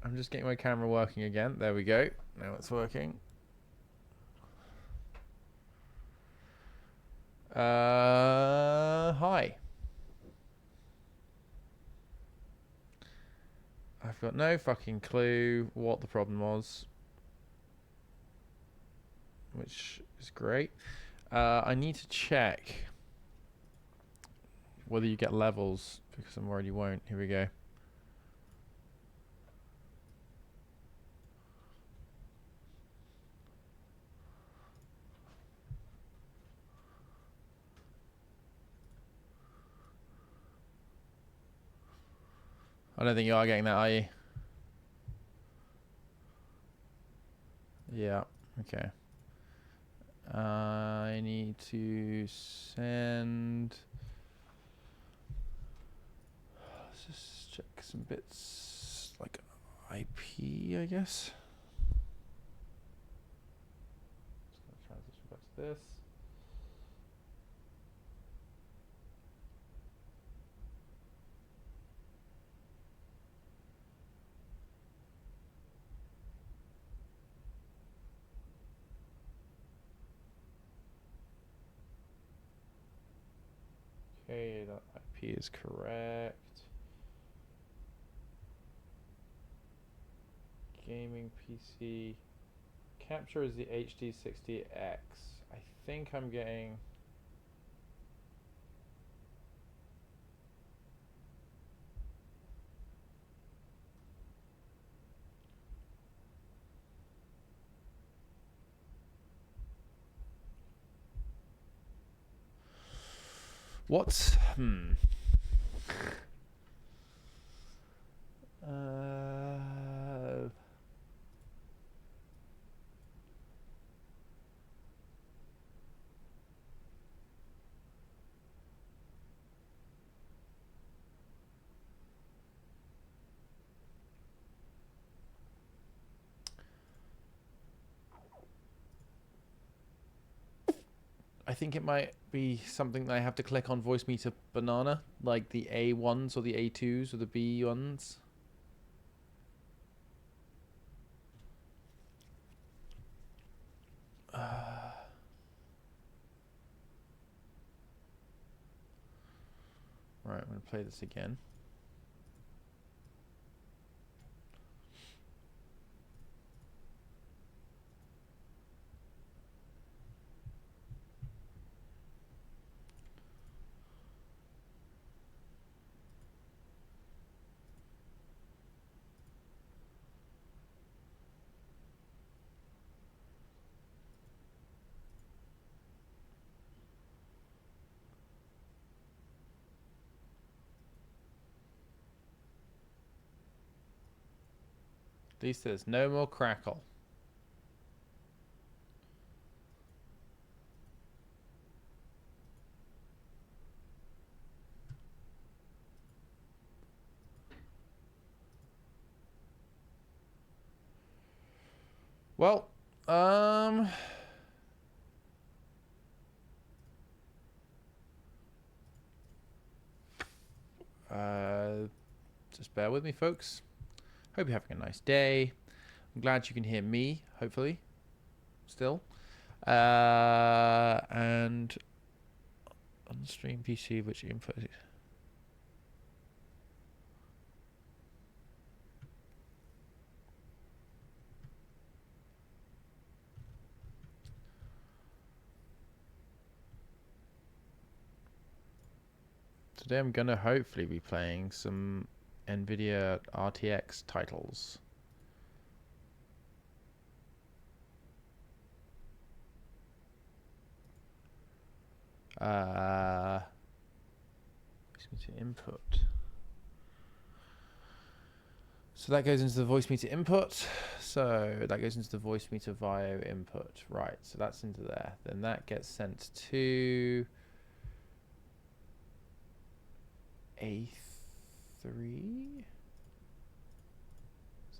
I'm just getting my camera working again. There we go. Now it's working. Hi. I've got no fucking clue what the problem was, which is great. I need to check whether you get levels, because I'm worried you won't. Here we go. I don't think you are getting that, are you? Yeah, okay. I need to send... Let's just check some bits, like IP, I guess. Just gonna transition back to this. Okay, that IP is correct. Gaming PC. Capture is the HD60X. I think I'm getting... What's... I think it might be something that I have to click on voice meter banana, like the A1s or the A2s or the B ones. Right, I'm going to play this again. At least there's no more crackle. Well, just bear with me, folks. Hope you're having a nice day. I'm glad you can hear me, hopefully, still. And on the stream PC, which input... Today I'm going to hopefully be playing some NVIDIA RTX titles. Input. So that goes into the voice meter input. So that goes into the voice meter via input. Right, so that's into there. Then that gets sent to A3. Is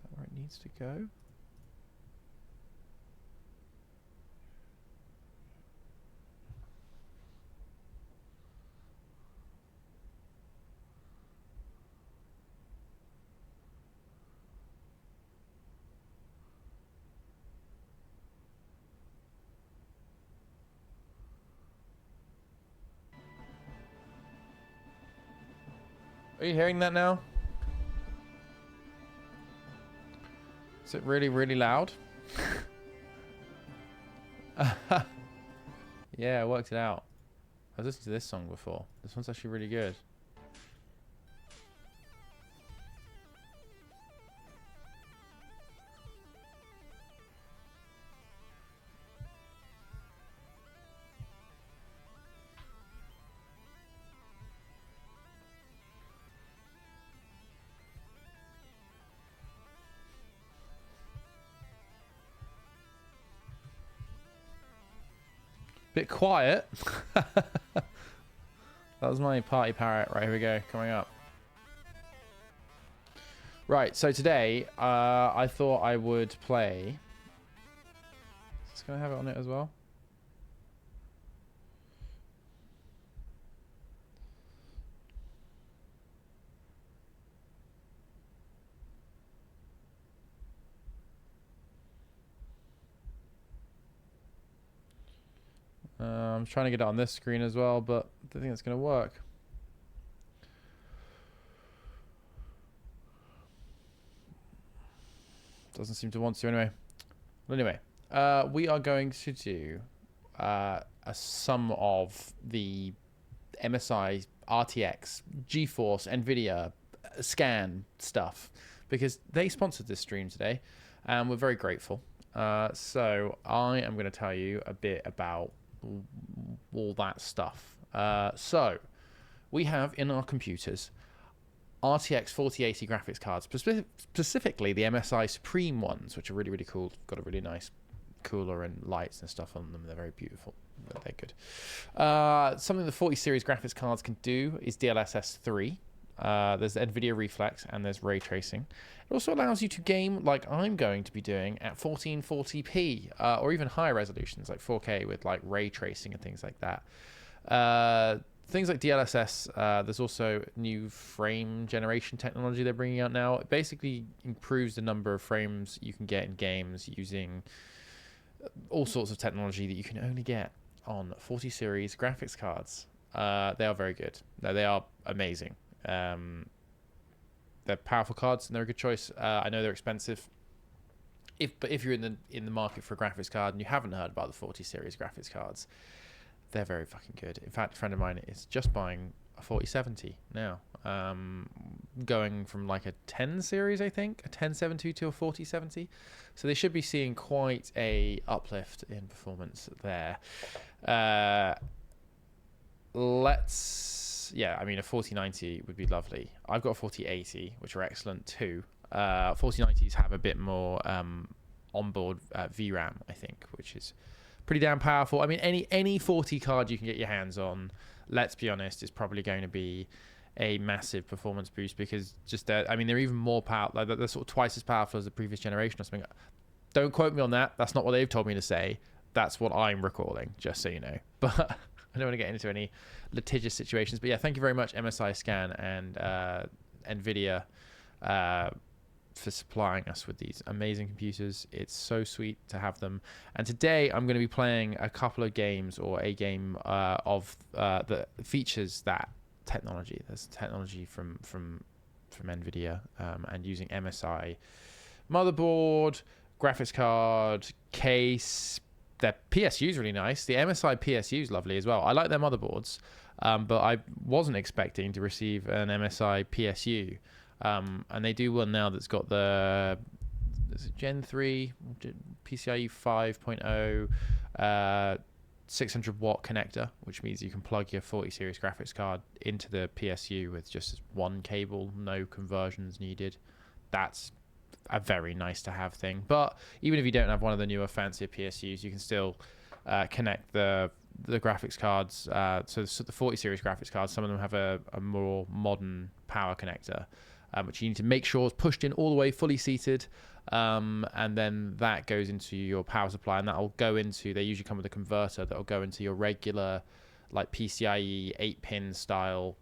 that where it needs to go? Are you hearing that now? Is it really, really loud? Yeah, I worked it out. I was listening to this song before. This one's actually really good. Bit quiet. That was my party parrot. Right, here we go. Coming up. Right, so today, I thought I would play... It's going to have it on it as well. I'm trying to get it on this screen as well, but I don't think it's going to work. Doesn't seem to want to anyway. But anyway, we are going to do a sum of the MSI, RTX, GeForce, NVIDIA scan stuff because they sponsored this stream today and we're very grateful. So I am going to tell you a bit about all that stuff. So we have in our computers RTX 4080 graphics cards, specifically the MSI Supreme ones, which are really, really cool. Got a really nice cooler and lights and stuff on them. They're very beautiful. They're good. Something the 40 series graphics cards can do is DLSS 3. There's NVIDIA Reflex and there's ray tracing. It also allows you to game like I'm going to be doing at 1440p or even higher resolutions like 4K with like ray tracing and things like that. Things like DLSS, there's also new frame generation technology they're bringing out now. It basically improves the number of frames you can get in games using all sorts of technology that you can only get on 40 series graphics cards. They are very good. No, they are amazing. They're powerful cards and they're a good choice. I know they're expensive. But if you're in the market for a graphics card and you haven't heard about the 40 series graphics cards, they're very fucking good. In fact, a friend of mine is just buying a 4070 now, going from like a 10 series, I think, a 1070 to a 4070. So they should be seeing quite a uplift in performance there. Yeah, I mean, a 4090 would be lovely. I've got a 4080, which are excellent too. 4090s have a bit more onboard VRAM, I think, which is pretty damn powerful. I mean, any 40 card you can get your hands on, let's be honest, is probably going to be a massive performance boost because just they're even more powerful. Like they're sort of twice as powerful as the previous generation or something. Don't quote me on that. That's not what they've told me to say. That's what I'm recalling, just so you know. But I don't want to get into any litigious situations. But yeah, thank you very much, MSI Scan and NVIDIA, for supplying us with these amazing computers. It's so sweet to have them. And today I'm going to be playing a couple of games or a game of that features that technology. There's technology from NVIDIA and using MSI motherboard, graphics card, case. Their PSU is really nice. The MSI PSU is lovely as well. I like their motherboards, but I wasn't expecting to receive an MSI PSU. And they do one now that's got the Gen 3 PCIe 5.0 600 watt connector, which means you can plug your 40 series graphics card into the PSU with just one cable, no conversions needed. That's a very nice to have thing. But even if you don't have one of the newer fancier PSUs, you can still connect the graphics cards. So the 40 series graphics cards, some of them have a more modern power connector, which you need to make sure is pushed in all the way, fully seated. And then that goes into your power supply, and that'll go into, they usually come with a converter that'll go into your regular like PCIe 8-pin style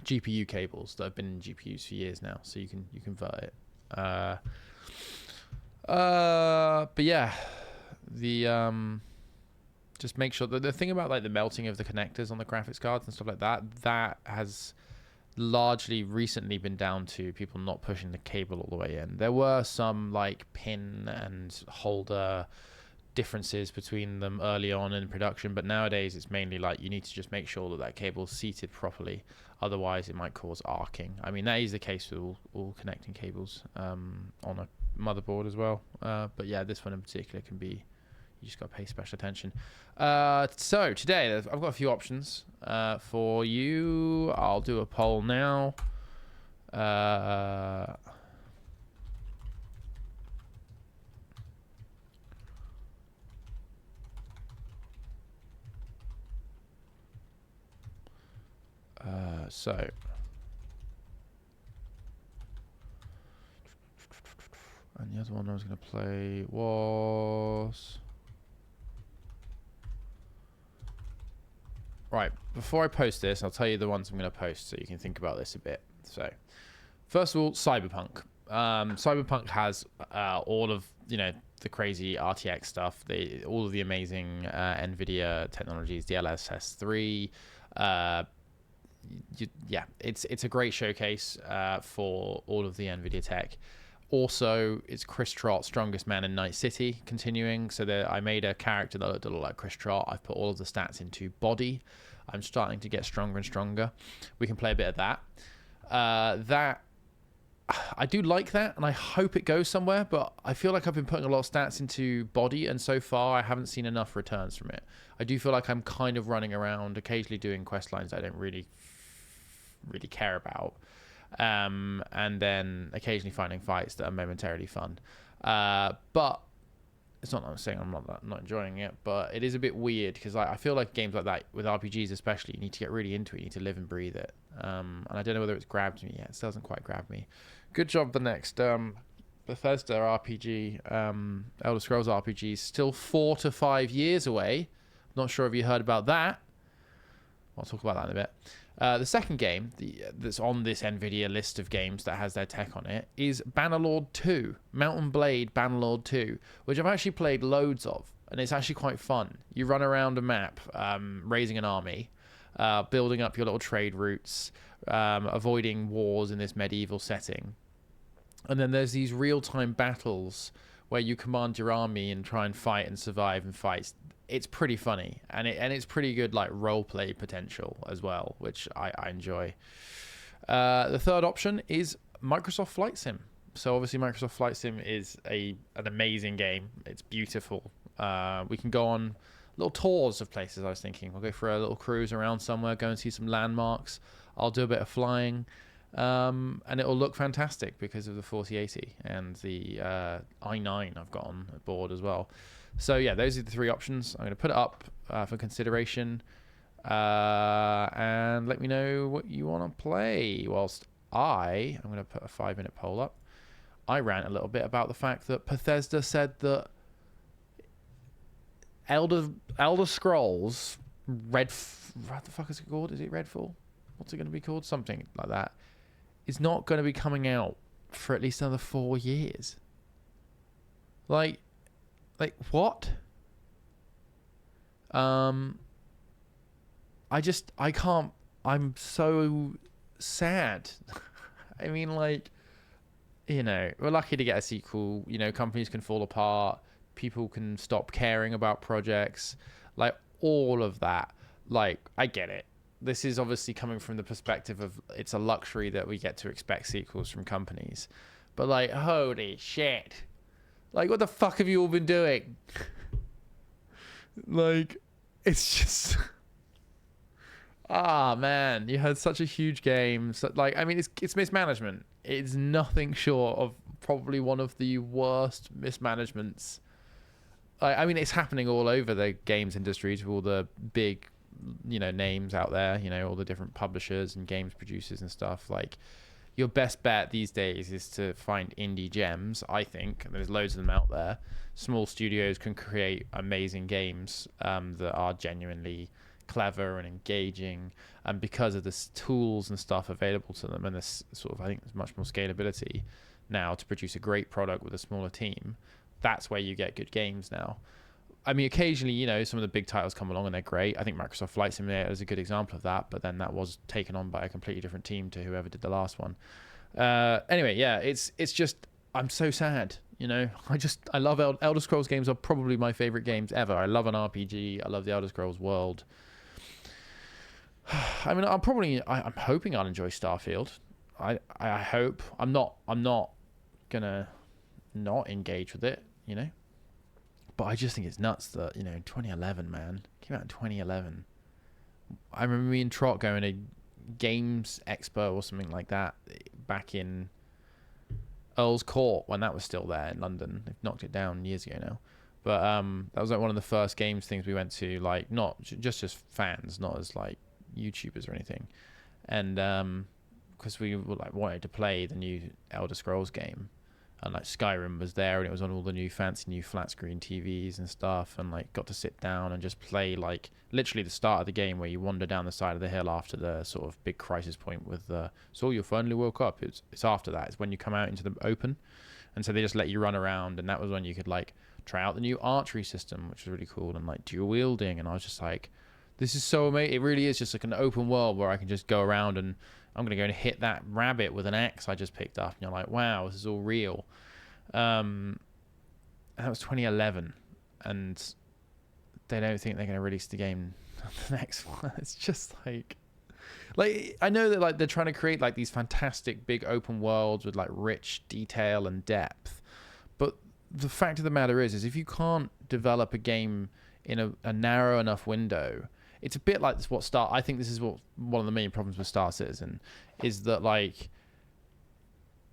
GPU cables that have been in GPUs for years now, so you can convert it. But yeah, just make sure that the thing about like the melting of the connectors on the graphics cards and stuff like that has largely recently been down to people not pushing the cable all the way in. There were some like pin and holder differences between them early on in production, but nowadays it's mainly like you need to just make sure that that cable's seated properly, otherwise it might cause arcing. I mean, that is the case with all connecting cables on a motherboard as well, but yeah, this one in particular can be, you just got to pay special attention. So today I've got a few options for you. I'll do a poll now. So and the other one I was going to play was, right, before I post this, I'll tell you the ones I'm going to post so you can think about this a bit. So first of all, Cyberpunk. Cyberpunk has all of, you know, the crazy RTX stuff, all of the amazing NVIDIA technologies, DLSS 3. Yeah, it's a great showcase for all of the NVIDIA tech. Also, it's Chris Trott, Strongest Man in Night City, continuing. So I made a character that looked a little like Chris Trott. I've put all of the stats into body. I'm starting to get stronger and stronger. We can play a bit of that. I do like that, and I hope it goes somewhere, but I feel like I've been putting a lot of stats into body, and so far I haven't seen enough returns from it. I do feel like I'm kind of running around, occasionally doing quest lines I don't really care about. And then occasionally finding fights that are momentarily fun. But it's not that I'm saying I'm not enjoying it, but it is a bit weird because I feel like games like that, with RPGs especially, you need to get really into it. You need to live and breathe it. And I don't know whether it's grabbed me yet. It doesn't quite grab me. Good job, the next Bethesda RPG, Elder Scrolls RPG, still 4 to 5 years away. Not sure if you heard about that. I'll talk about that in a bit. The second game that's on this NVIDIA list of games that has their tech on it is Bannerlord 2, Mountain Blade Bannerlord 2, which I've actually played loads of, and it's actually quite fun. You run around a map, raising an army, building up your little trade routes, avoiding wars in this medieval setting. And then there's these real-time battles where you command your army and try and fight and survive and fight. It's pretty funny, and it's pretty good like role play potential as well, which I enjoy. The third option is Microsoft Flight Sim. So obviously Microsoft Flight Sim is an amazing game. It's beautiful. We can go on little tours of places. I was thinking we'll go for a little cruise around somewhere, go and see some landmarks. I'll do a bit of flying, and it'll look fantastic because of the 4080 and the i9 I've got on board as well. So yeah, those are the three options. I'm going to put it up for consideration, and let me know what you want to play. Whilst I'm going to put a 5-minute poll up. I rant a little bit about the fact that Bethesda said that Elder Scrolls what the fuck is it called? Is it Redfall? What's it going to be called? Something like that. Is not going to be coming out for at least another 4 years. Like what? I can't. I'm so sad. I mean, like, you know, we're lucky to get a sequel. You know, companies can fall apart. People can stop caring about projects. Like, all of that. Like, I get it. This is obviously coming from the perspective of it's a luxury that we get to expect sequels from companies. But, like, holy shit. Like, what the fuck have you all been doing? Like, it's just... man, you had such a huge game. So, like, I mean, it's mismanagement. It's nothing short of probably one of the worst mismanagements. I mean, it's happening all over the games industry to all the big, you know, names out there, you know, all the different publishers and games producers and stuff. Like, your best bet these days is to find indie gems, I think. There's loads of them out there. Small studios can create amazing games that are genuinely clever and engaging, and because of the tools and stuff available to them, and this sort of, I think there's much more scalability now to produce a great product with a smaller team. That's where you get good games now. I mean, occasionally, some of the big titles come along and they're great. I think Microsoft Flight Simulator is a good example of that, but then that was taken on by a completely different team to whoever did the last one. Anyway, yeah, it's just, I'm so sad. I love Elder Scrolls games are probably my favorite games ever. I love an RPG. I love the Elder Scrolls world. I mean, I'm hoping I'll enjoy Starfield. I hope. I'm not gonna not engage with it, But I just think it's nuts that, 2011, man. It came out in 2011. I remember me and Trot going to Games Expo or something like that back in Earl's Court when that was still there in London. They've knocked it down years ago now. But that was like one of the first games things we went to, like, not just as fans, not as like YouTubers or anything. And because we were like wanted to play the new Elder Scrolls game. And like Skyrim was there, and it was on all the new fancy new flat screen TVs and stuff, and like got to sit down and just play like literally the start of the game where you wander down the side of the hill after the sort of big crisis point with the so you finally woke up. It's after that. It's when you come out into the open, and so they just let you run around, and that was when you could like try out the new archery system, which was really cool, and like dual wielding, and I was just like, this is so amazing. It really is just like an open world where I can just go around and I'm going to go and hit that rabbit with an axe I just picked up. And you're like, wow, this is all real. And that was 2011. And they don't think they're going to release the game the next one. It's just like I know that like they're trying to create like these fantastic big open worlds with like rich detail and depth. But the fact of the matter is if you can't develop a game in a narrow enough window, it's a bit like this. I think this is what one of the main problems with Star Citizen is that like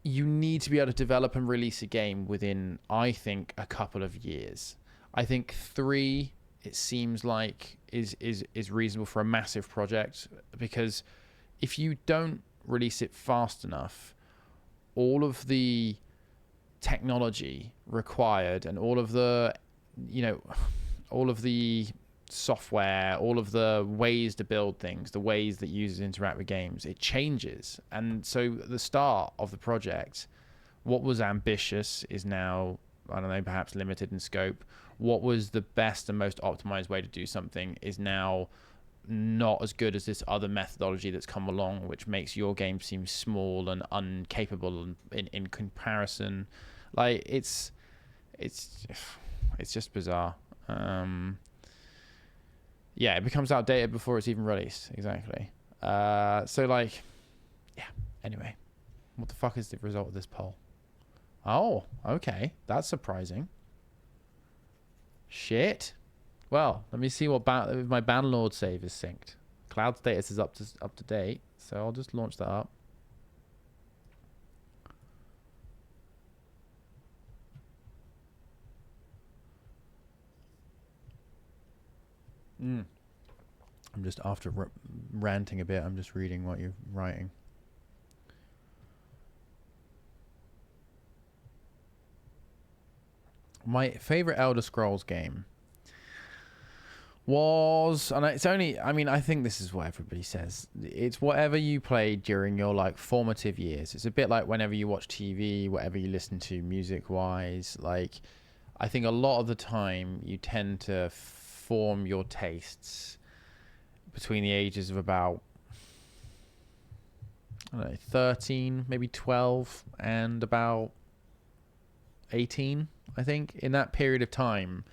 you need to be able to develop and release a game within, I think, a couple of years. I think 3, it seems like is reasonable for a massive project, because if you don't release it fast enough, all of the technology required and all of the software, all of the ways to build things, the ways that users interact with games, it changes. And so at the start of the project, what was ambitious is now, I don't know, perhaps limited in scope. What was the best and most optimized way to do something is now not as good as this other methodology that's come along, which makes your game seem small and incapable in comparison. Like it's just bizarre. Yeah, it becomes outdated before it's even released. Exactly. So, like, yeah. Anyway, what the fuck is the result of this poll? Oh, okay. That's surprising. Shit. Well, let me see what if my Banlord save is synced. Cloud status is up to date, so I'll just launch that up. I'm just, after ranting a bit, I'm just reading what you're writing. My favorite Elder Scrolls game was, and it's only, I mean, I think this is what everybody says. It's whatever you played during your like formative years. It's a bit like whenever you watch TV, whatever you listen to music wise. Like, I think a lot of the time you tend to form your tastes between the ages of about, I don't know, 13, maybe 12, and about 18, I think. In that period of time,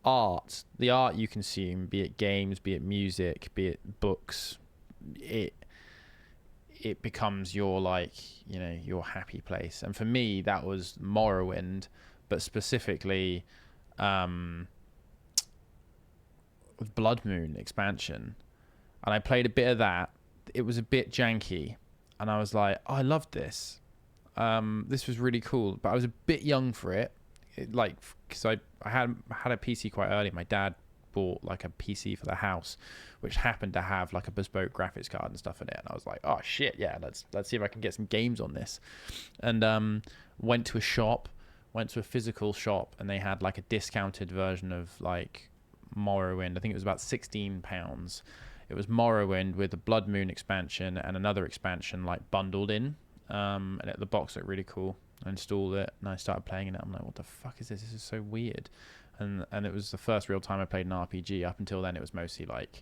the art you consume, be it games, be it music, be it books, it becomes your, like, your happy place. And for me, that was Morrowind, but specifically with Blood Moon expansion. And I played a bit of that. It was a bit janky, and I was like, oh, I loved this. This was really cool, but I was a bit young for it. Because I had a PC quite early. My dad bought like a PC for the house, which happened to have like a bespoke graphics card and stuff in it. And I was like, oh shit, yeah, let's see if I can get some games on this. And went to a physical shop, and they had like a discounted version of like Morrowind. I think it was about £16. It was Morrowind with the Blood Moon expansion and another expansion like bundled in. And the box looked really cool. I installed it and I started playing it. I'm like, what the fuck is this? This is so weird. And it was the first real time I played an RPG. Up until then, it was mostly like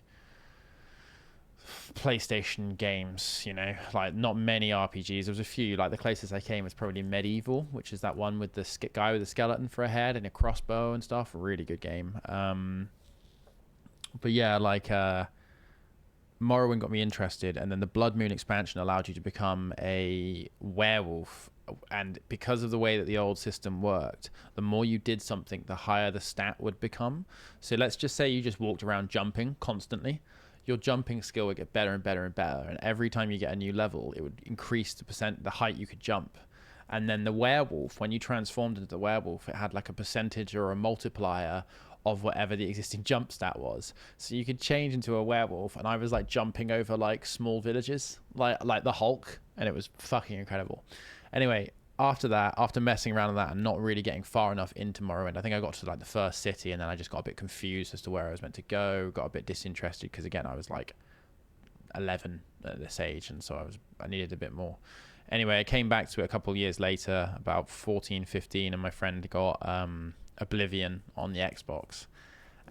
PlayStation games, you know, like not many RPGs. There was a few. Like the closest I came was probably Medieval, which is that one with the guy with a skeleton for a head and a crossbow and stuff. Really good game. But yeah, like Morrowind got me interested, and then the Blood Moon expansion allowed you to become a werewolf. And because of the way that the old system worked, the more you did something, the higher the stat would become. So let's just say you just walked around jumping constantly. Your jumping skill would get better and better and better. And every time you get a new level, it would increase the height you could jump. And then the werewolf, when you transformed into the werewolf, it had like a percentage or a multiplier of whatever the existing jump stat was. So you could change into a werewolf, and I was like jumping over like small villages, like the Hulk, and it was fucking incredible. Anyway, after that, after messing around with that and not really getting far enough into Morrowind, I think I got to like the first city, and then I just got a bit confused as to where I was meant to go, got a bit disinterested because again I was like 11 at this age, and so I needed a bit more. Anyway, I came back to it a couple of years later, about 14, 15, and my friend got Oblivion on the Xbox.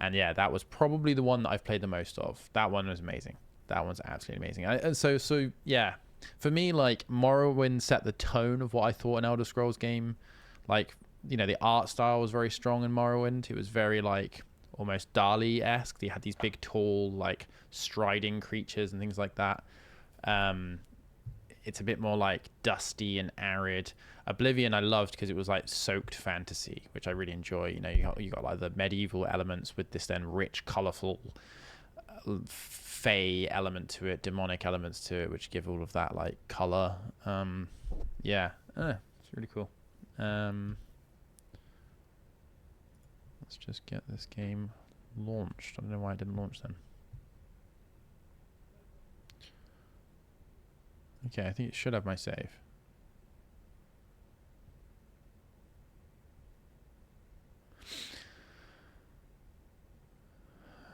And yeah, that was probably the one that I've played the most of. That one was amazing. That one's absolutely amazing. And so yeah, for me, like Morrowind set the tone of what I thought an Elder Scrolls game. Like, you know, the art style was very strong in Morrowind. It was very like almost Dali-esque. You had these big, tall, like striding creatures and things like that. It's a bit more like dusty and arid. Oblivion I loved because it was like soaked fantasy, which I really enjoy. You know, you got like the medieval elements with this then rich, colorful fey element to it, demonic elements to it, which give all of that like color. Yeah, it's really cool. Let's just get this game launched. I don't know why it didn't launch then. Okay, I think it should have my save.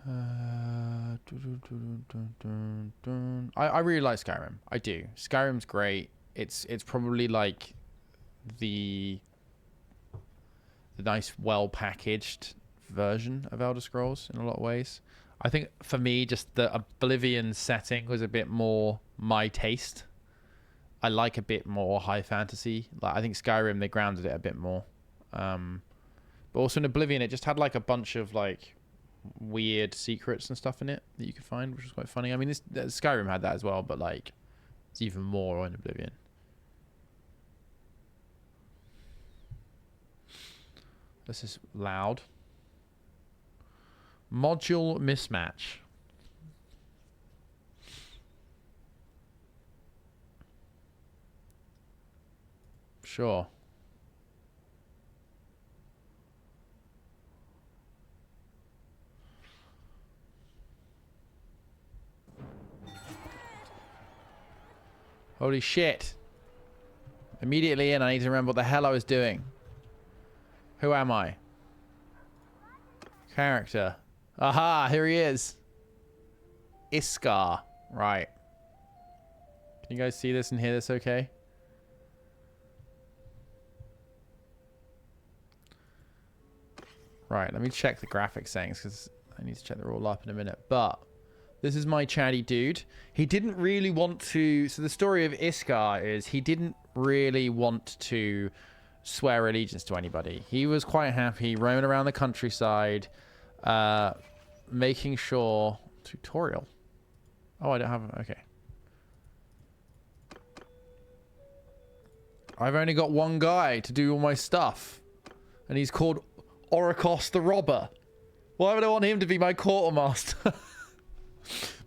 I really like Skyrim. I do. Skyrim's great. It's probably like the nice, well packaged version of Elder Scrolls in a lot of ways. I think for me, just the Oblivion setting was a bit more my taste. I like a bit more high fantasy. Like I think Skyrim, they grounded it a bit more. But also in Oblivion, it just had like a bunch of like weird secrets and stuff in it that you could find, which was quite funny. I mean, Skyrim had that as well, but like it's even more in Oblivion. This is loud. Module mismatch. Sure. Holy shit. Immediately in, I need to remember what the hell I was doing. Who am I? Character. Aha, here he is. Iskar. Right. Can you guys see this and hear this okay? Right, let me check the graphics settings because I need to check they're all up in a minute. But this is my chatty dude. He didn't really want to... So the story of Iskar is he didn't really want to swear allegiance to anybody. He was quite happy roaming around the countryside, making sure... Tutorial. Oh, I don't have... Okay. I've only got one guy to do all my stuff. And he's called Orikos the Robber. Why would I want him to be my quartermaster?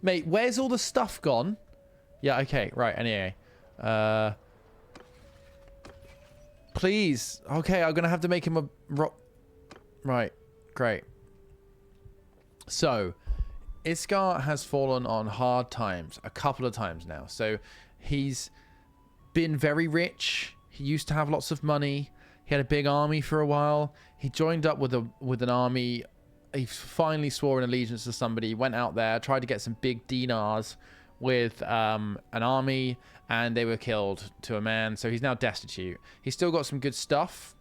Mate, where's all the stuff gone? Yeah, okay, right, anyway. Please. Okay, I'm going to have to make him a... Right, great. So, Iskar has fallen on hard times a couple of times now. So, he's been very rich. He used to have lots of money. He had a big army for a while. He joined up with an army. He finally swore an allegiance to somebody, went out there, tried to get some big dinars, with an army, and they were killed to a man. So he's now destitute. He's still got some good stuff,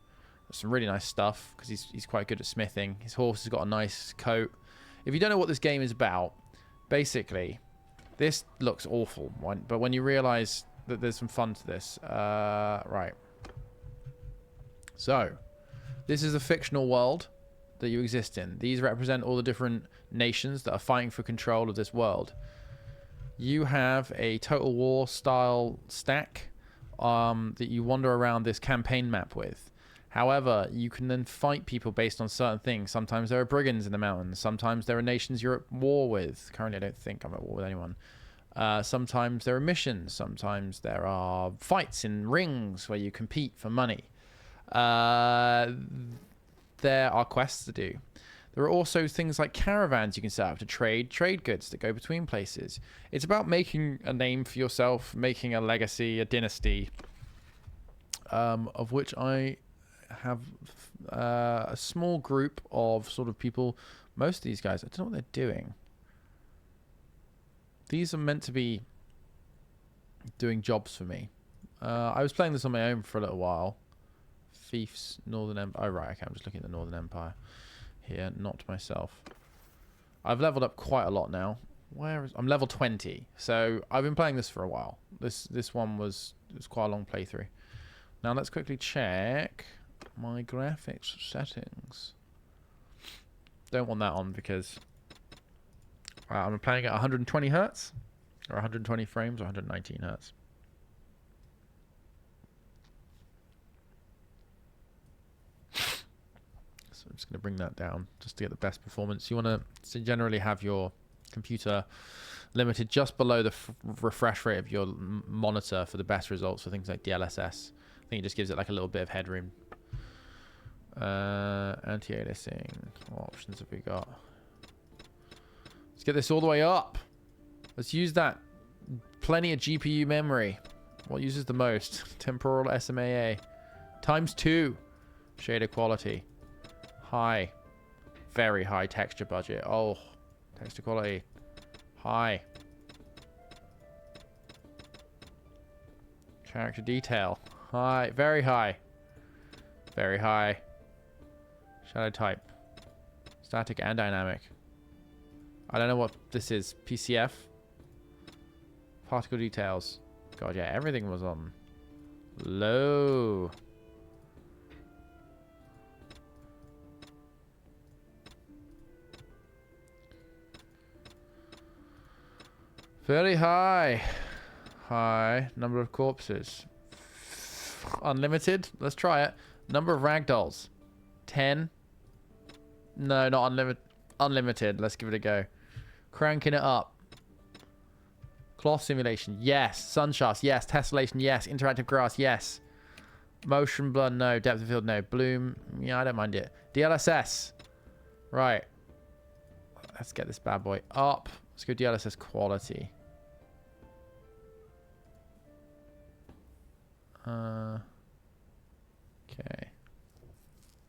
some really nice stuff, because he's quite good at smithing. His horse has got a nice coat. If you don't know what this game is about, basically, this looks awful, but when you realize that there's some fun to this, right. So, this is a fictional world that you exist in. These represent all the different nations that are fighting for control of this world. You have a Total War style stack that you wander around this campaign map with. However, you can then fight people based on certain things. Sometimes there are brigands in the mountains. Sometimes there are nations you're at war with. Currently, I don't think I'm at war with anyone. Sometimes there are missions. Sometimes there are fights in rings where you compete for money. There are quests to do. There are also things like caravans you can set up to trade goods that go between places. It's about making a name for yourself, making a legacy, a dynasty, of which I have a small group of sort of people. Most of these guys, I don't know what they're doing. These are meant to be doing jobs for me. I was playing this on my own for a little while. Fief's Northern Empire. Oh, right. Okay, I'm just looking at the Northern Empire here, not myself. I've leveled up quite a lot now. I'm level 20, so I've been playing this for a while. This one was quite a long playthrough. Now let's quickly check my graphics settings. Don't want that on because I'm playing at 120 hertz, or 120 frames, or 119 hertz. So I'm just going to bring that down just to get the best performance. You want to generally have your computer limited just below the refresh rate of your monitor for the best results for things like DLSS. I think it just gives it like a little bit of headroom. Anti-aliasing. What options have we got? Let's get this all the way up. Let's use that. Plenty of GPU memory. What uses the most? Temporal SMAA. ×2. Shader quality. High. Very high texture budget. Oh. Texture quality. High. Character detail. High. Very high. Very high. Shadow type. Static and dynamic. I don't know what this is. PCF. Particle details. God, yeah, everything was on low. Very high. High. Number of corpses. Unlimited. Let's try it. Number of ragdolls. 10. No, not unlimited. Unlimited. Let's give it a go. Cranking it up. Cloth simulation. Yes. Sunshafts. Yes. Tessellation. Yes. Interactive grass. Yes. Motion blur. No. Depth of field. No. Bloom. Yeah, I don't mind it. DLSS. Right. Let's get this bad boy up. Let's go DLSS quality. Okay.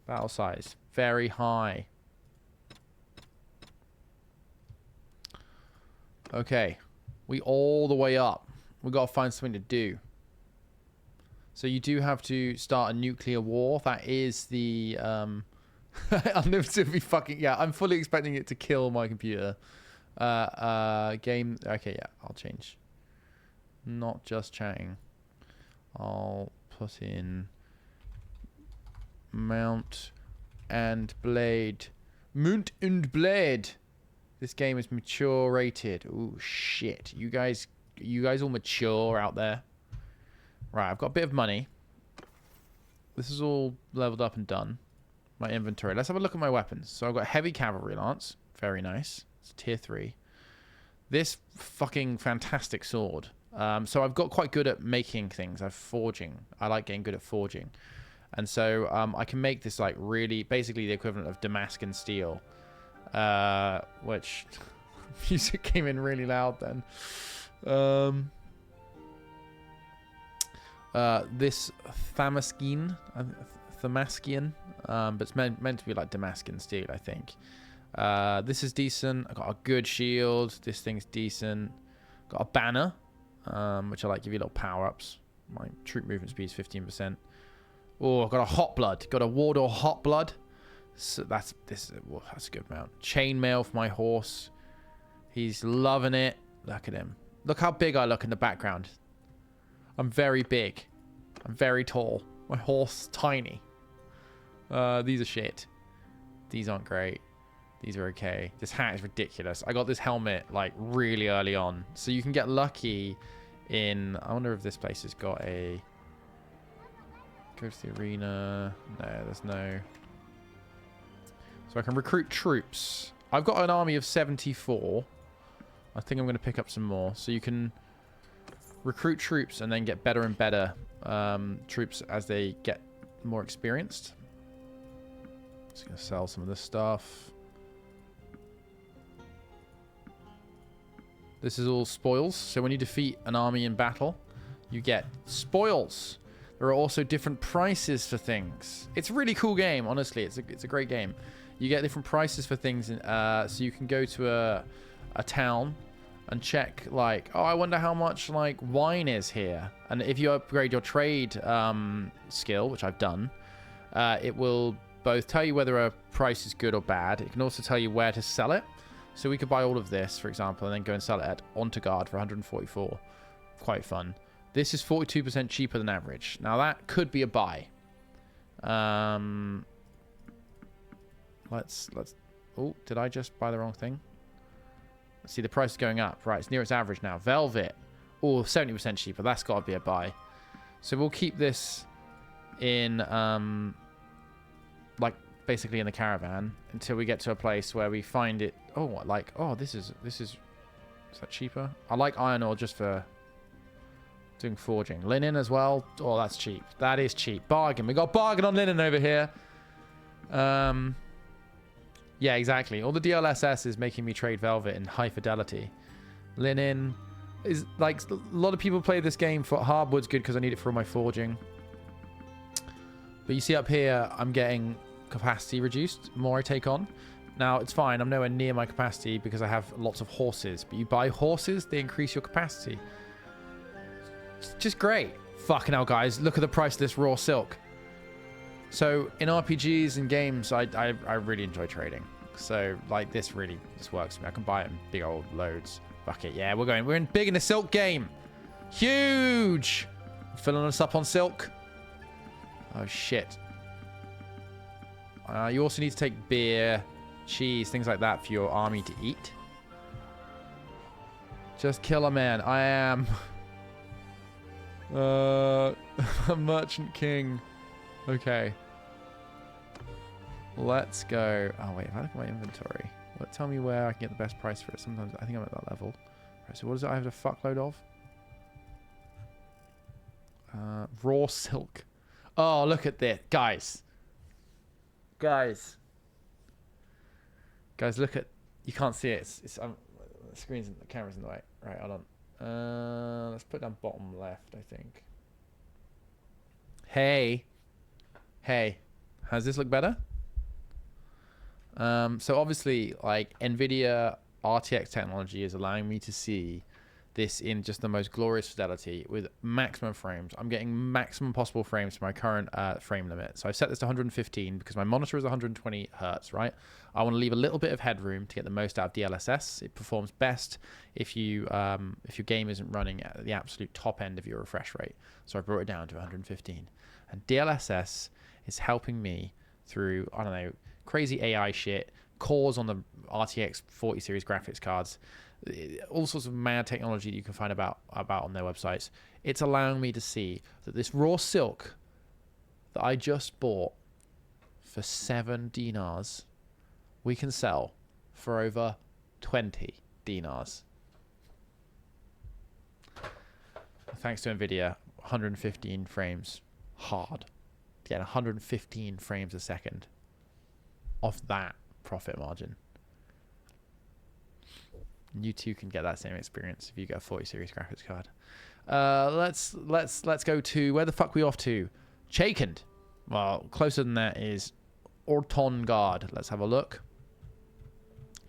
Battle size. Very high. Okay. We all the way up. We got to find something to do. So you do have to start a nuclear war. That is the... Unlimited will be fucking... Yeah, I'm fully expecting it to kill my computer. Game... Okay, yeah. I'll change. Not just chatting. I'll put in... Mount and Blade. Mount and Blade. This game is mature rated. Ooh, shit. You guys all mature out there. Right, I've got a bit of money. This is all leveled up and done. My inventory. Let's have a look at my weapons. So I've got heavy cavalry lance. Very nice. It's tier 3. This fucking fantastic sword. So I've got quite good at making things. Forging. I like getting good at forging. And so I can make this like really, basically the equivalent of Damascus steel. Which music came in really loud then. This Thamaskian, but it's meant to be like Damascus steel, I think. This is decent. I got a good shield. This thing's decent. Got a banner, which I like, give you little power-ups. My troop movement speed is 15%. Oh, I've got a hot blood. Got a Wardor hot blood. So that's a good amount. Chainmail for my horse. He's loving it. Look at him. Look how big I look in the background. I'm very big. I'm very tall. My horse is tiny. These are shit. These aren't great. These are okay. This hat is ridiculous. I got this helmet like really early on. So you can get lucky in... I wonder if this place has got a... Go to the arena. No, there's no... So I can recruit troops. I've got an army of 74. I think I'm going to pick up some more. So you can recruit troops and then get better and better troops as they get more experienced. Just going to sell some of this stuff. This is all spoils. So when you defeat an army in battle, you get spoils. There are also different prices for things. It's a really cool game, honestly. It's a great game. You get different prices for things. So you can go to a town and check, like, oh, I wonder how much, like, wine is here. And if you upgrade your trade skill, which I've done, it will both tell you whether a price is good or bad. It can also tell you where to sell it. So we could buy all of this, for example, and then go and sell it at Ontegard for 144. Quite fun. This is 42% cheaper than average. Now that could be a buy. Let's. Oh, did I just buy the wrong thing? Let's see, the price is going up. Right, it's near its average now. Velvet. Oh, 70% cheaper. That's got to be a buy. So we'll keep this in, like, basically in the caravan until we get to a place where we find it. Oh, like, oh, this is that cheaper? I like iron ore just for doing forging. Linen as well. Oh, that's cheap. That is cheap. Bargain. We got bargain on linen over here. Yeah, exactly. All the DLSS is making me trade velvet in high fidelity. Linen is like, a lot of people play this game for hardwood's good because I need it for all my forging. But you see up here, I'm getting capacity reduced the more I take on. Now, it's fine. I'm nowhere near my capacity because I have lots of horses. But you buy horses, they increase your capacity. It's just great. Fucking hell, guys. Look at the price of this raw silk. So, in RPGs and games, I really enjoy trading. So, like, this works for me. I can buy it in big old loads. Fuck it. Yeah, we're in big in the silk game. Huge! Filling us up on silk. Oh, shit. You also need to take beer, cheese, things like that for your army to eat. Just kill a man. I am a merchant king. Okay. Let's go. Oh, wait. If I look at my inventory, tell me where I can get the best price for it. Sometimes I think I'm at that level. Right, so what is it I have a fuckload of? Raw silk. Oh, look at this. Guys, look at... You can't see it. It's the camera's in the way. Right, hold on. Let's put it down bottom left, I think. Hey. Does this look better? So obviously, like, NVIDIA RTX technology is allowing me to see this in just the most glorious fidelity with maximum frames. I'm getting maximum possible frames for my current frame limit. So I've set this to 115 because my monitor is 120 hertz, right? I want to leave a little bit of headroom to get the most out of DLSS. It performs best if your game isn't running at the absolute top end of your refresh rate. So I brought it down to 115. And DLSS is helping me through, I don't know, crazy AI shit, cores on the RTX 40 series graphics cards, all sorts of mad technology that you can find about on their websites. It's allowing me to see that this raw silk that I just bought for 7 dinars, we can sell for over 20 dinars. Thanks to NVIDIA, 115 frames hard. To get 115 frames a second off that profit margin. You too can get that same experience if you get a 40 series graphics card. Let's go to, where the fuck we off to? Chakend. Well, closer than that is Ortongard. Let's have a look.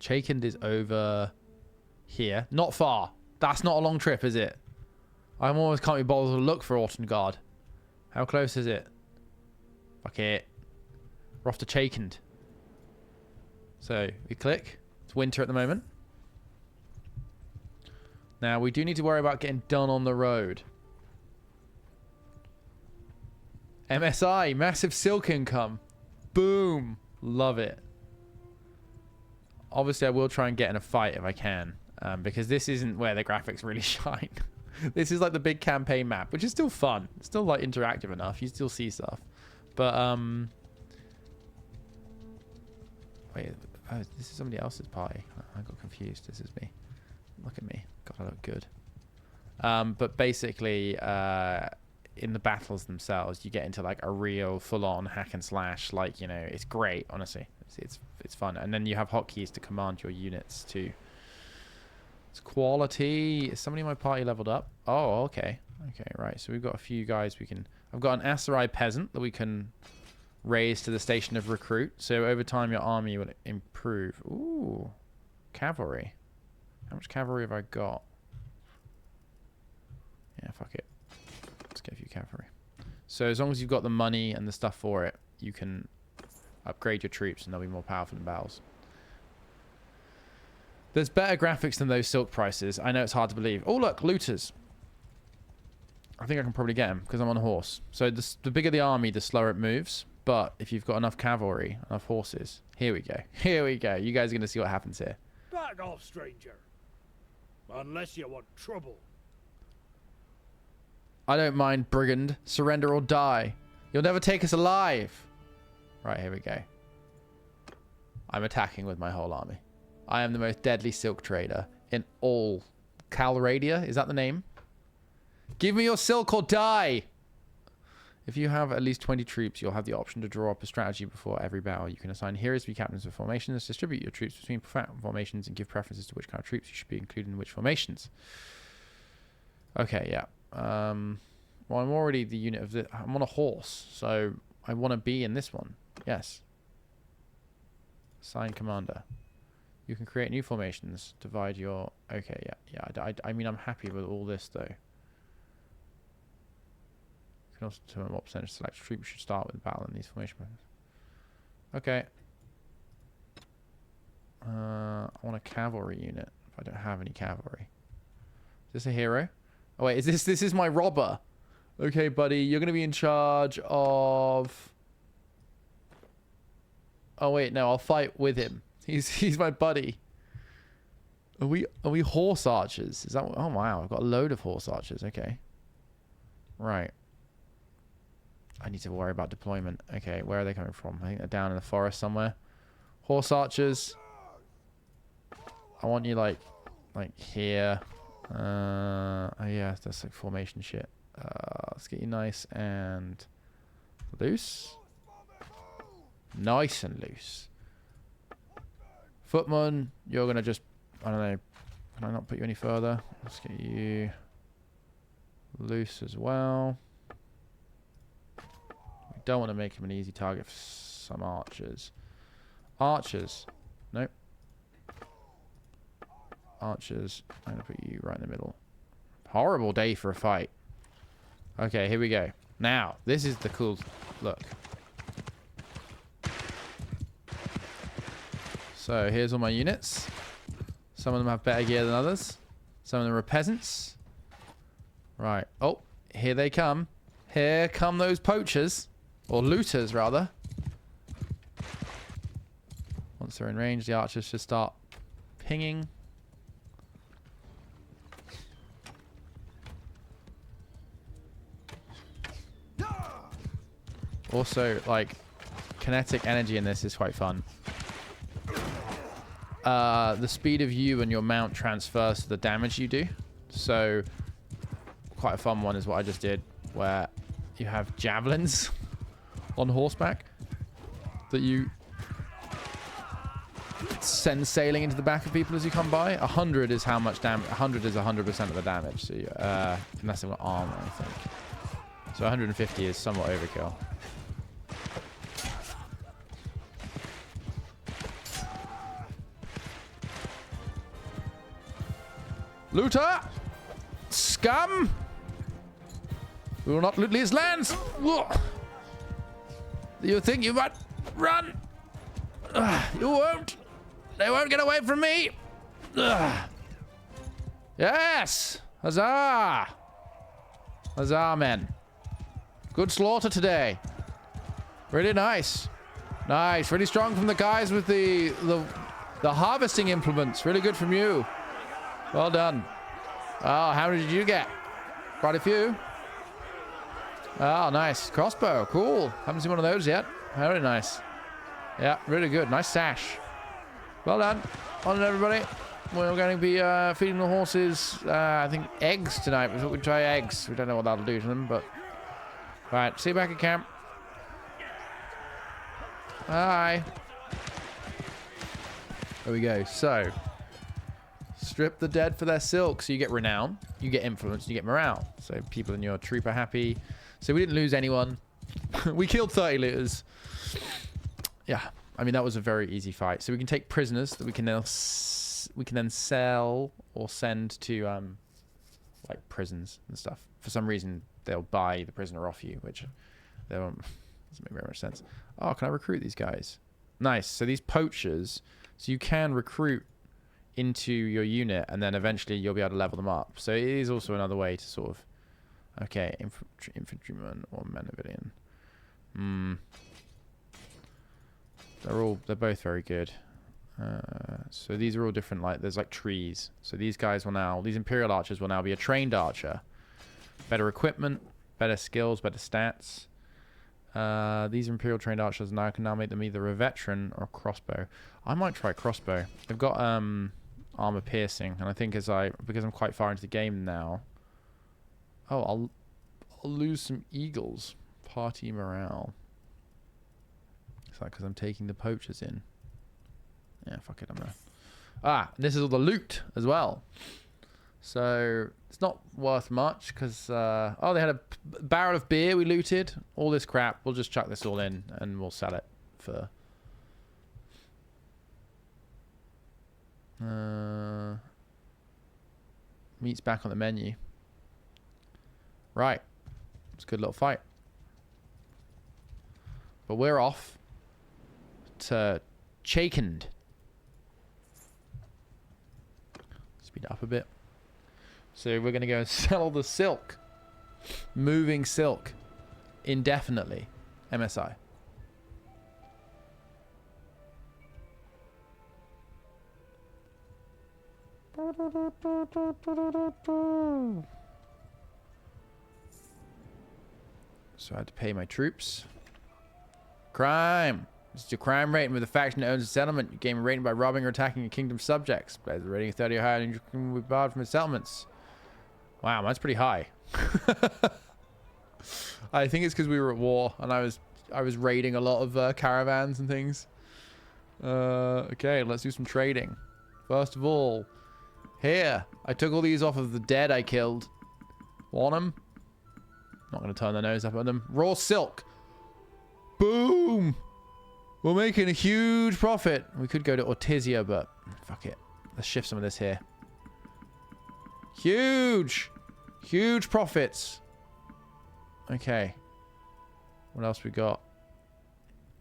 Chakend is over here. Not far. That's not a long trip, is it? I almost can't be bothered to look for Ortengard. How close is it? Fuck it. We're off to Chakend. So, we click. It's winter at the moment. Now, we do need to worry about getting done on the road. MSI, massive silk income. Boom. Love it. Obviously, I will try and get in a fight if I can. Because this isn't where the graphics really shine. This is like the big campaign map, which is still fun. It's still like interactive enough. You still see stuff. But, wait, this is somebody else's party. I got confused. This is me. Look at me. God, I look good. But basically, in the battles themselves, you get into like a real full-on hack and slash. Like, you know, it's great, honestly. It's fun. And then you have hotkeys to command your units too. It's quality. Is somebody in my party leveled up? Oh, okay. Okay, right. So we've got a few guys we can... I've got an Aserai peasant that we can raise to the station of recruit. So over time, your army will improve. Ooh. Cavalry. How much cavalry have I got? Yeah, fuck it. Let's get a few cavalry. So as long as you've got the money and the stuff for it, you can upgrade your troops and they'll be more powerful in battles. There's better graphics than those silk prices. I know it's hard to believe. Oh, look, looters. I think I can probably get them because I'm on a horse. So the bigger the army, the slower it moves. But if you've got enough cavalry, enough horses. Here we go. Here we go. You guys are going to see what happens here. Back off, stranger. Unless you want trouble. I don't mind, brigand. Surrender or die. You'll never take us alive. Right, here we go. I'm attacking with my whole army. I am the most deadly silk trader in all Calradia. Is that the name? Give me your silk or die. If you have at least 20 troops, you'll have the option to draw up a strategy before every battle. You can assign heroes to be captains of formations, distribute your troops between formations, and give preferences to which kind of troops you should be included in which formations. Okay, yeah. Well, I'm already the unit of the... I'm on a horse, so I want to be in this one. Yes. Assign commander. You can create new formations. Divide your... Okay, yeah. I mean, I'm happy with all this, though. You can also determine what percentage select troops should start with battle in these formation methods. Okay. I want a cavalry unit. If I don't have any cavalry. Is this a hero? Oh, wait. This is my robber. Okay, buddy. You're going to be in charge of... Oh, wait. No, I'll fight with him. He's my buddy. Are we horse archers? Is that what, oh wow, I've got a load of horse archers. Okay. Right. I need to worry about deployment. Okay, where are they coming from? I think they're down in the forest somewhere. Horse archers. I want you like here. Oh yeah, that's like formation shit. Let's get you nice and loose. Nice and loose. Footman, you're going to just... I don't know. Can I not put you any further? Let's get you loose as well. We don't want to make him an easy target for some archers. Archers. Nope. Archers. I'm going to put you right in the middle. Horrible day for a fight. Okay, here we go. Now, this is the cool look. So here's all my units. Some of them have better gear than others. Some of them are peasants. Right. Oh, here they come. Here come those poachers. Or looters, rather. Once they're in range, the archers should start pinging. Also, like, kinetic energy in this is quite fun. The speed of you and your mount transfers to the damage you do. So, quite a fun one is what I just did, where you have javelins on horseback that you send sailing into the back of people as you come by. 100 is how much damage. 100 is 100% of the damage. So, unless they've got armor, I think. So 150 is somewhat overkill. Looter! Scum! We will not loot these lands! You think you might run? You won't! They won't get away from me! Yes! Huzzah! Huzzah, men. Good slaughter today. Really nice. Nice. Really strong from the guys with the harvesting implements. Really good from you. Well done. Oh, how many did you get? Quite a few. Oh, nice. Crossbow. Cool. Haven't seen one of those yet. Very nice. Yeah, really good. Nice sash. Well done. Well done, everybody. We're going to be feeding the horses, I think, eggs tonight. We thought we'd try eggs. We don't know what that'll do to them, but... Right, see you back at camp. Hi. There we go. So, strip the dead for their silk. So you get renown, you get influence, you get morale. So people in your troop are happy. So we didn't lose anyone. We killed 30 looters. Yeah, I mean, that was a very easy fight. So we can take prisoners that we can then sell or send to like prisons and stuff. For some reason, they'll buy the prisoner off you, which they won't. Doesn't make very much sense. Oh, can I recruit these guys? Nice. So these poachers, so you can recruit into your unit, and then eventually you'll be able to level them up. So it is also another way to sort of, okay, infantryman or Manavidian. They're both very good. So these are all different. Like there's like trees. So these guys will now, these Imperial archers will now be a trained archer. Better equipment, better skills, better stats. These Imperial trained archers now can now make them either a veteran or a crossbow. I might try crossbow. They've got armor piercing, and I think because I'm quite far into the game now. Oh, I'll lose some eagles. Party morale. It's like because I'm taking the poachers in. Yeah, fuck it, I'm gonna... Ah, this is all the loot as well. So, it's not worth much, because... oh, they had a barrel of beer we looted. All this crap. We'll just chuck this all in, and we'll sell it for... meat's back on the menu. Right. It's a good little fight. But we're off to Chakend. Speed it up a bit. So we're going to go and sell the silk. Moving silk. Indefinitely. MSI. So I had to pay my troops. Crime. This is your crime rating with a faction that owns a settlement. You gain a rating by robbing or attacking a kingdom's subjects. Players with a rating of 30 or higher, and you can be barred from its settlements. Wow, that's pretty high. I think it's because we were at war and I was raiding a lot of caravans and things. Okay, let's do some trading. First of all, here I took all these off of the dead I killed. Want them? Not going to turn their nose up at them. Raw silk. Boom! We're making a huge profit. We could go to Ortizia, but fuck it. Let's shift some of this here. Huge! Huge profits. Okay. What else we got?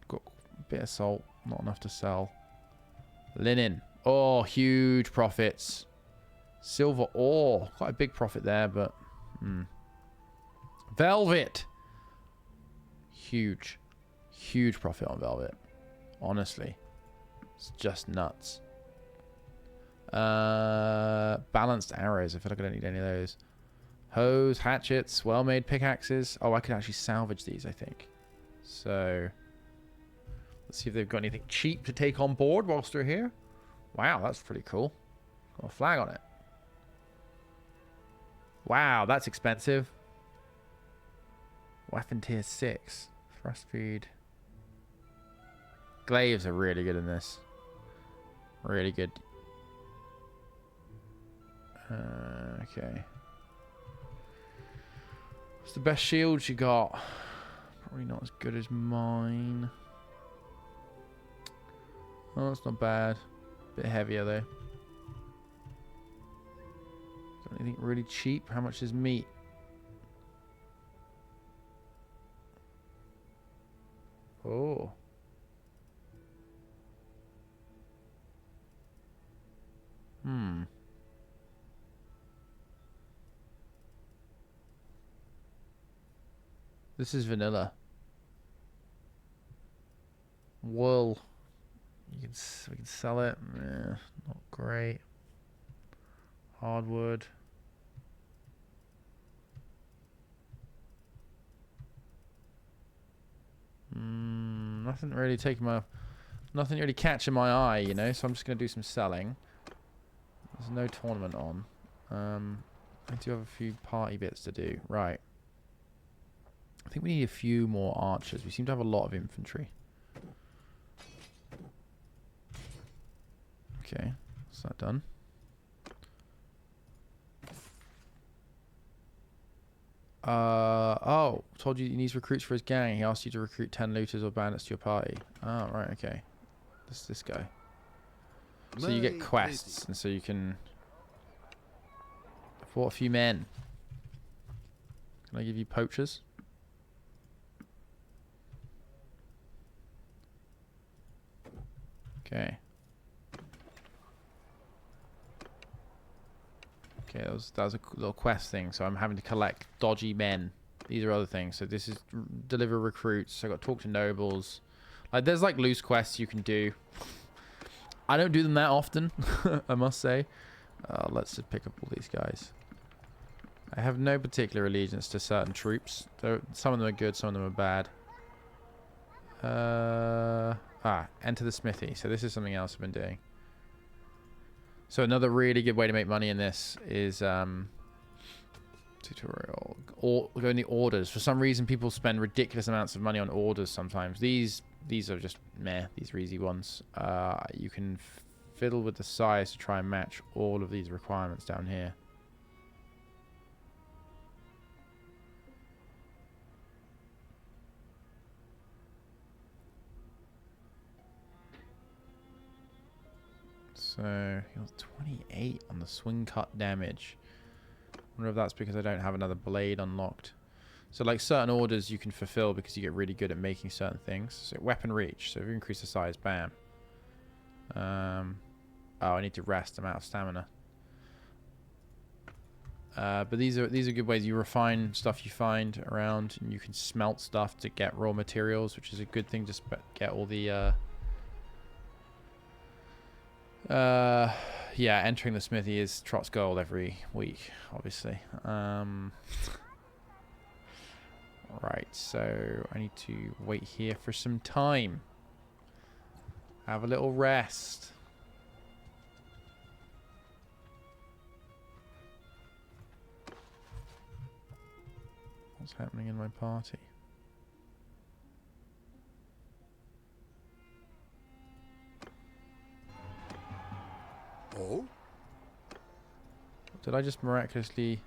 Got a bit of salt. Not enough to sell. Linen. Oh, huge profits. Silver ore. Quite a big profit there, but... Velvet. Huge. Huge profit on velvet. Honestly. It's just nuts. Balanced arrows. I feel like I don't need any of those. Hoes, hatchets, well-made pickaxes. Oh, I could actually salvage these, I think. So, let's see if they've got anything cheap to take on board whilst we're here. Wow, that's pretty cool. Got a flag on it. Wow, that's expensive. Weapon tier 6. Thrust speed. Glaives are really good in this. Really good. Okay. What's the best shield you got? Probably not as good as mine. Oh, that's not bad. Bit heavier though. Anything really cheap? How much is meat? Oh. Hmm. This is vanilla. Wool. We can sell it. Not great. Hardwood. Nothing really nothing really catching my eye, you know. So I'm just gonna do some selling. There's no tournament on. I do have a few party bits to do. Right. I think we need a few more archers. We seem to have a lot of infantry. Okay, is that done? Oh, told you he needs recruits for his gang. He asked you to recruit 10 looters or bandits to your party. Oh, right, okay. This guy. So you get quests, and so you can... I've bought a few men. Can I give you poachers? Okay. Okay, that was a little quest thing. So I'm having to collect dodgy men. These are other things. So this is deliver recruits. So I got to talk to nobles. Like there's like loose quests you can do. I don't do them that often, I must say. Let's just pick up all these guys. I have no particular allegiance to certain troops. Some of them are good, some of them are bad. Enter the smithy. So this is something else I've been doing. So another really good way to make money in this is tutorial. Or go in the orders. For some reason, people spend ridiculous amounts of money on orders sometimes. These are just meh. These are easy ones. You can fiddle with the size to try and match all of these requirements down here. So, he's 28 on the swing cut damage. I wonder if that's because I don't have another blade unlocked. So, like, certain orders you can fulfill because you get really good at making certain things. So, weapon reach. So, if you increase the size, bam. Oh, I need to rest. I'm out of stamina. But these are good ways. You refine stuff you find around, and you can smelt stuff to get raw materials, which is a good thing to get all the... yeah, entering the smithy is trots gold every week, obviously. Right, so I need to wait here for some time. Have a little rest. What's happening in my party? Oh? Did I just miraculously...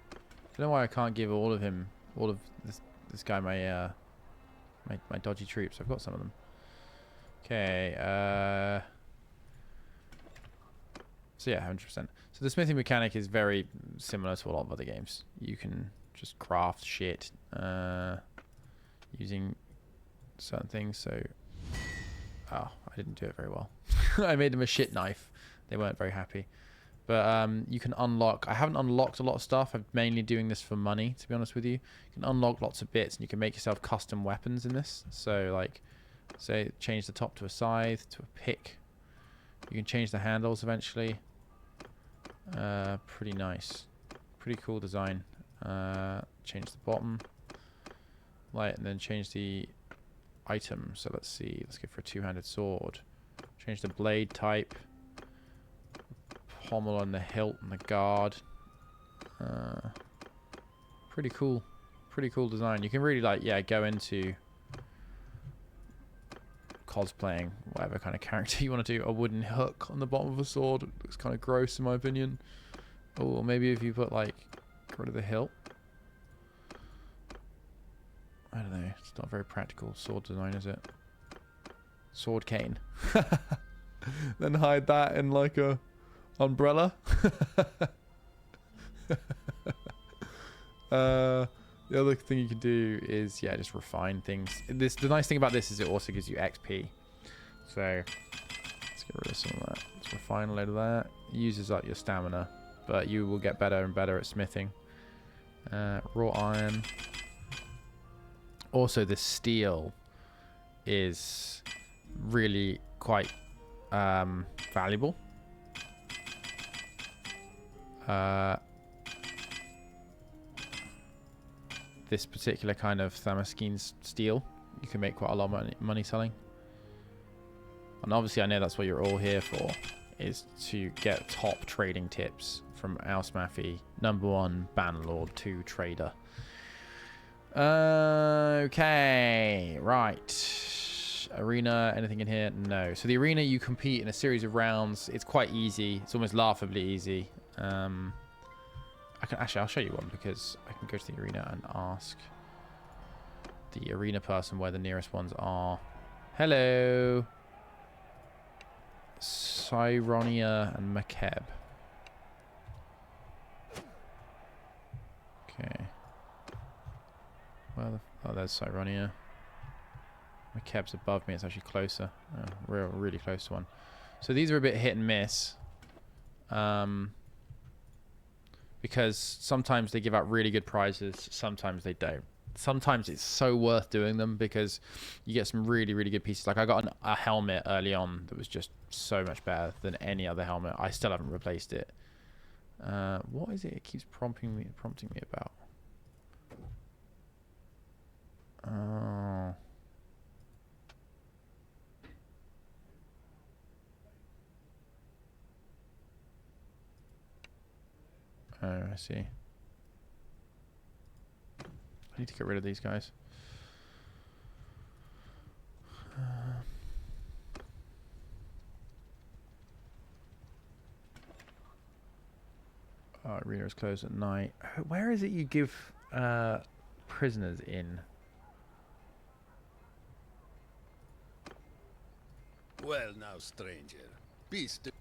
I don't know why I can't give all of this guy my my dodgy troops. I've got some of them. Okay, so yeah, 100%. So the smithing mechanic is very similar to a lot of other games. You can just craft shit using certain things, so... Oh, I didn't do it very well. I made them a shit knife. They weren't very happy. But you can unlock... I haven't unlocked a lot of stuff. I'm mainly doing this for money, to be honest with you. You can unlock lots of bits, and you can make yourself custom weapons in this. So, like, say, change the top to a scythe, to a pick. You can change the handles eventually. Pretty nice. Pretty cool design. Change the bottom. Right, and then change the... item. So let's see. Let's go for a two-handed sword. Change the blade type. Pommel on the hilt and the guard. Pretty cool. Pretty cool design. You can really like, yeah, go into cosplaying whatever kind of character you want to do. A wooden hook on the bottom of a sword. It looks kind of gross in my opinion. Or maybe if you put like, get rid of the hilt. I don't know. It's not very practical sword design, is it? Sword cane. then hide that in like a umbrella. The other thing you can do is, yeah, just refine things. The nice thing about this is it also gives you XP. So let's get rid of some of that. Let's refine a load of that. It uses up your stamina, but you will get better and better at smithing. Raw iron. Also, the steel is really quite valuable. This particular kind of Thermoskene steel, you can make quite a lot of money selling. And obviously I know that's what you're all here for, is to get top trading tips from our Smaffy, #1 Banlord, 2 trader. Okay, right. Arena, anything in here? No. So the arena, you compete in a series of rounds. It's quite easy. It's almost laughably easy. I'll show you one, because I can go to the arena and ask the arena person where the nearest ones are. Hello. Cyronia and Makeb. Okay. Well, oh, there's Cyronia. Makeb's above me. It's actually closer. Oh, we're really close to one. So these are a bit hit and miss. Because sometimes they give out really good prizes, sometimes they don't. Sometimes it's so worth doing them because you get some really, really good pieces. Like I got a helmet early on that was just so much better than any other helmet. I still haven't replaced it. What is it? It keeps prompting me about. Oh. Oh, I see. I need to get rid of these guys. Oh, arena is closed at night. Where is it you give prisoners in? Well now, stranger. Be still.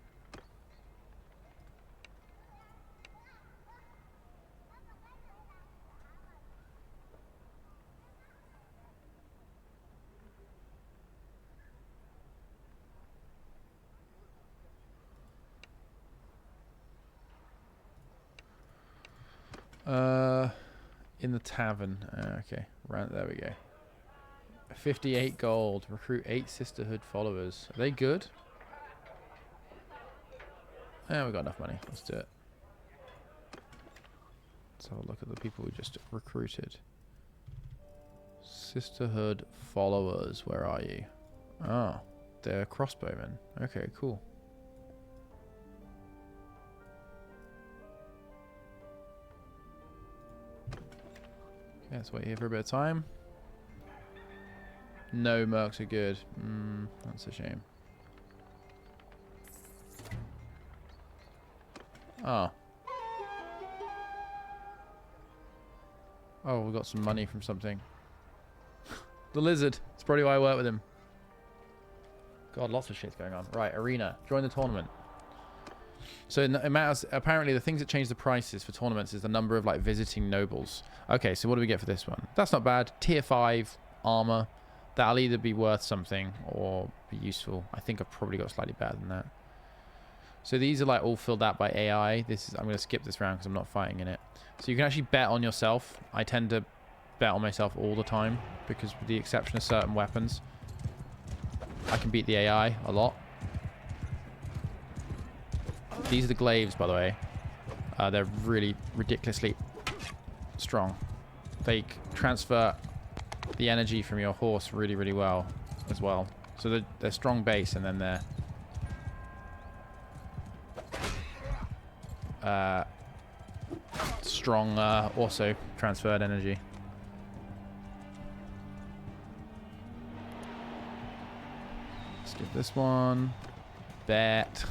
In the tavern. Okay, right there we go. 58 gold. Recruit 8 sisterhood followers. Are they good? Yeah, we got enough money. Let's do it. Let's have a look at the people we just recruited. Sisterhood followers. Where are you? Oh, they're crossbowmen. Okay, cool. Okay, let's wait here for a bit of time. No mercs are good. That's a shame. Oh. Oh, we got some money from something. The lizard. It's probably why I work with him. God, lots of shit's going on. Right, arena. Join the tournament. So it matters. Apparently, the things that change the prices for tournaments is the number of like visiting nobles. Okay, so what do we get for this one? That's not bad. Tier 5 armor. That'll either be worth something or be useful. I think I've probably got slightly better than that. So these are like all filled out by AI. This is, I'm going to skip this round because I'm not fighting in it. So you can actually bet on yourself. I tend to bet on myself all the time because with the exception of certain weapons, I can beat the AI a lot. These are the glaives, by the way. They're really ridiculously strong. They transfer the energy from your horse really, really well as well. So they're strong base, and then they're strong also transferred energy. Skip this one. Bet.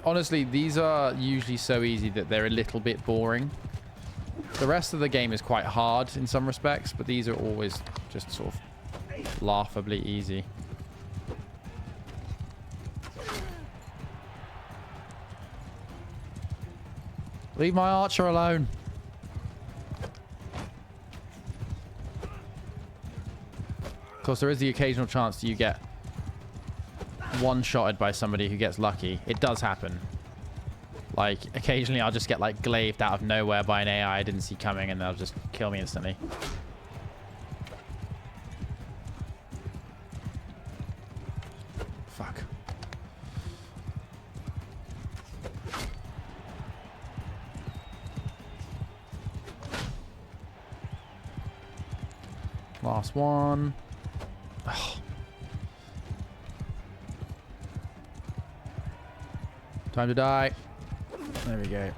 Honestly, these are usually so easy that they're a little bit boring. The rest of the game is quite hard in some respects, but these are always just sort of laughably easy. Leave my archer alone. Of course, there is the occasional chance that you get one-shotted by somebody who gets lucky. It does happen. Like, occasionally I'll just get, like, glaived out of nowhere by an AI I didn't see coming, and they'll just kill me instantly. Fuck. Last one. Ugh. Time to die. There we go.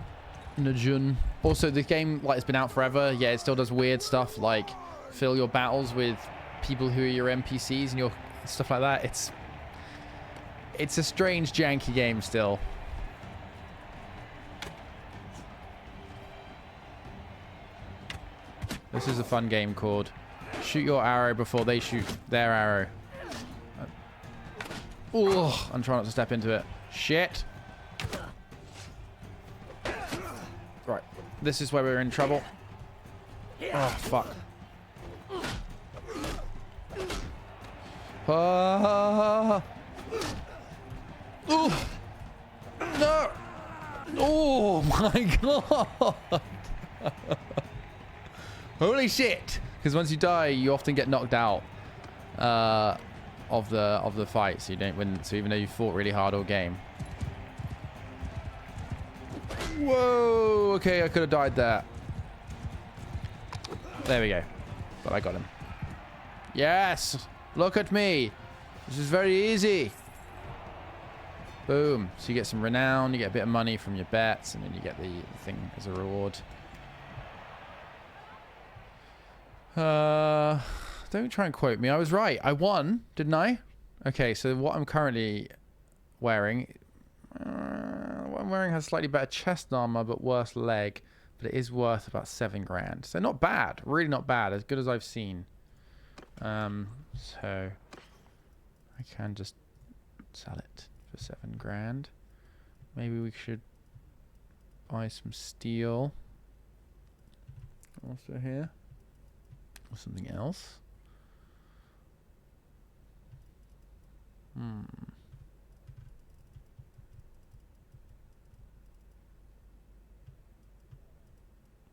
Najun. Also, the game, like, it's been out forever. Yeah, it still does weird stuff, like fill your battles with people who are your NPCs and your stuff like that. It's a strange, janky game still. This is a fun game called Shoot Your Arrow Before They Shoot Their Arrow. Oh, I'm trying not to step into it. Shit. Right. This is where we're in trouble. Oh, fuck. Oh. No. Oh, my God. Holy shit. Because once you die, you often get knocked out of the fight, so you don't win. So even though you fought really hard all game. Whoa. Okay, I could have died there. There we go. But I got him. Yes. Look at me. This is very easy. Boom. So you get some renown, you get a bit of money from your bets, and then you get the thing as a reward. Don't try and quote me. I was right. I won, didn't I? Okay, so what I'm currently wearing... what I'm wearing has slightly better chest armor, but worse leg. But it is worth about 7 grand. So not bad. Really not bad. As good as I've seen. So... I can just sell it for 7 grand. Maybe we should buy some steel. Also here. Or something else.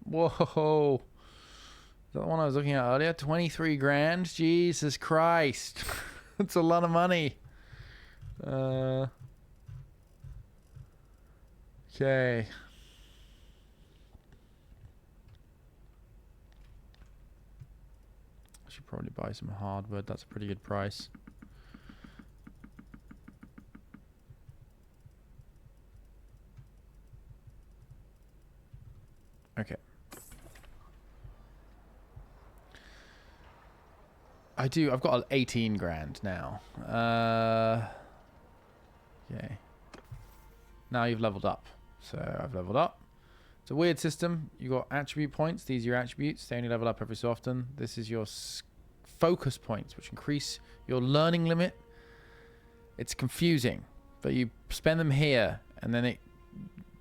Whoa. Is that the one I was looking at earlier? 23 grand? Jesus Christ. That's a lot of money. Okay. I should probably buy some hardwood. That's a pretty good price. Okay. I've got 18 grand now. Okay. Now you've leveled up. So I've leveled up. It's a weird system. You got attribute points. These are your attributes. They only level up every so often. This is your focus points, which increase your learning limit. It's confusing, but you spend them here, and then it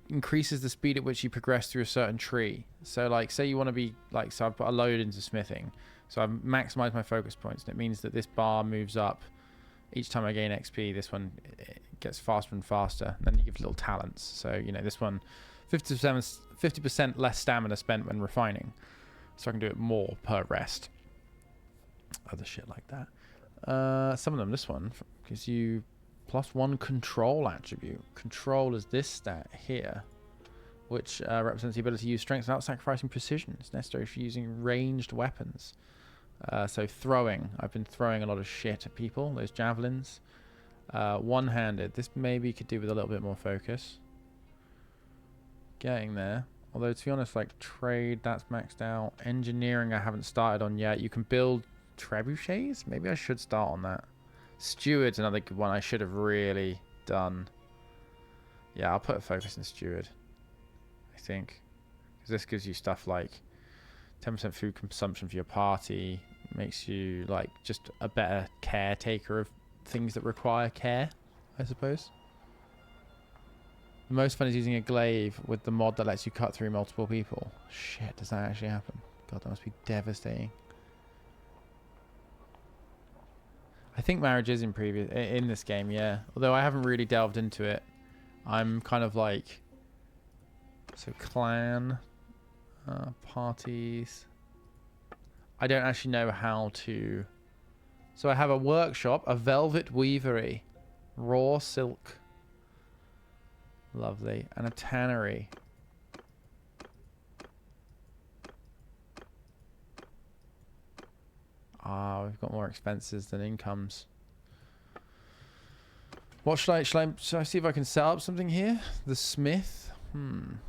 increases the speed at which you progress through a certain tree. So, like, say you want to be, like, so I've put a load into smithing. So I've maximized my focus points, and it means that this bar moves up. Each time I gain XP, this one it gets faster and faster. And then you give little talents. So, you know, this one, 50% less stamina spent when refining. So I can do it more per rest. Other shit like that. Some of them, this one, gives you +1 control attribute. Control is this stat here, which represents the ability to use strength without sacrificing precision. It's necessary for using ranged weapons. So throwing. I've been throwing a lot of shit at people. Those javelins. One-handed. This maybe could do with a little bit more focus. Getting there. Although, to be honest, like, trade, that's maxed out. Engineering, I haven't started on yet. You can build trebuchets? Maybe I should start on that. Steward's another good one I should have really done. Yeah, I'll put a focus in steward, I think. Because this gives you stuff like 10% food consumption for your party. Makes you, like, just a better caretaker of things that require care, I suppose. The most fun is using a glaive with the mod that lets you cut through multiple people. Shit, does that actually happen? God, that must be devastating. I think marriage is in this game, yeah. Although I haven't really delved into it. I'm kind of like... So clan... parties... I don't actually know how to... So I have a workshop, a velvet weavery, raw silk. Lovely. And a tannery. Ah, we've got more expenses than incomes. What should I see if I can set up something here? The smith. So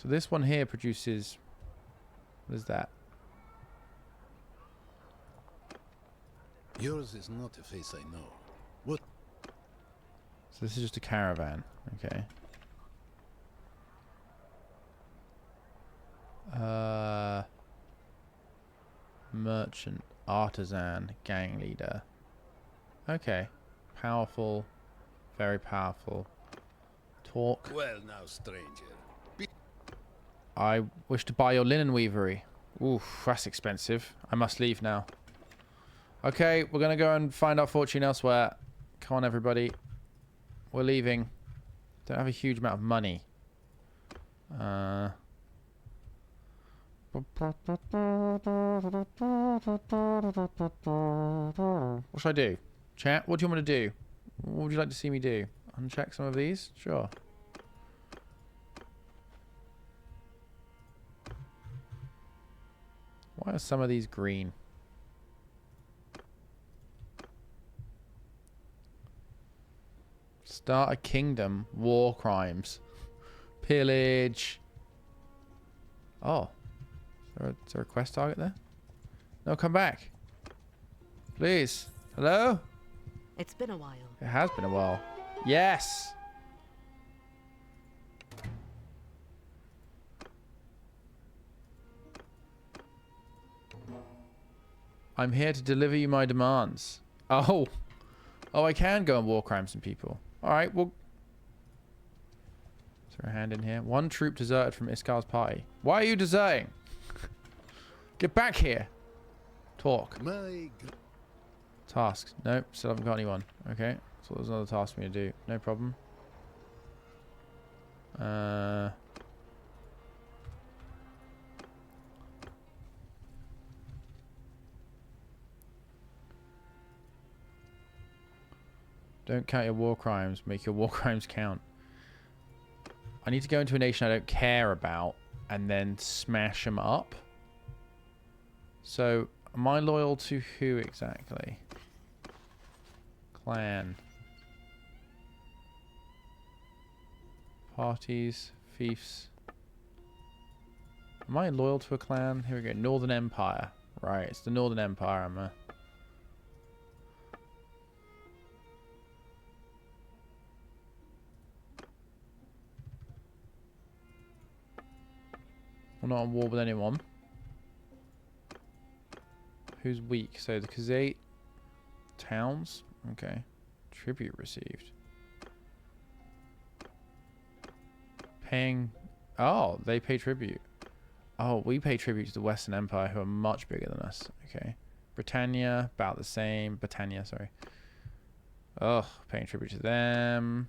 this one here produces... What is that? Yours is not a face I know. What? So this is just a caravan. Okay. Merchant, artisan, gang leader. Okay. Powerful. Very powerful. Talk. Well now, stranger. I wish to buy your linen weavery. Oof, that's expensive. I must leave now. Okay, we're going to go and find our fortune elsewhere. Come on, everybody. We're leaving. Don't have a huge amount of money. What should I do? Chat, what do you want me to do? What would you like to see me do? Uncheck some of these? Sure. Why are some of these green? Start a kingdom. War crimes. Pillage. Oh. Is there a quest target there? No, come back. Please. Hello? It's been a while. It has been a while. Yes! I'm here to deliver you my demands. Oh. Oh, I can go and war crime some people. Alright, well... Is there a hand in here? One troop deserted from Iskar's party. Why are you deserting? Get back here. Talk. Tasks. Nope, still haven't got anyone. Okay, so there's another task for me to do. No problem. Don't count your war crimes. Make your war crimes count. I need to go into a nation I don't care about and then smash them up. So, am I loyal to who exactly? Clan. Parties. Fiefs. Am I loyal to a clan? Here we go. Northern Empire. Right, it's the Northern Empire I'm a... We're not on war with anyone. Who's weak? So the Khazate towns. Okay. Tribute received. Paying. Oh, they pay tribute. Oh, we pay tribute to the Western Empire, who are much bigger than us. Okay. Britannia, about the same. Britannia, sorry. Oh, paying tribute to them.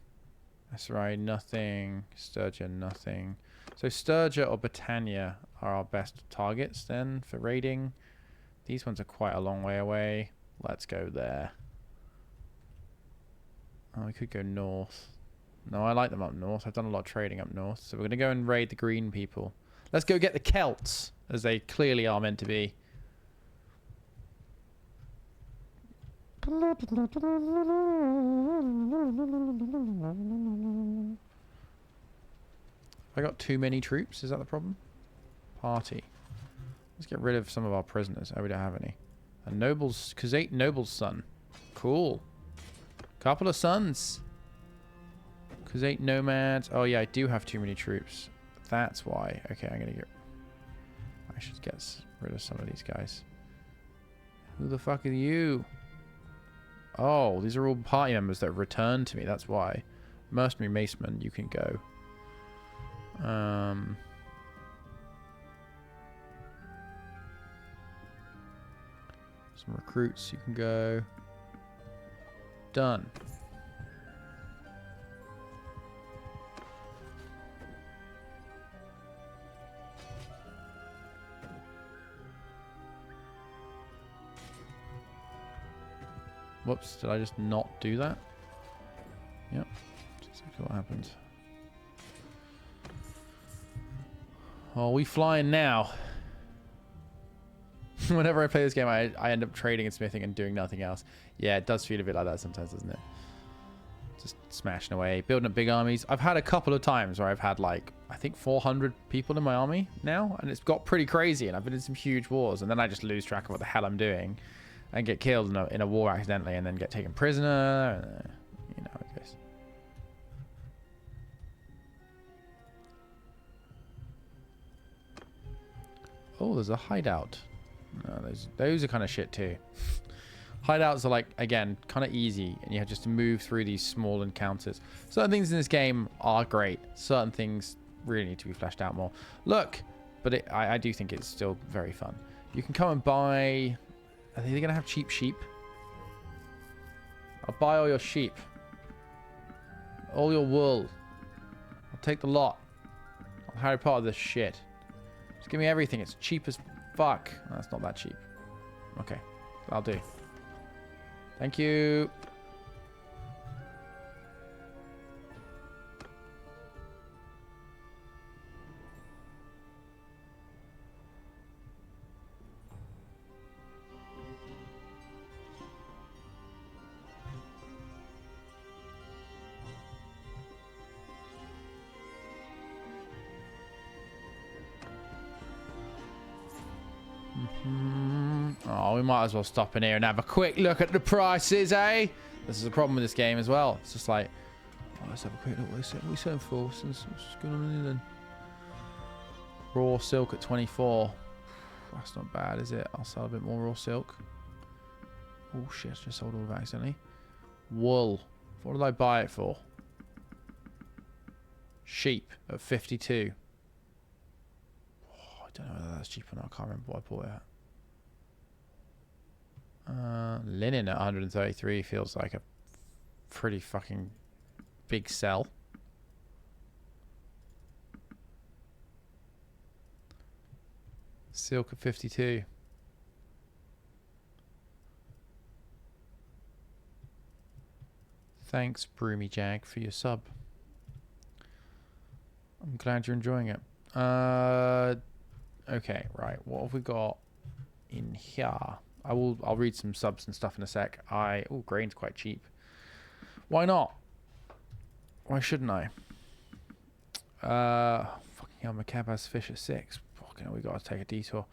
That's right, nothing. Sturgeon, nothing. So Sturgia or Britannia are our best targets then for raiding. These ones are quite a long way away. Let's go there. Oh, we could go north. No, I like them up north. I've done a lot of trading up north. So we're going to go and raid the green people. Let's go get the Celts, as they clearly are meant to be. I got too many troops? Is that the problem? Party. Let's get rid of some of our prisoners. Oh, we don't have any. A noble's... Khazate noble's son. Cool. Couple of sons. Khazate nomads. Oh, yeah, I do have too many troops. That's why. Okay, I'm going to get... I should get rid of some of these guys. Who the fuck are you? Oh, these are all party members that have returned to me. That's why. Mercenary Maceman, you can go. Some recruits, you can go. Done. Whoops, did I just not do that? Yep, that's exactly what happened. Oh, we flying now. Whenever I play this game, I end up trading and smithing and doing nothing else. Yeah, it does feel a bit like that sometimes, doesn't it? Just smashing away, building up big armies. I've had a couple of times where I've had like, I think 400 people in my army now, and it's got pretty crazy, and I've been in some huge wars, and then I just lose track of what the hell I'm doing and get killed in a war accidentally, and then get taken prisoner, and, you know how it goes. Oh, there's a hideout. No, those are kind of shit too. Hideouts are like, again, kind of easy, and you have just to move through these small encounters. Certain things in this game are great. Certain things really need to be fleshed out more. Look, but I do think it's still very fun. You can come and buy... Are they going to have cheap sheep? I'll buy all your sheep. All your wool. I'll take the lot. I'll Harry Potter this shit. Just give me everything. It's cheap as fuck. No, that's not that cheap. Okay. I'll do. Thank you. Oh, we might as well stop in here and have a quick look at the prices, eh? This is a problem with this game as well. It's just like, oh, let's have a quick look. What are we selling for? What's going on in then? Raw silk at 24. That's not bad, is it? I'll sell a bit more raw silk. Oh shit, I just sold all of it accidentally. Wool. What did I buy it for? Sheep at 52. I don't know whether that's cheap or not. I can't remember what I bought it at. Linen at 133 feels like a pretty fucking big sell. Silk at 52. Thanks, Broomy Jag, for your sub. I'm glad you're enjoying it. Okay, right. What have we got in here? I'll read some subs and stuff in a sec. Oh, grain's quite cheap. Why not? Why shouldn't I? Fucking hell, my cab has fish at 6. Fucking hell, we gotta take a detour.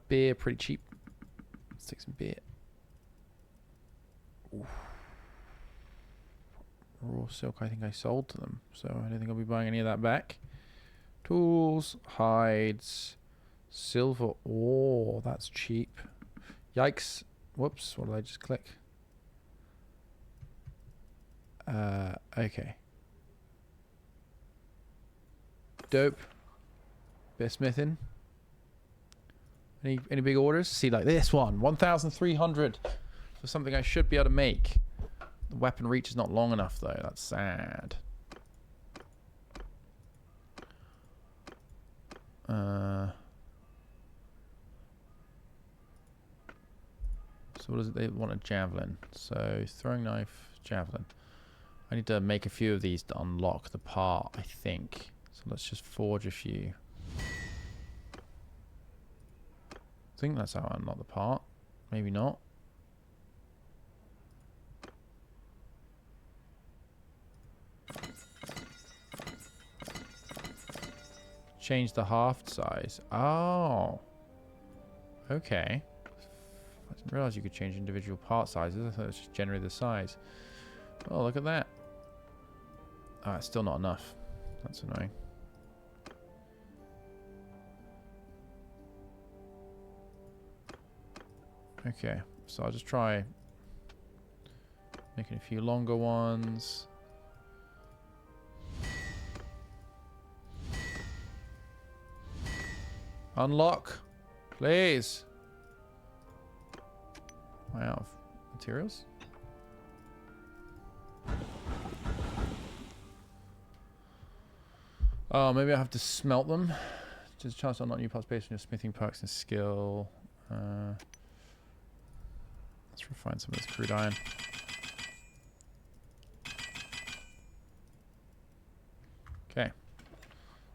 Beer pretty cheap. Let's take some beer. Oof. Raw silk, I think I sold to them, so I don't think I'll be buying any of that back. Tools, hides, silver ore, that's cheap. Yikes. Whoops, what did I just click? Okay. Dope. Bit of smithing. Any big orders? See, like this one, 1,300 for something I should be able to make. The weapon reach is not long enough though. That's sad. So what is it? They want a javelin. So throwing knife, javelin. I need to make a few of these to unlock the part, I think. So let's just forge a few. I think that's how I unlock the part. Maybe not. Change the haft size. Oh. Okay. I didn't realize you could change individual part sizes. I thought it was just generally the size. Oh, look at that. Ah, it's still not enough. That's annoying. Okay, so I'll just try making a few longer ones. Unlock. Please. Am I out of materials? Oh, maybe I have to smelt them. There's a chance to unlock new parts based on your smithing perks and skill. Let's refine some of this crude iron. Okay.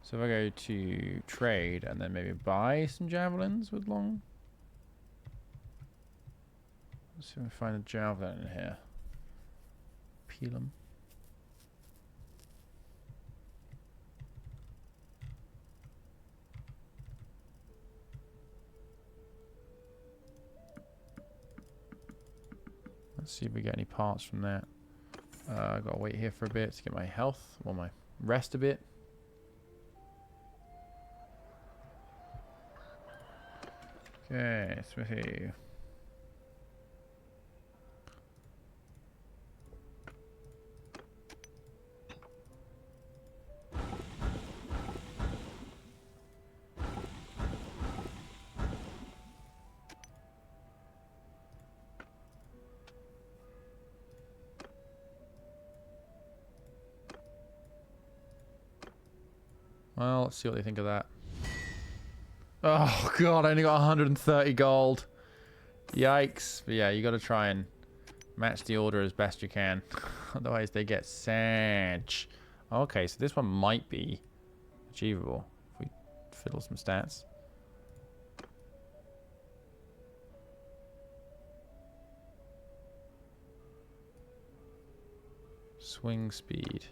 So if I go to trade and then maybe buy some javelins with long. Let's see if we find a javelin in here. Peel them. Let's see if we get any parts from that. I gotta wait here for a bit to get my health or my rest a bit. Okay, Smithy. Well, let's see what they think of that. Oh god, I only got 130 gold. Yikes. But yeah, you got to try and match the order as best you can. Otherwise they get sage. Okay, so this one might be achievable if we fiddle some stats. Swing speed.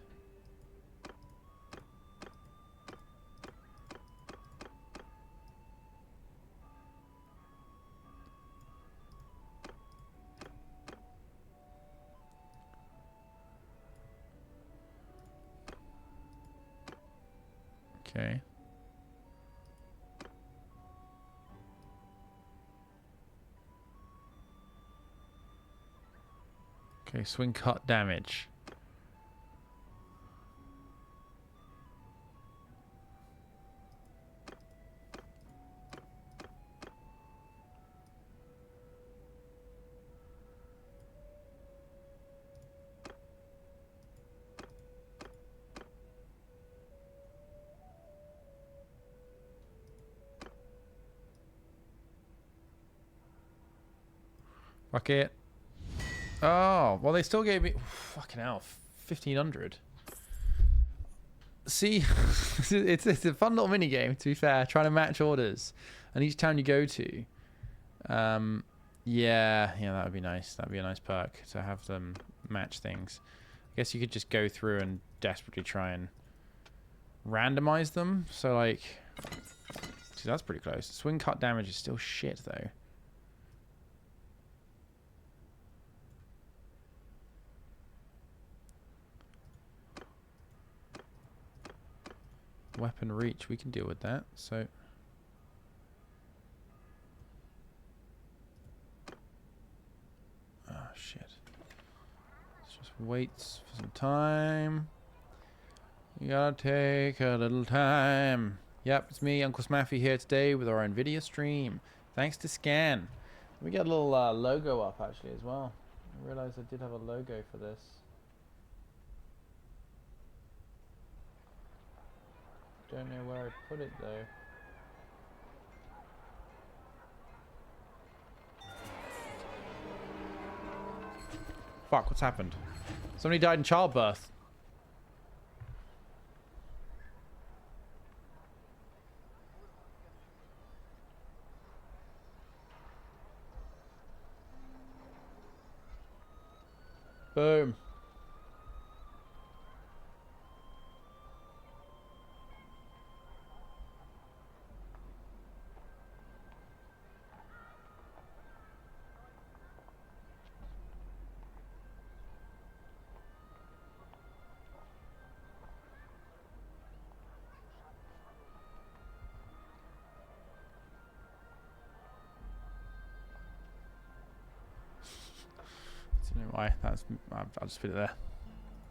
Okay. Okay, swing cut damage. Fuck it. Oh, well, they still gave me... fucking hell. 1,500. See? it's a fun little mini game, to be fair. Trying to match orders. And each town you go to... yeah, that would be nice. That would be a nice perk to have them match things. I guess you could just go through and desperately try and randomize them. So, like... see, that's pretty close. Swing cut damage is still shit, though. Weapon reach, we can deal with that. So oh shit. Let's just wait for some time. You gotta take a little time. Yep, it's me, Uncle Smaffy, here today with our NVIDIA stream. Thanks to Scan. We got a little logo up actually as well. I realized I did have a logo for this. Don't know where I put it though. Fuck, what's happened? Somebody died in childbirth. Boom. I don't know why. I'll just put it there.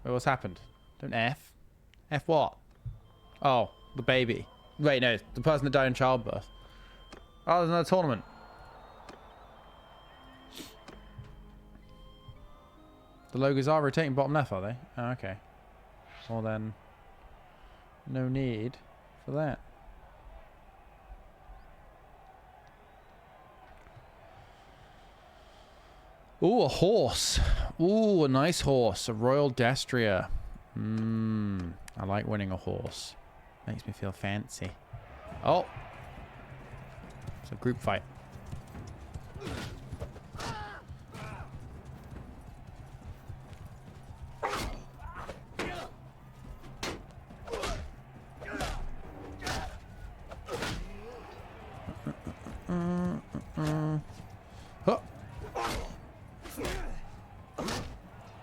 Wait, what's happened? Don't F. F what? Oh, the baby. Wait, no, the person that died in childbirth. Oh, there's another tournament. The logos are rotating bottom left, are they? Oh, okay. Well then, no need for that. Ooh, a horse. Ooh, a nice horse. A Royal Destria. I like winning a horse. Makes me feel fancy. Oh. It's a group fight.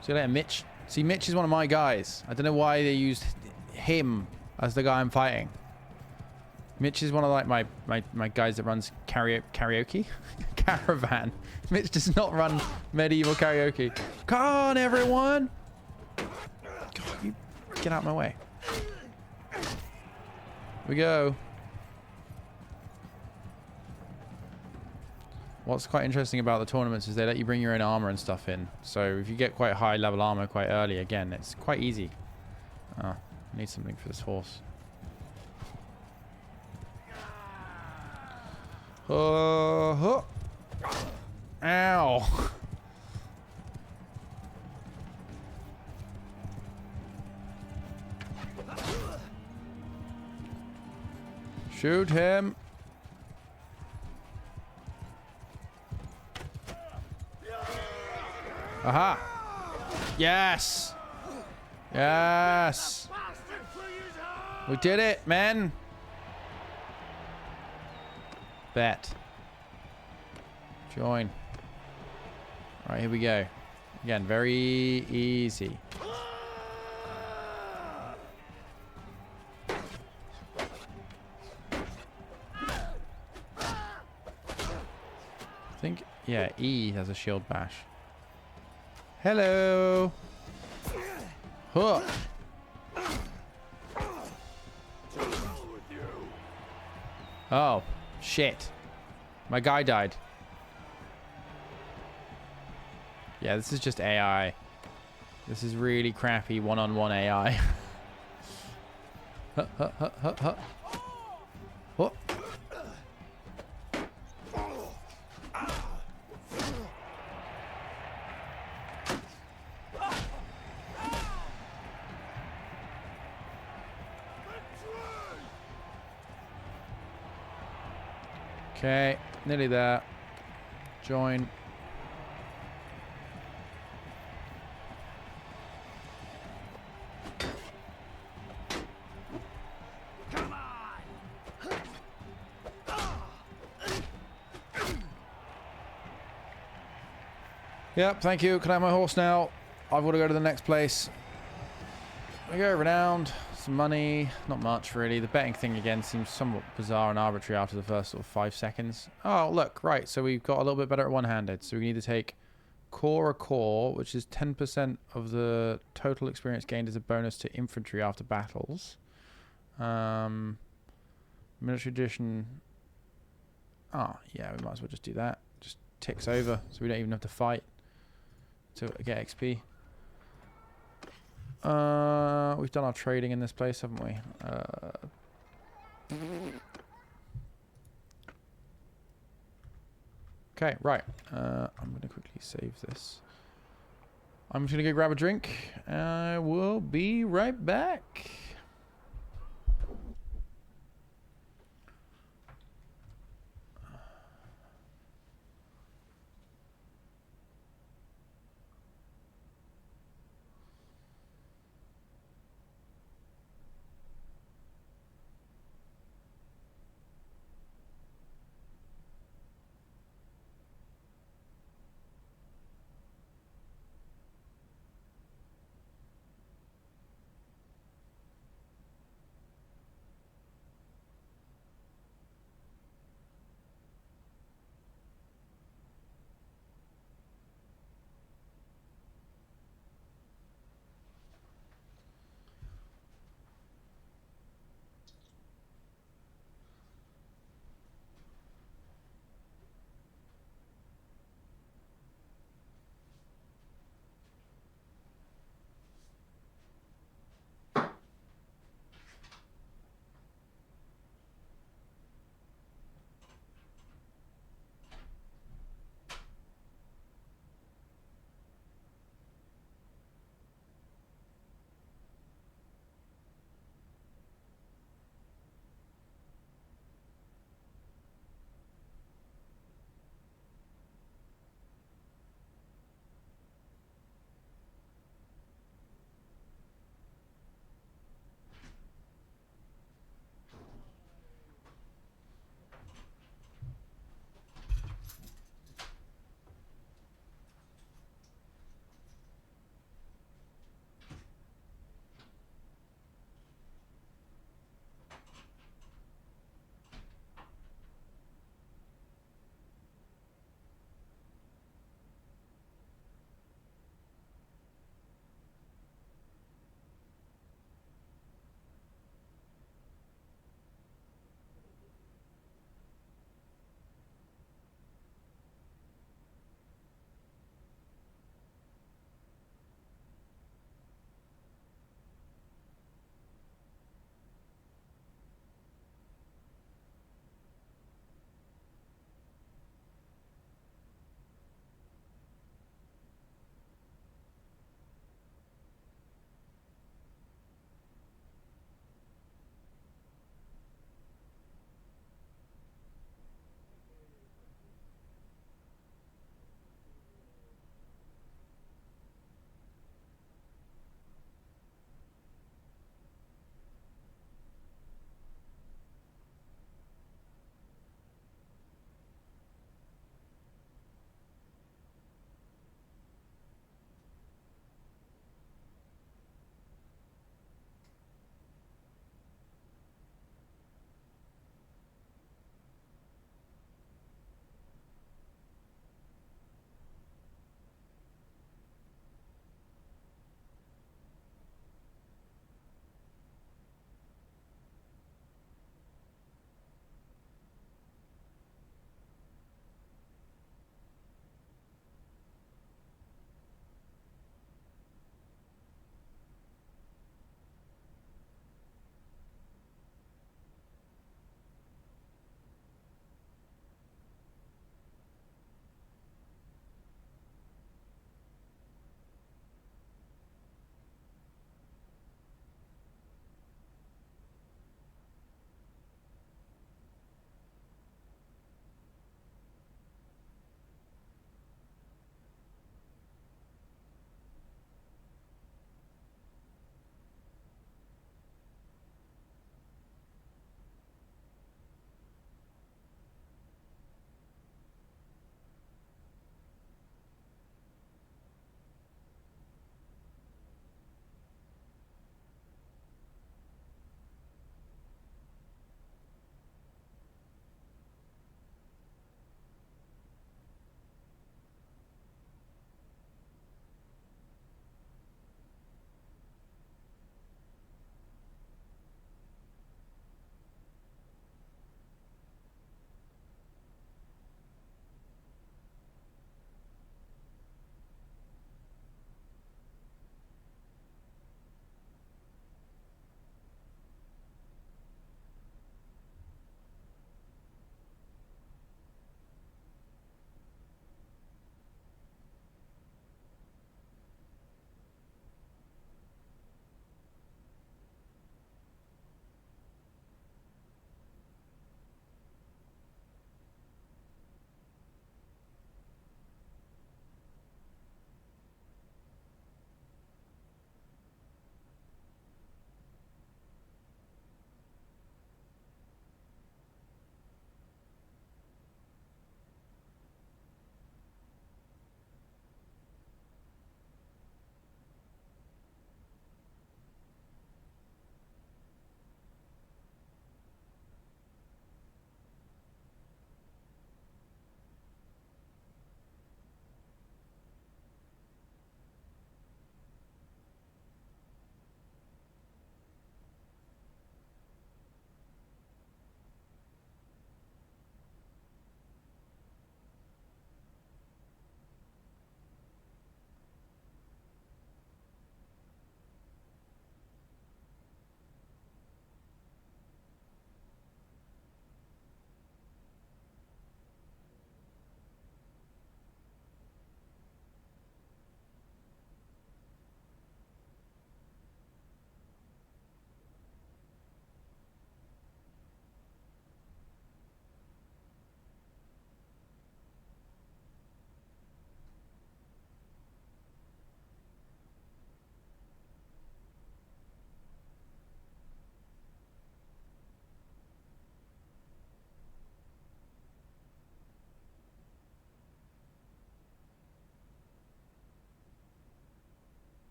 See you later, Mitch. See, Mitch is one of my guys. I don't know why they used him as the guy I'm fighting. Mitch is one of like my guys that runs karaoke caravan. Mitch does not run medieval karaoke. Come on, everyone! God, you get out of my way. Here we go. What's quite interesting about the tournaments is they let you bring your own armor and stuff in. So if you get quite high level armor quite early, again, it's quite easy. Oh, I need something for this horse. Ow. Shoot him. Aha! Yes! Yes! We did it, men! Bet. Join. Alright, here we go. Again, very easy. I think, yeah, E has a shield bash. Hello. Huh. Oh, shit. My guy died. Yeah, this is just AI. This is really crappy one-on-one AI. Huh, huh, huh, huh, huh. Huh. Okay, nearly there. Join. Come on. Yep, thank you. Can I have my horse now? I've got to go to the next place. We go renowned. Some money. Not much, really. The betting thing, again, seems somewhat bizarre and arbitrary after the first sort of 5 seconds. Oh, look. Right. So we've got a little bit better at one-handed. So we need to take core, which is 10% of the total experience gained as a bonus to infantry after battles. Military edition. Oh, yeah. We might as well just do that. Just ticks over. So we don't even have to fight to get XP. We've done our trading in this place, haven't we? Okay, right. I'm going to quickly save this. I'm just going to go grab a drink. I will be right back.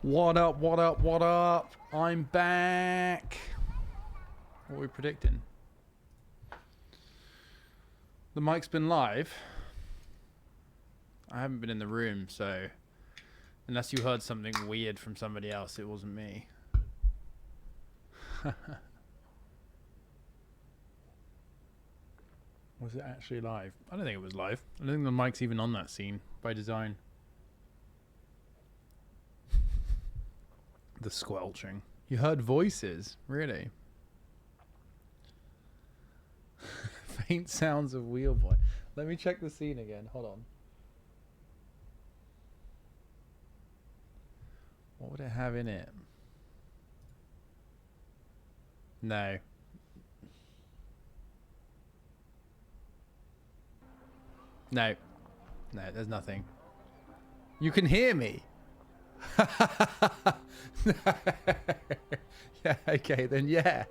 What up, what up, what up? I'm back. What are we predicting? The mic's been live. I haven't been in the room, so unless you heard something weird from somebody else, it wasn't me. Was it actually live? I don't think it was live. I don't think the mic's even on that scene by design. The squelching. You heard voices? Really? Faint sounds of wheel boy. Let me check the scene again. Hold on. What would it have in it? No. No. No, there's nothing. You can hear me. Yeah, okay, then yeah.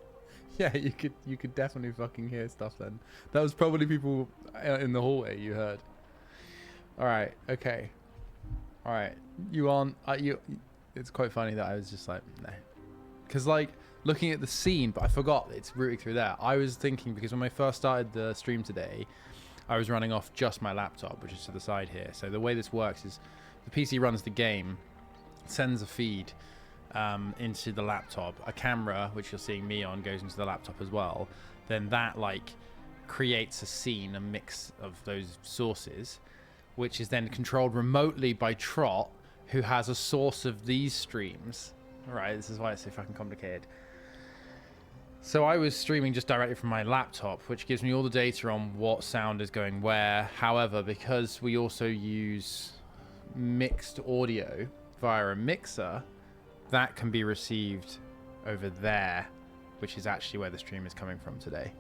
Yeah, you could definitely fucking hear stuff then. That was probably people in the hallway you heard. Alright, okay. Alright. You aren't it's quite funny that I was just like, no. Because like looking at the scene, but I forgot it's routing through there. I was thinking because when I first started the stream today, I was running off just my laptop, which is to the side here. So the way this works is the PC runs the game, sends a feed into the laptop. A camera, which you're seeing me on, goes into the laptop as well. Then that like creates a scene, a mix of those sources, which is then controlled remotely by Trot, who has a source of these streams. Right, this is why it's so fucking complicated. So I was streaming just directly from my laptop, which gives me all the data on what sound is going where. However, because we also use mixed audio via a mixer, that can be received over there, which is actually where the stream is coming from today.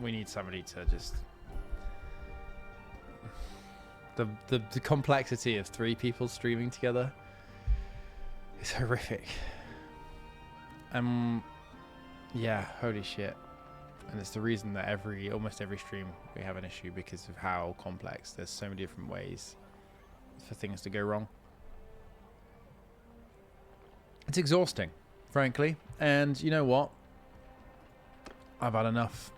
We need somebody to just... The complexity of 3 people streaming together is horrific. Yeah, holy shit. And it's the reason that almost every stream we have an issue, because of how complex. There's so many different ways for things to go wrong. It's exhausting, frankly. And you know what? I've had enough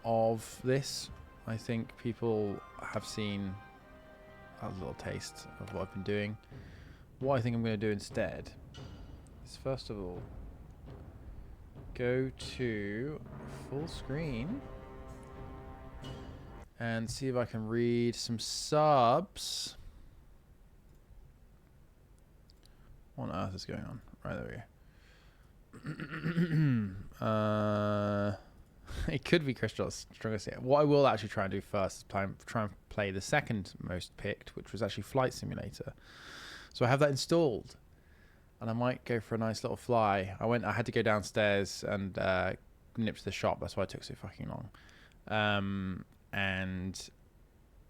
of this. I think people have seen a little taste of what I've been doing. What I think I'm going to do instead is, first of all, go to full screen and see if I can read some subs. What on earth is going on? Right, there we go. It could be Crystal's strongest hit. What I will actually try and do first is try and play the second most picked, which was actually Flight Simulator. So I have that installed, and I might go for a nice little fly. I had to go downstairs and nip to the shop. That's why it took so fucking long. And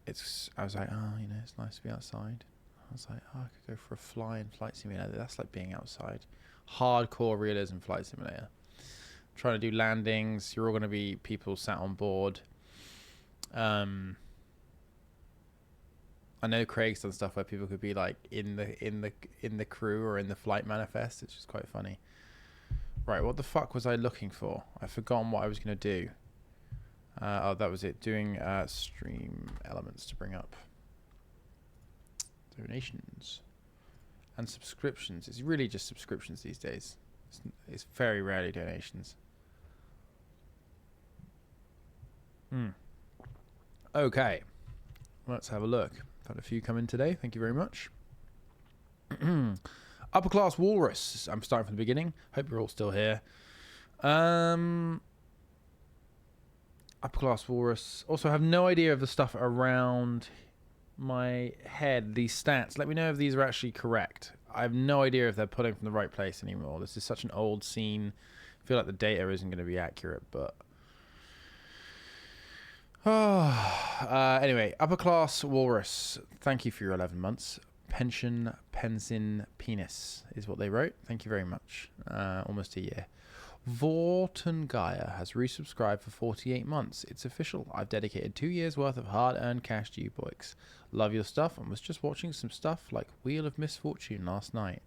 I was like, oh, you know, it's nice to be outside. I was like, oh, I could go for a fly in Flight Simulator. That's like being outside. Hardcore realism Flight Simulator. Trying to do landings. You're all going to be people sat on board. I know Craig's done stuff where people could be like in the crew or in the flight manifest. It's just quite funny. Right, what the fuck was I looking for? I've forgotten what I was going to do. Oh, that was it. Doing stream elements to bring up donations and subscriptions. It's really just subscriptions these days. It's very rarely donations. Okay, let's have a look. Had a few come in today. Thank you very much. Upper Class Walrus. I'm starting from the beginning. Hope you're all still here. Upper Class Walrus. Also, I have no idea of the stuff around my head. These stats. Let me know if these are actually correct. I have no idea if they're pulling from the right place anymore. This is such an old scene. I feel like the data isn't going to be accurate, but... anyway, Upper Class Walrus. Thank you for your 11 months. Pension, Pensin, Penis is what they wrote. Thank you very much. Almost a year. Vortengaya has resubscribed for 48 months. It's official. I've dedicated 2 years worth of hard-earned cash to you boys. Love your stuff and was just watching some stuff like Wheel of Misfortune last night.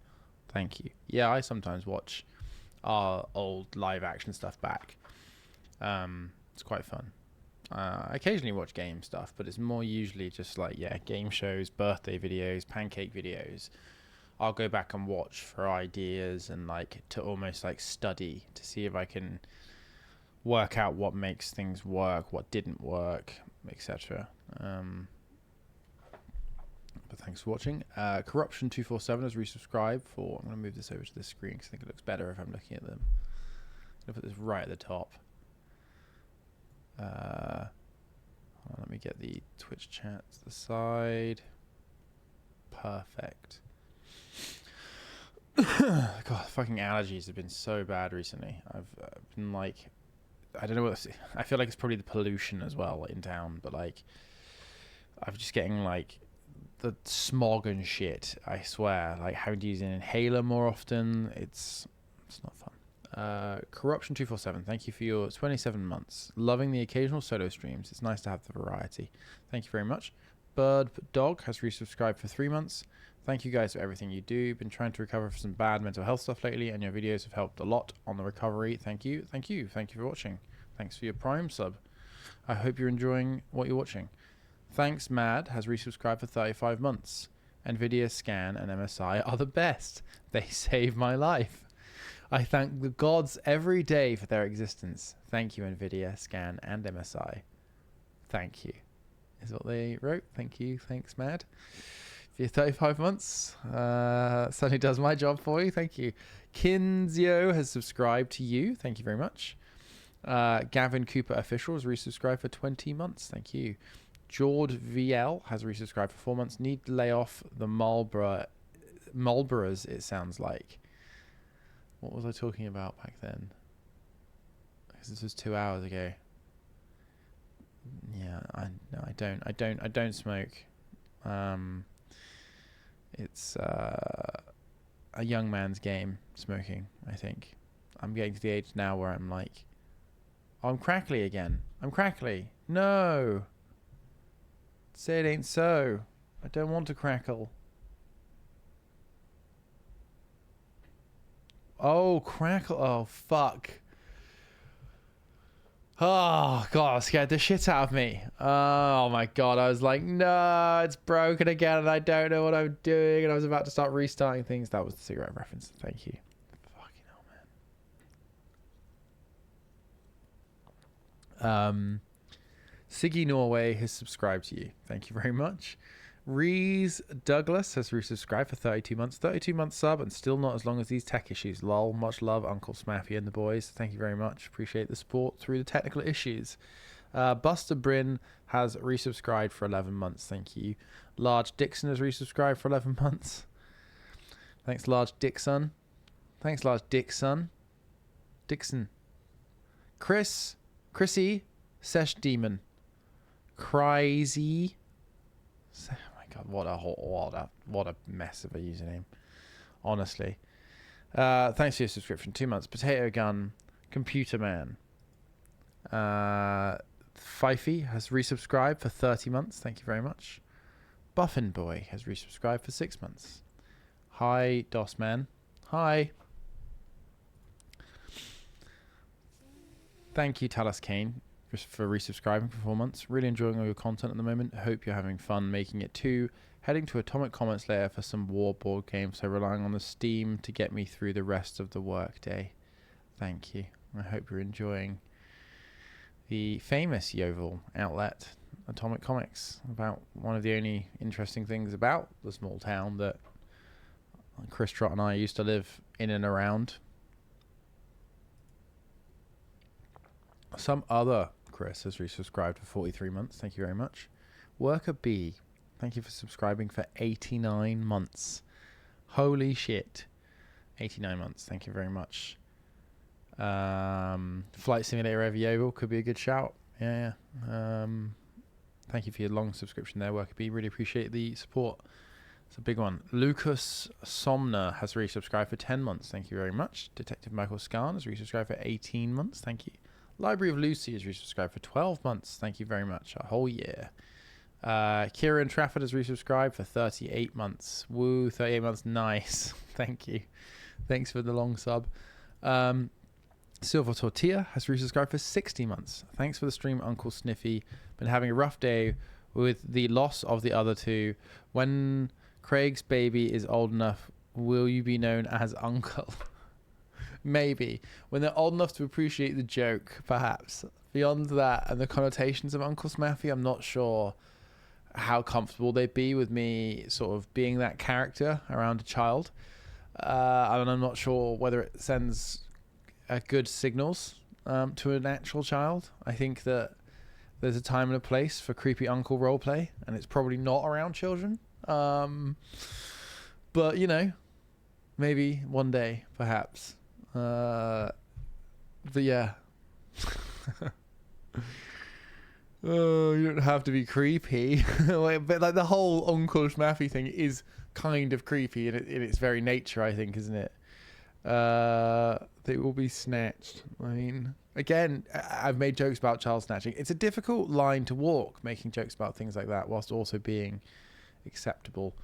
Thank you. Yeah, I sometimes watch our old live action stuff back. It's quite fun. I occasionally watch game stuff, but it's more usually just like, game shows, birthday videos, pancake videos. I'll go back and watch for ideas and like to almost like study to see if I can work out what makes things work, what didn't work, etc. But thanks for watching. Corruption 247 has resubscribed for. I'm going to move this over to this screen because I think it looks better if I'm looking at them. I'm going to put this right at the top. Let me get the Twitch chat to the side. Perfect. God, fucking allergies have been so bad recently. I've been like, I don't know what. I feel like it's probably the pollution as well in town, but like, I'm just getting like the smog and shit. I swear, like having to use an inhaler more often. It's not fun. Corruption 247. Thank you for your 27 months. Loving the occasional solo streams. It's nice to have the variety. Thank you very much. Bird Dog has resubscribed for 3 months. Thank you guys for everything you do. Been trying to recover from some bad mental health stuff lately, and your videos have helped a lot on the recovery. Thank you. Thank you. Thank you for watching. Thanks for your Prime sub. I hope you're enjoying what you're watching. Thanks Mad has resubscribed for 35 months. NVIDIA, Scan, and MSI are the best. They save my life. I thank the gods every day for their existence. Thank you, NVIDIA, Scan, and MSI. Thank you. Is what they wrote. Thank you. Thanks, Mad. For your 35 months. Certainly does my job for you. Thank you. Kinzio has subscribed to you. Thank you very much. Gavin Cooper Official has resubscribed for 20 months. Thank you. Jord VL has resubscribed for 4 months. Need to lay off the Marlboros, it sounds like. What was I talking about back then? Because this was 2 hours ago. Yeah, I don't smoke. It's a young man's game, smoking, I think. I'm getting to the age now where I'm like, oh, I'm crackly again. I'm crackly. No. Say it ain't so. I don't want to crackle. Oh, crackle. Oh, fuck. Oh, God, it scared the shit out of me. Oh, my God. I was like, no, it's broken again, and I don't know what I'm doing. And I was about to start restarting things. That was the cigarette reference. Thank you. Fucking hell, man. Siggy Norway has subscribed to you. Thank you very much. Reese Douglas has resubscribed for 32 months. 32 months sub and still not as long as these tech issues. Lol. Much love, Uncle Smaffy and the boys. Thank you very much. Appreciate the support through the technical issues. Buster Bryn has resubscribed for 11 months. Thank you. Large Dixon has resubscribed for 11 months. Thanks, Large Dixon. Thanks, Large Dixon. Dixon. Chrissy, Sesh Demon. Crazy. Oh my God, what a mess of a username. Honestly. Thanks for your subscription. 2 months. Potato Gun. Computer Man. Fifey has resubscribed for 30 months. Thank you very much. Buffin Boy has resubscribed for 6 months. Hi, DOS Man. Hi. Thank you, Talos Kane, for resubscribing for 4 months. Really enjoying all your content at the moment. Hope you're having fun making it too. Heading to Atomic Comments later for some war board games, so relying on the Steam to get me through the rest of the workday. Thank you. I hope you're enjoying the famous Yeovil outlet, Atomic Comics, about one of the only interesting things about the small town that Chris Trott and I used to live in and around. Some other Chris has resubscribed for 43 months. Thank you very much. Worker B, thank you for subscribing for 89 months. Holy shit. 89 months. Thank you very much. Flight Simulator over Yeovil could be a good shout. Yeah. Thank you for your long subscription there, Worker B. Really appreciate the support. It's a big one. Lucas Somner has resubscribed for 10 months. Thank you very much. Detective Michael Scarn has resubscribed for 18 months. Thank you. Library of Lucy has resubscribed for 12 months. Thank you very much. A whole year. Kieran Trafford has resubscribed for 38 months. Woo, 38 months. Nice. Thank you. Thanks for the long sub. Silver Tortilla has resubscribed for 60 months. Thanks for the stream, Uncle Sniffy. Been having a rough day with the loss of the other two. When Craig's baby is old enough, will you be known as Unkel? Maybe. When they're old enough to appreciate the joke, perhaps. Beyond that and the connotations of Uncle Smaffy, I'm not sure how comfortable they'd be with me sort of being that character around a child. And I'm not sure whether it sends good signals to an actual child. I think that there's a time and a place for creepy uncle roleplay, and it's probably not around children. But, you know, maybe one day, perhaps. But yeah. Oh, you don't have to be creepy. But like the whole Uncle Smaffy thing is kind of creepy in its very nature, I think, isn't it? They will be snatched. I mean, again, I've made jokes about child snatching. It's a difficult line to walk, making jokes about things like that whilst also being acceptable.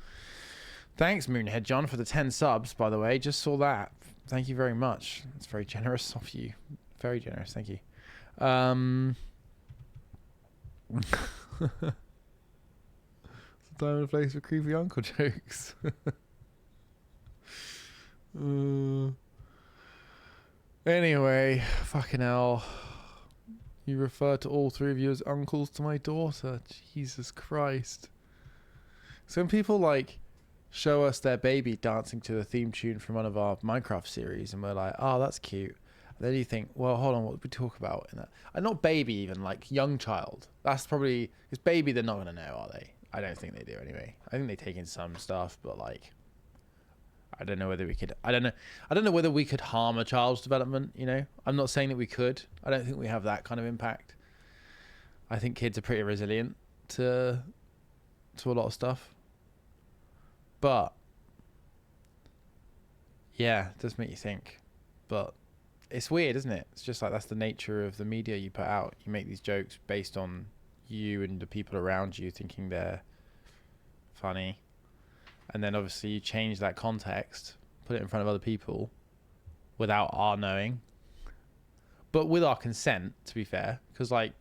Thanks, Moonhead John, for the 10 subs, by the way. Just saw that. Thank you very much. It's very generous of you. Very generous. Thank you. It's a time and a place for creepy uncle jokes. Anyway, fucking hell. You refer to all three of you as uncles to my daughter. Jesus Christ. So when people like show us their baby dancing to the theme tune from one of our Minecraft series and we're like, oh, that's cute. And then you think, well, hold on, what did we talk about in that? And not baby even, like young child. That's probably, because baby they're not going to know, are they? I don't think they do anyway. I think they take in some stuff, but like, I don't know whether we could, I don't know whether we could harm a child's development, you know? I'm not saying that we could. I don't think we have that kind of impact. I think kids are pretty resilient to a lot of stuff. But yeah, it does make you think. But it's weird, isn't it? It's just like that's the nature of the media you put out. You make these jokes based on you and the people around you thinking they're funny. And then obviously you change that context, put it in front of other people without our knowing. But with our consent, to be fair. Because like,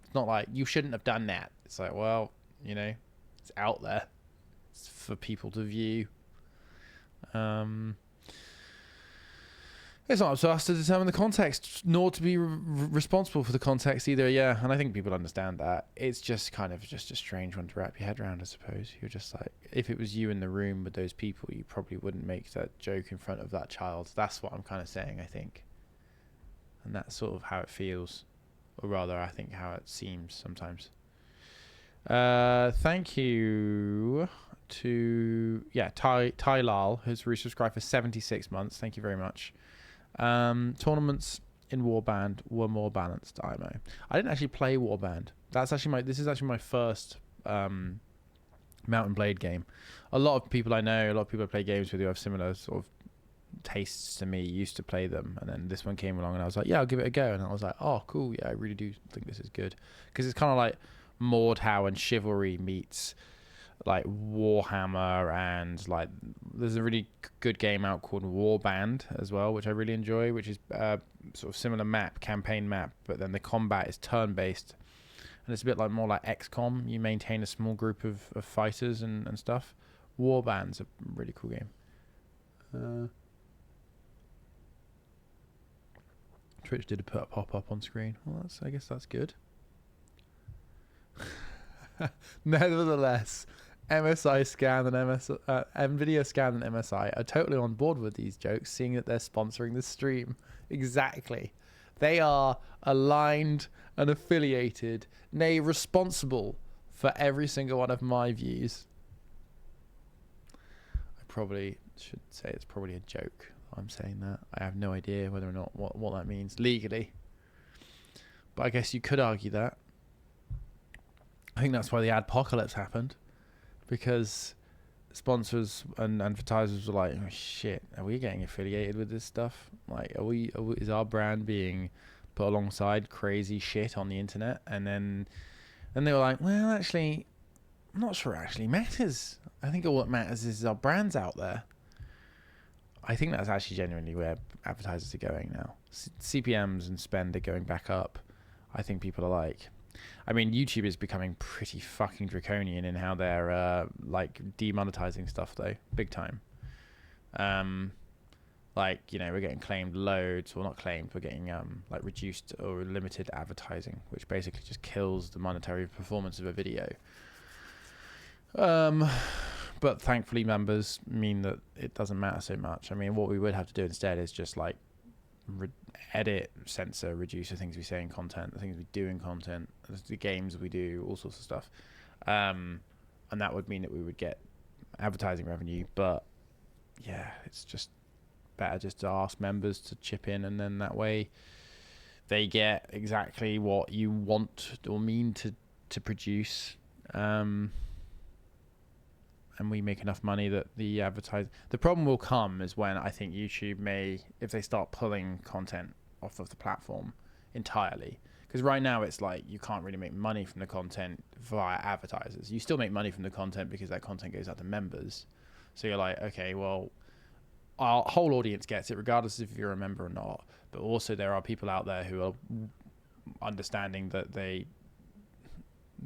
it's not like, you shouldn't have done that. It's like, well, you know, it's out there. It's for people to view. It's not up to us to determine the context, nor to be responsible for the context either. Yeah, and I think people understand that. It's just kind of just a strange one to wrap your head around, I suppose. You're just like, if it was you in the room with those people, you probably wouldn't make that joke in front of that child. That's what I'm kind of saying, I think. And that's sort of how it feels, or rather, I think how it seems sometimes. Thank you to Ty Lal, who's resubscribed for 76 months. Thank you very much. Tournaments in Warband were more balanced, IMO. I didn't actually play Warband. This is actually my first Mount and Blade game. A lot of people I know, a lot of people I play games with who have similar sort of tastes to me used to play them, and then this one came along and I was like, yeah, I'll give it a go. And I was like, oh cool, yeah, I really do think this is good, because it's kind of like Mordhau and Chivalry meets like Warhammer, and like there's a really good game out called Warband as well, which I really enjoy, which is sort of similar campaign map, but then the combat is turn-based, and it's a bit like more like XCOM. You maintain a small group of fighters and stuff. Warband's a really cool game. Twitch did put a pop-up on screen. Well, I guess that's good. Nevertheless, MSI Scan and NVIDIA Scan and MSI are totally on board with these jokes, seeing that they're sponsoring the stream. Exactly. They are aligned and affiliated, nay, responsible for every single one of my views. I probably should say it's probably a joke. I'm saying that. I have no idea whether or not what that means legally. But I guess you could argue that. I think that's why the adpocalypse happened, because sponsors and advertisers were like, oh, shit, are we getting affiliated with this stuff? Like, is our brand being put alongside crazy shit on the internet? And they were like, well, actually, I'm not sure it actually matters. I think all that matters is our brand's out there. I think that's actually genuinely where advertisers are going now. CPMs and spend are going back up. I think people are like, I mean, YouTube is becoming pretty fucking draconian in how they're like demonetizing stuff though, big time. Like, you know, we're getting claimed loads, well not claimed, we're getting like reduced or limited advertising, which basically just kills the monetary performance of a video. But thankfully members mean that it doesn't matter so much. I mean, what we would have to do instead is just like edit, censor, reduce the things we say in content, the things we do in content, the games we do, all sorts of stuff. And that would mean that we would get advertising revenue. But yeah, it's just better just to ask members to chip in, and then that way they get exactly what you want or mean to produce. And we make enough money that the problem will come is when I think YouTube may, if they start pulling content off of the platform entirely, because right now it's like you can't really make money from the content via advertisers. You still make money from the content because that content goes out to members. So you're like, okay, well, our whole audience gets it regardless if you're a member or not. But also there are people out there who are understanding that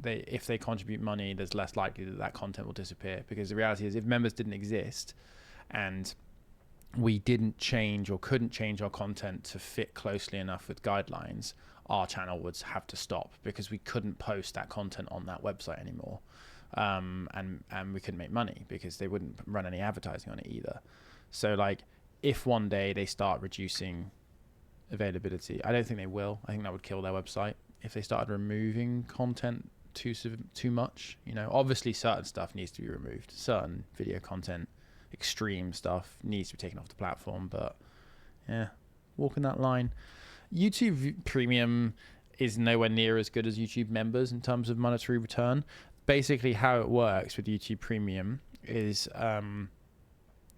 if they contribute money, there's less likely that content will disappear, because the reality is if members didn't exist and we didn't change or couldn't change our content to fit closely enough with guidelines, our channel would have to stop because we couldn't post that content on that website anymore. And we couldn't make money because they wouldn't run any advertising on it either. So like, if one day they start reducing availability, I don't think they will. I think that would kill their website if they started removing content too much. You know, obviously certain stuff needs to be removed, certain video content, extreme stuff needs to be taken off the platform, but yeah, walking that line. YouTube Premium is nowhere near as good as YouTube members in terms of monetary return. Basically how it works with YouTube Premium is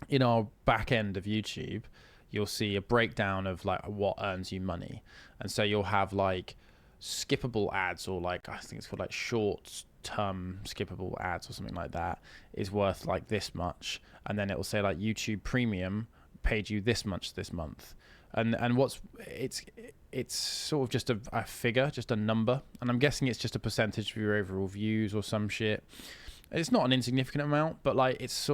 in our back end of YouTube, you'll see a breakdown of like what earns you money, and so you'll have like skippable ads, or like I think it's called like short term skippable ads or something like that, is worth like this much, and then it will say like YouTube Premium paid you this much this month, and it's sort of just a figure, just a number, and I'm guessing it's just a percentage of your overall views or some shit. It's not an insignificant amount, but like it's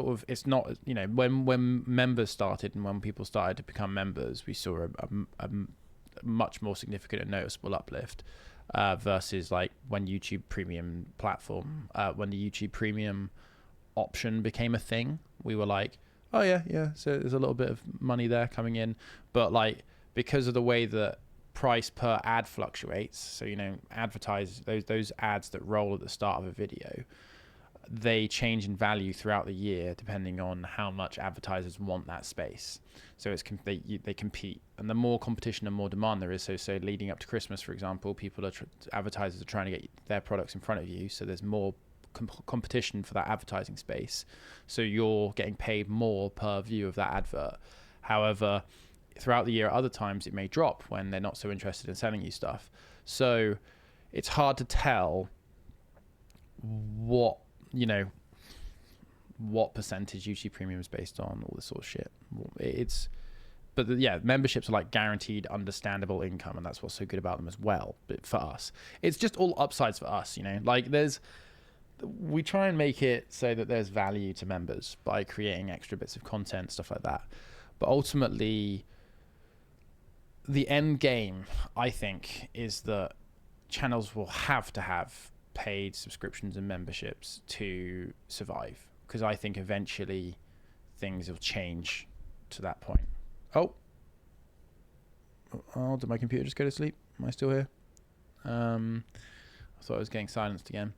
not, you know, when members started and when people started to become members, we saw a much more significant and noticeable uplift versus like when YouTube Premium when the YouTube Premium option became a thing, we were like, oh yeah, so there's a little bit of money there coming in, but like because of the way that price per ad fluctuates, so you know, advertise those ads that roll at the start of a video, they change in value throughout the year depending on how much advertisers want that space. So it's they compete, and the more competition and more demand there is, so leading up to Christmas, for example, advertisers are trying to get their products in front of you, so there's more competition for that advertising space, so you're getting paid more per view of that advert. However, throughout the year at other times it may drop when they're not so interested in selling you stuff, so it's hard to tell what percentage YouTube Premium is based on, all this sort of shit. Memberships are like guaranteed, understandable income, and that's what's so good about them as well. But for us, it's just all upsides for us, you know. Like we try and make it so that there's value to members by creating extra bits of content, stuff like that. But ultimately, the end game, I think, is that channels will have to have paid subscriptions and memberships to survive, because I think eventually things will change to that point. Oh, did my computer just go to sleep? Am I still here? I thought I was getting silenced again.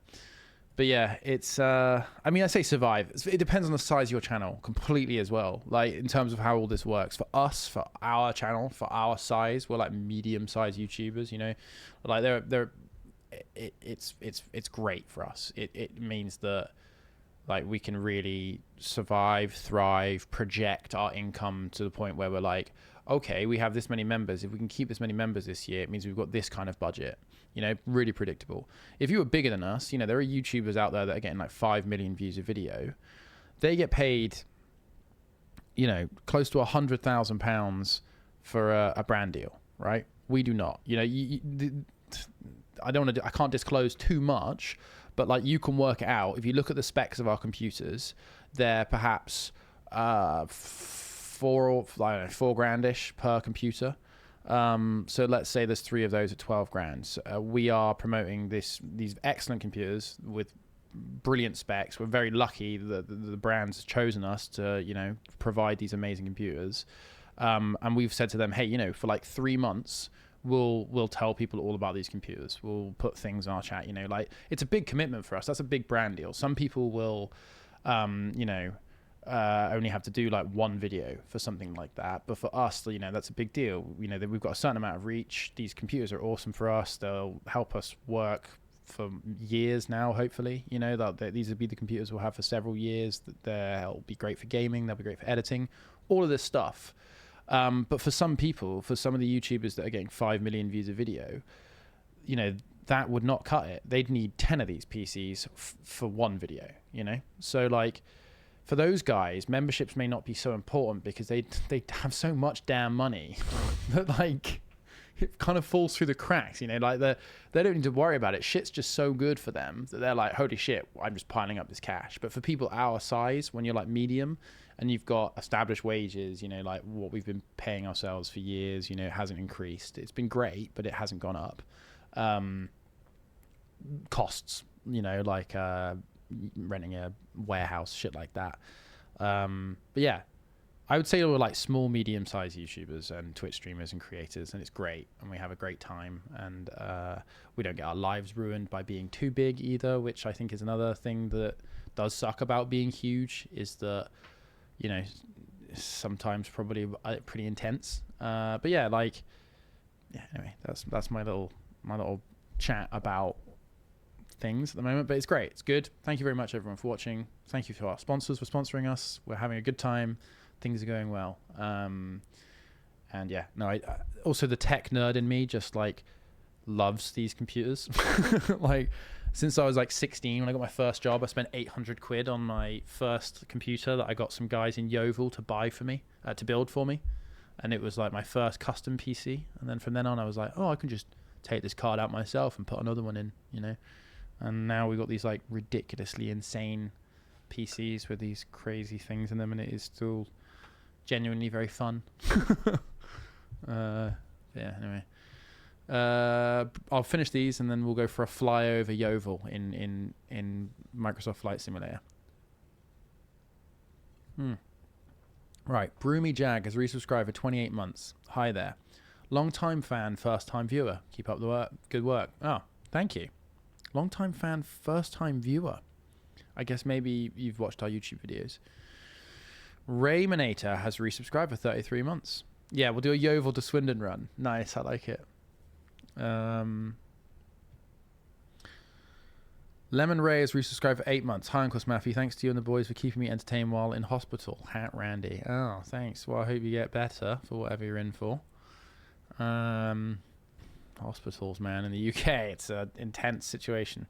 But yeah, it's I mean, I say survive, it depends on the size of your channel completely as well, like in terms of how all this works. For us, for our channel, for our size, we're like medium-sized YouTubers, you know, like it's great for us. It means that Like, we can really survive, thrive, project our income to the point where we're like, okay, we have this many members. If we can keep this many members this year, it means we've got this kind of budget. You know, really predictable. If you were bigger than us, you know, there are YouTubers out there that are getting like 5 million views a video. They get paid, you know, close to £100,000 for a brand deal, right? We do not. You know, I can't disclose too much, but like, you can work it out. If you look at the specs of our computers, they're perhaps four grandish per computer. So let's say there's 3 of those at 12 grand. So, we are promoting these excellent computers with brilliant specs. We're very lucky that the brand's chosen us to, you know, provide these amazing computers. And we've said to them, hey, you know, for like 3 months, we'll tell people all about these computers. We'll put things in our chat, you know, like, it's a big commitment for us. That's a big brand deal. Some people will, you know, only have to do like 1 video for something like that, but for us, you know, that's a big deal. You know, that we've got a certain amount of reach. These computers are awesome for us. They'll help us work for years now, hopefully. You know, that these will be the computers we'll have for several years. They'll be great for gaming, they'll be great for editing, all of this stuff. But for some people, for some of the YouTubers that are getting 5 million views a video, you know, that would not cut it. They'd need 10 of these PCs for 1 video, you know? So like, for those guys, memberships may not be so important because they have so much damn money that like, it kind of falls through the cracks, you know, like they don't need to worry about it. Shit's just so good for them that they're like, holy shit, I'm just piling up this cash. But for people our size, when you're like medium and you've got established wages, you know, like what we've been paying ourselves for years, you know, it hasn't increased. It's been great, but it hasn't gone up. Costs, you know, like renting a warehouse, shit like that. But yeah, I would say we're like small, medium-sized YouTubers and Twitch streamers and creators, and it's great, and we have a great time, and we don't get our lives ruined by being too big either, which I think is another thing that does suck about being huge, is that, you know, sometimes probably pretty intense. But yeah, like, yeah. Anyway, that's my little chat about things at the moment, but it's great. It's good. Thank you very much, everyone, for watching. Thank you to our sponsors for sponsoring us. We're having a good time. Things are going well. And yeah, no, I also, the tech nerd in me just like loves these computers. Like, since I was like 16, when I got my first job, I spent 800 quid on my first computer that I got some guys in Yeovil to buy for me, to build for me. And it was like my first custom PC. And then from then on, I was like, oh, I can just take this card out myself and put another one in, you know? And now we've got these like ridiculously insane PCs with these crazy things in them, and it is still genuinely very fun. Yeah, anyway. I'll finish these and then we'll go for a fly over Yeovil in Microsoft Flight Simulator. Right, Broomy Jag has resubscribed for 28 months. Hi there. Long time fan, first time viewer. Keep up the work. Good work. Oh, thank you. Long time fan, first time viewer. I guess maybe you've watched our YouTube videos. Rayminator has resubscribed for 33 months. Yeah, we'll do a Yeovil to Swindon run. Nice, I like it. Lemon Ray has resubscribed for 8 months. Hi, Uncle Smaffy. Thanks to you and the boys for keeping me entertained while in hospital. Hat Randy. Oh, thanks. Well, I hope you get better for whatever you're in for. Hospitals, man, in the UK. It's an intense situation.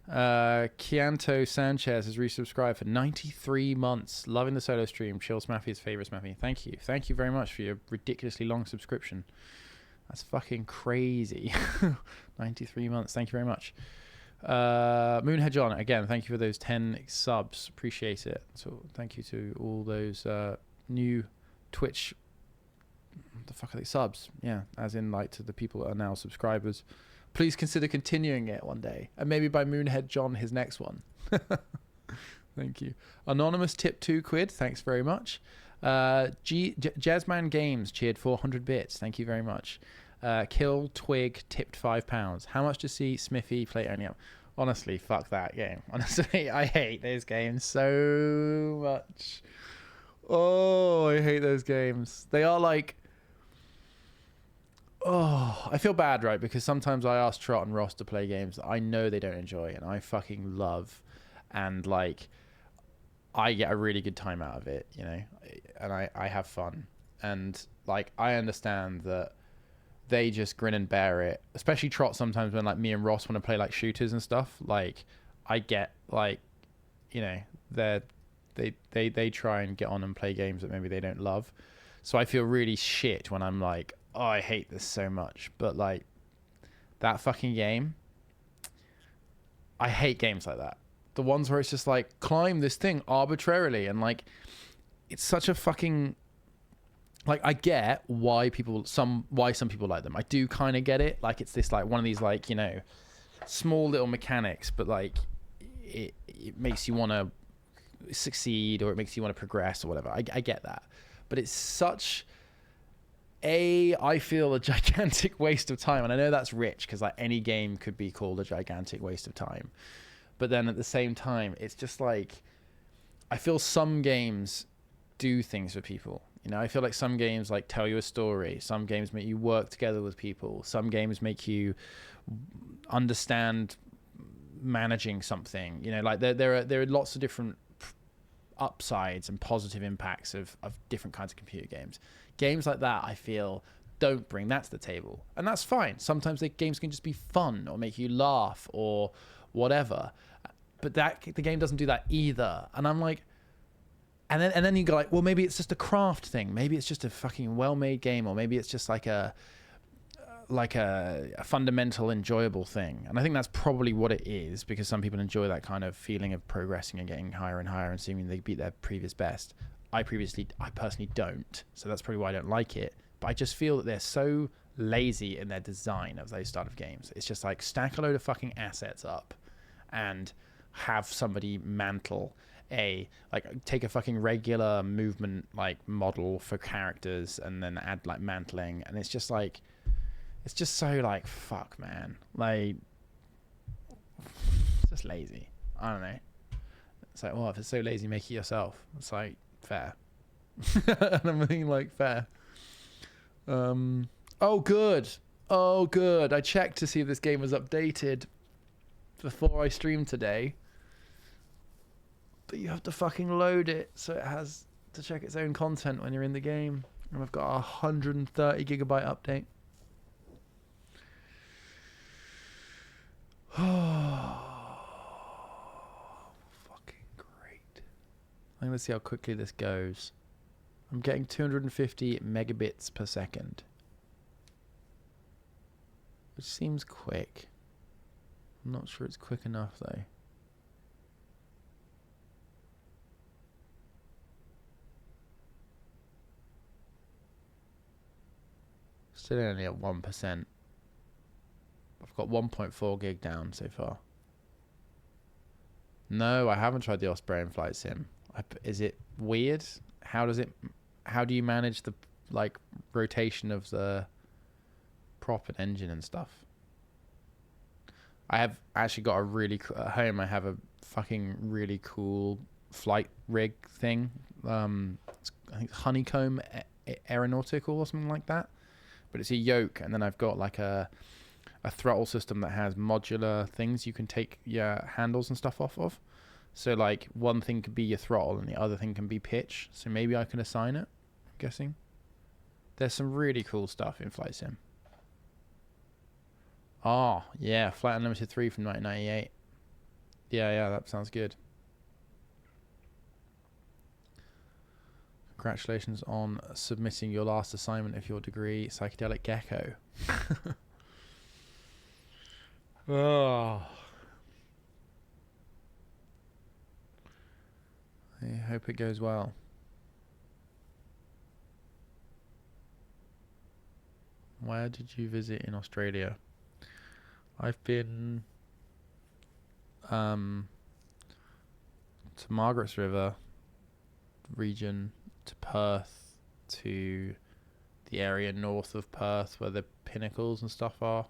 Chianto Sanchez has resubscribed for 93 months. Loving the solo stream. Chill Smaffy's favorite Smaffy. Thank you. Thank you very much for your ridiculously long subscription. That's fucking crazy. 93 months. Thank you very much. Moonhead John, again, thank you for those 10 subs. Appreciate it. So thank you to all those new Twitch, what the fuck are they, subs? Yeah, as in like to the people that are now subscribers. Please consider continuing it one day, and maybe by Moonhead John his next one. Thank you. Anonymous tip 2 quid. Thanks very much. Jazzman Games cheered 400 bits. Thank you very much. Kill Twig tipped £5. How much to see Smithy play only up? Honestly, fuck that game. Honestly, I hate those games so much. Oh, I hate those games. They are like, oh, I feel bad, right? Because sometimes I ask Trot and Ross to play games that I know they don't enjoy and I fucking love. And like, I get a really good time out of it, you know, and I have fun. And like, I understand that they just grin and bear it, especially Trot sometimes when like me and Ross want to play like shooters and stuff. Like, I get like, you know, they try and get on and play games that maybe they don't love. So I feel really shit when I'm like, oh, I hate this so much. But like, that fucking game, I hate games like that. The ones where it's just like, climb this thing arbitrarily, and like, it's such a fucking, like, I get why some people like them. I do kind of get it. Like, it's this like one of these like, you know, small little mechanics, but like it makes you want to succeed, or it makes you want to progress or whatever. I get that, but it's such I feel a gigantic waste of time. And I know that's rich, because like any game could be called a gigantic waste of time, but then at the same time, it's just like, I feel some games do things for people. You know, I feel like some games like tell you a story. Some games make you work together with people. Some games make you understand managing something. You know, like there are lots of different upsides and positive impacts of different kinds of computer games. Games like that, I feel, don't bring that to the table, and that's fine. Sometimes the games can just be fun or make you laugh or whatever, but the game doesn't do that either. And I'm like, and then you go like, well, maybe it's just a craft thing. Maybe it's just a fucking well-made game, or maybe it's just like a fundamental enjoyable thing. And I think that's probably what it is, because some people enjoy that kind of feeling of progressing and getting higher and higher and seeming they beat their previous best. I personally don't, so that's probably why I don't like it. But I just feel that they're so lazy in their design of those style of games. It's just like, stack a load of fucking assets up and have somebody mantle take a fucking regular movement like model for characters and then add like mantling, and it's just so like, fuck, man, like, it's just lazy. I don't know. It's like, well, if it's so lazy, make it yourself. It's like, fair. And I mean, like, fair. Oh good, I checked to see if this game was updated before I streamed today, but you have to fucking load it, so it has to check its own content when you're in the game. And I've got a 130 gigabyte update. Oh, fucking great. I'm going to see how quickly this goes. I'm getting 250 megabits per second, which seems quick. I'm not sure it's quick enough though. Still only at 1%. I've got 1.4 gig down so far. No, I haven't tried the Osprey in Flight Sim. Is it weird? How do you manage the like rotation of the prop and engine and stuff? I have actually got at home I have a fucking really cool flight rig thing. I think it's honeycomb aeronautical or something like that. But it's a yoke, and then I've got like a throttle system that has modular things you can take your handles and stuff off of. So like one thing could be your throttle and the other thing can be pitch. So maybe I can assign it, I'm guessing. There's some really cool stuff in Flight Sim. Oh, yeah, Flight Unlimited 3 from 1998. Yeah, that sounds good. Congratulations on submitting your last assignment of your degree, Psychedelic Gecko. Oh. I hope it goes well. Where did you visit in Australia? I've been to Margaret's River region, to Perth, to the area north of Perth where the pinnacles and stuff are.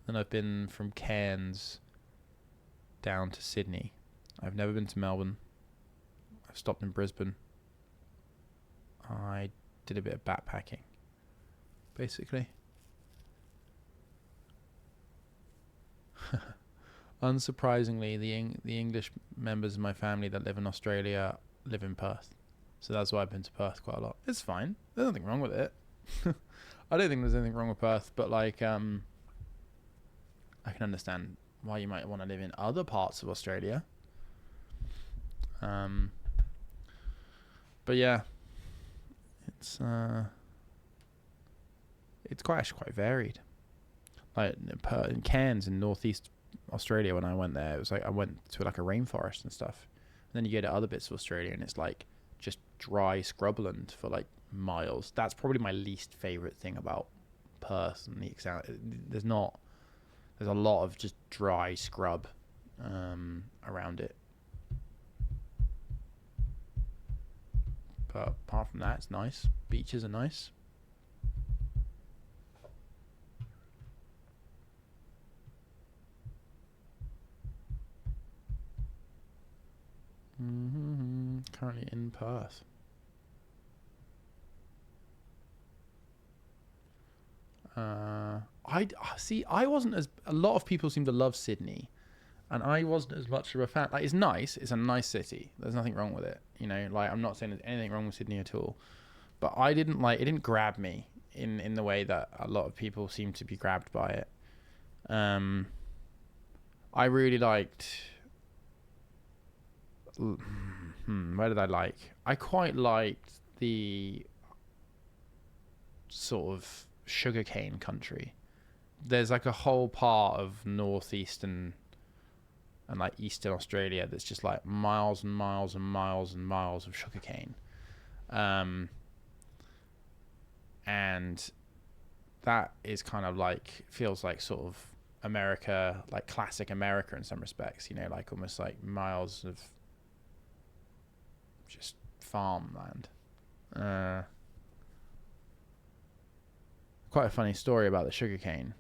Then I've been from Cairns down to Sydney. I've never been to Melbourne. I've stopped in Brisbane. I did a bit of backpacking, basically. Unsurprisingly, the English members of my family that live in Australia live in Perth, so that's why I've been to Perth quite a lot. It's fine. There's nothing wrong with it. I don't think there's anything wrong with Perth, but like I can understand why you might want to live in other parts of Australia. But yeah, it's quite varied. Like in Cairns in northeast Australia, when I went there, it was like I went to like a rainforest and stuff. And then you go to other bits of Australia, and it's like just dry scrubland for like miles. That's probably my least favorite thing about Perth and there's a lot of just dry scrub around it. But apart from that, it's nice. Beaches are nice. Currently in Perth. I wasn't as a lot of people seem to love Sydney, and I wasn't as much of a fan. Like, it's nice. It's a nice city. There's nothing wrong with it. You know, like, I'm not saying there's anything wrong with Sydney at all, but I didn't like it. Didn't grab me in the way that a lot of people seem to be grabbed by it. I really liked. Where did I like? I quite liked the sort of sugarcane country. There's like a whole part of northeastern and like eastern Australia that's just like miles and miles and miles and miles of sugarcane, and that is kind of like feels like sort of America, like classic America in some respects. You know, like almost like miles of just farmland. Quite a funny story about the sugarcane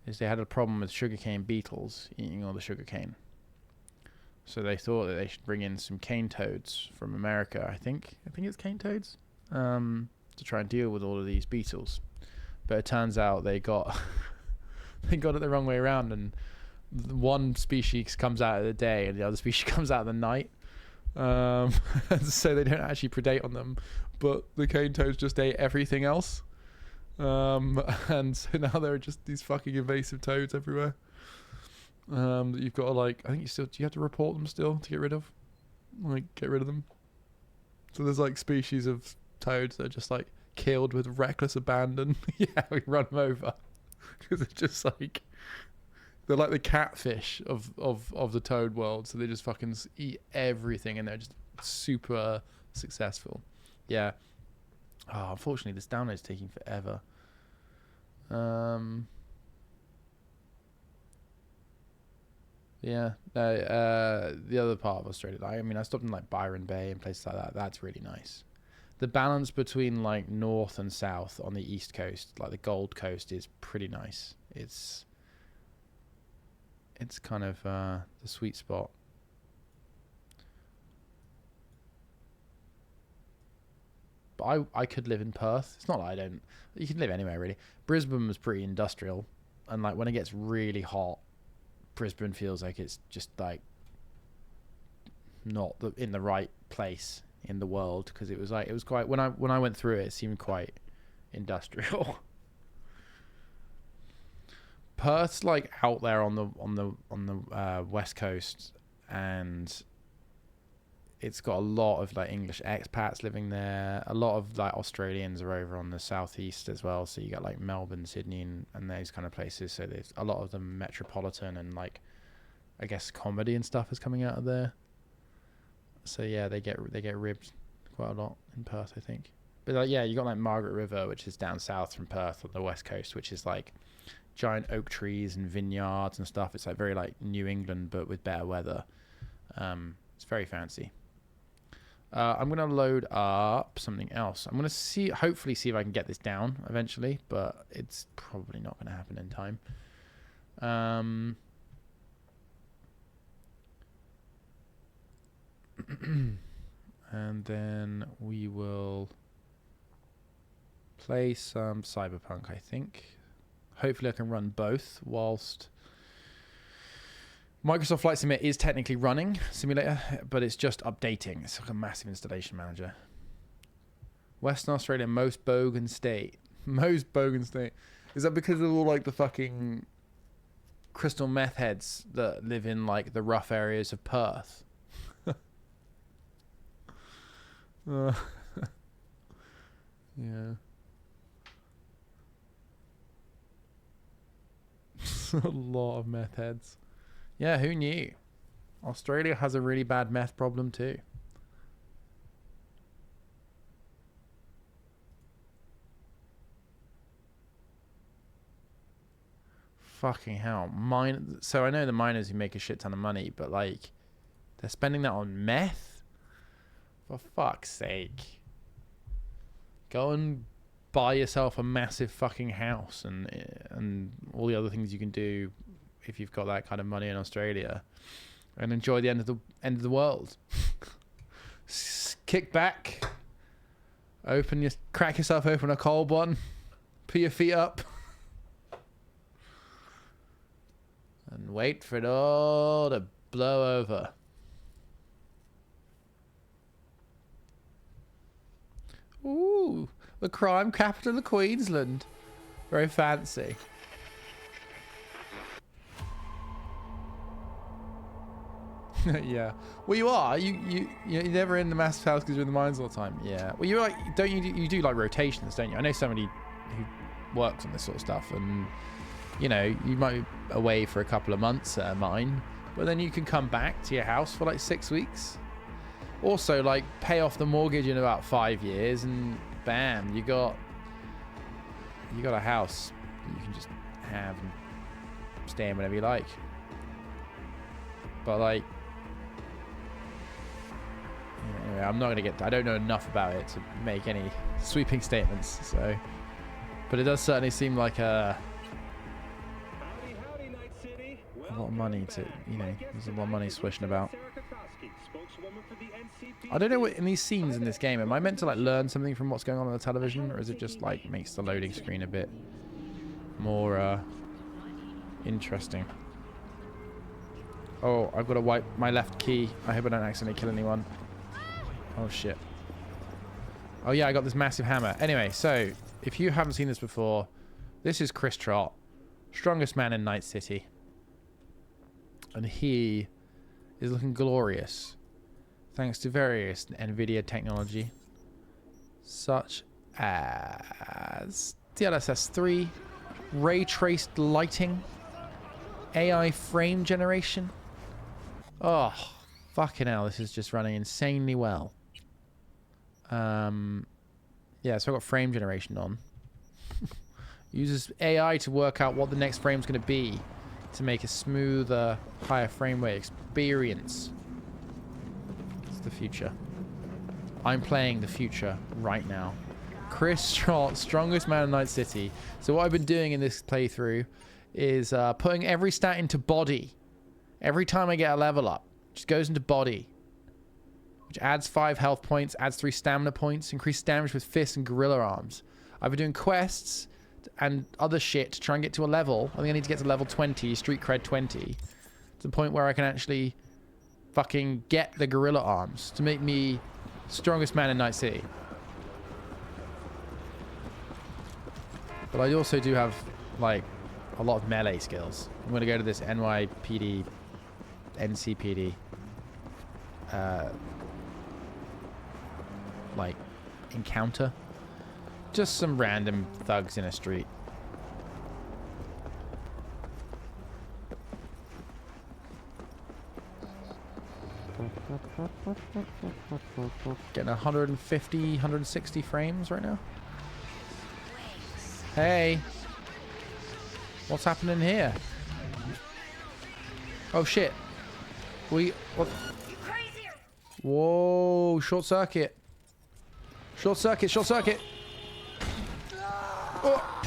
is they had a problem with sugarcane beetles eating all the sugarcane. So they thought that they should bring in some cane toads from America. I think it's cane toads, to try and deal with all of these beetles. But it turns out they got it the wrong way around, and one species comes out of the day and the other species comes out of the night. So they don't actually predate on them, but the cane toads just ate everything else. And so now there are just these fucking invasive toads everywhere. That you've got to like, I think do you have to report them still to get rid of them? So there's like species of toads that are just like killed with reckless abandon. Yeah, we run them over because it's just like they're like the catfish of the toad world. So they just fucking eat everything, and they're just super successful. Yeah. Oh, unfortunately, this download is taking forever. Yeah. The other part of Australia, I mean, I stopped in like Byron Bay and places like that. That's really nice. The balance between like north and south on the east coast, like the Gold Coast, is pretty nice. It's kind of the sweet spot. But I could live in Perth. It's not like I don't. You can live anywhere really. Brisbane was pretty industrial, and like when it gets really hot, Brisbane feels like it's just like not in the right place in the world, because it was quite when I went through it seemed quite industrial. Perth's like out there on the west coast, and it's got a lot of like English expats living there. A lot of like Australians are over on the southeast as well. So you got like Melbourne, Sydney, and those kind of places. So there's a lot of them metropolitan, and like I guess comedy and stuff is coming out of there. So yeah, they get ribbed quite a lot in Perth, I think. But like, yeah, you got like Margaret River, which is down south from Perth on the west coast, which is like giant oak trees and vineyards and stuff. It's like very like New England, but with better weather. It's very fancy. I'm going to load up something else. I'm going to hopefully see if I can get this down eventually, but it's probably not going to happen in time. And then we will play some Cyberpunk, I think. Hopefully I can run both whilst Microsoft Flight Sim is technically running simulator, but it's just updating. It's like a massive installation manager. Western Australia, most bogan state. Most bogan state. Is that because of all like the fucking crystal meth heads that live in like the rough areas of Perth? Yeah. A lot of meth heads. Yeah, who knew? Australia has a really bad meth problem too. Fucking hell. So I know the miners who make a shit ton of money, but like they're spending that on meth? For fuck's sake. Go and buy yourself a massive fucking house and all the other things you can do if you've got that kind of money in Australia, and enjoy the end of the world. Kick back, crack yourself open a cold one, put your feet up, and wait for it all to blow over. Ooh, the crime capital of Queensland. Very fancy. Yeah. Well, you are. You're never in the massive house because you're in the mines all the time. Yeah. Well, you're like, don't you do like rotations, don't you? I know somebody who works on this sort of stuff, and you know, you might be away for a couple of months at a mine, but then you can come back to your house for like 6 weeks. Also, like, pay off the mortgage in about 5 years, and bam, you got a house you can just have and stay in whenever you like. But like, anyway, I'm not gonna I don't know enough about it to make any sweeping statements. So, but it does certainly seem like a lot of money to, you know, there's a lot of money swishing about. I don't know what in these scenes in this game, am I meant to like learn something from what's going on the television, or is it just like makes the loading screen a bit more interesting? Oh, I've got to wipe my left key. I hope I don't accidentally kill anyone. Oh shit. Oh yeah, I got this massive hammer. Anyway, so if you haven't seen this before, this is Chris Trott, strongest man in Night City, and he is looking glorious thanks to various NVIDIA technology such as DLSS 3, ray traced lighting, AI frame generation. Oh, fucking hell, this is just running insanely well. Yeah, so I've got frame generation on. Uses AI to work out what the next frame's going to be to make a smoother, higher frame rate experience. It's the future. I'm playing the future right now. Chris Trott, strongest man in Night City. So what I've been doing in this playthrough is putting every stat into body. Every time I get a level up, it just goes into body, which adds 5 health points, adds 3 stamina points, increased damage with fists and gorilla arms. I've been doing quests and other shit to try and get to a level. I think I need to get to level 20, street cred 20, to the point where I can actually fucking get the gorilla arms to make me strongest man in Night City. But I also do have like a lot of melee skills. I'm going to go to this NYPD, NCPD, like encounter. Just some random thugs in a street. Getting 150, 160 frames right now. Hey. What's happening here? Oh shit. What? Whoa, short circuit. Short circuit, short circuit. Oh.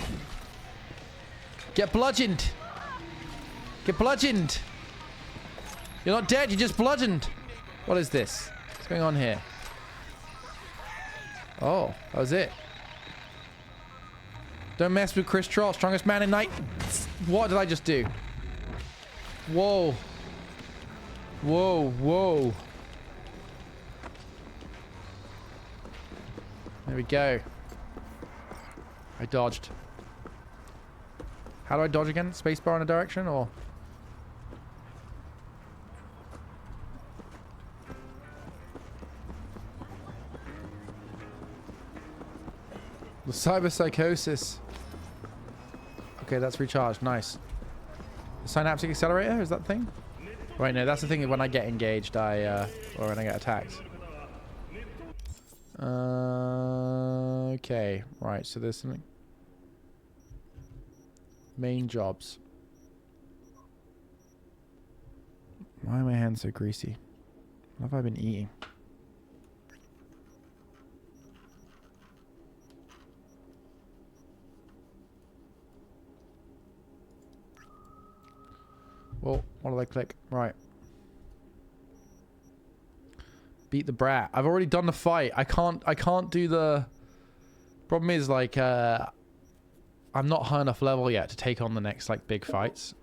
Get bludgeoned. Get bludgeoned. You're not dead, you're just bludgeoned. What is this? What's going on here? Oh, that was it. Don't mess with Chris Trott, strongest man in night. What did I just do? Whoa. Whoa, whoa. There we go. I dodged. How do I dodge again? Spacebar in a direction or? The cyber psychosis. Okay, that's recharged. Nice. The synaptic accelerator, is that the thing? Right, no, that's the thing. When I get engaged, or when I get attacked. Okay, right. So there's something. Main jobs. Why are my hands so greasy? What have I been eating? Well, what do I click? Right. Beat the brat. I've already done the fight. I can't do the... Problem is, like, I'm not high enough level yet to take on the next, like, big fights.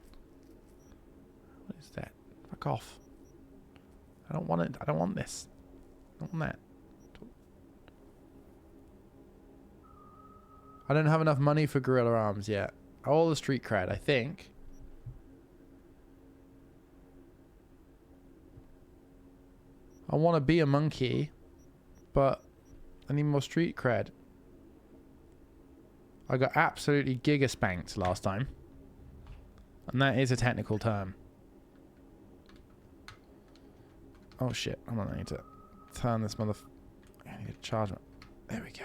What is that? Fuck off. I don't want it. I don't want this. I don't want that. I don't have enough money for gorilla arms yet. All the street cred, I think. I want to be a monkey, but I need more street cred. I got absolutely giga spanked last time. And that is a technical term. Oh shit, hold on, I need to turn this I need to charge it. There we go.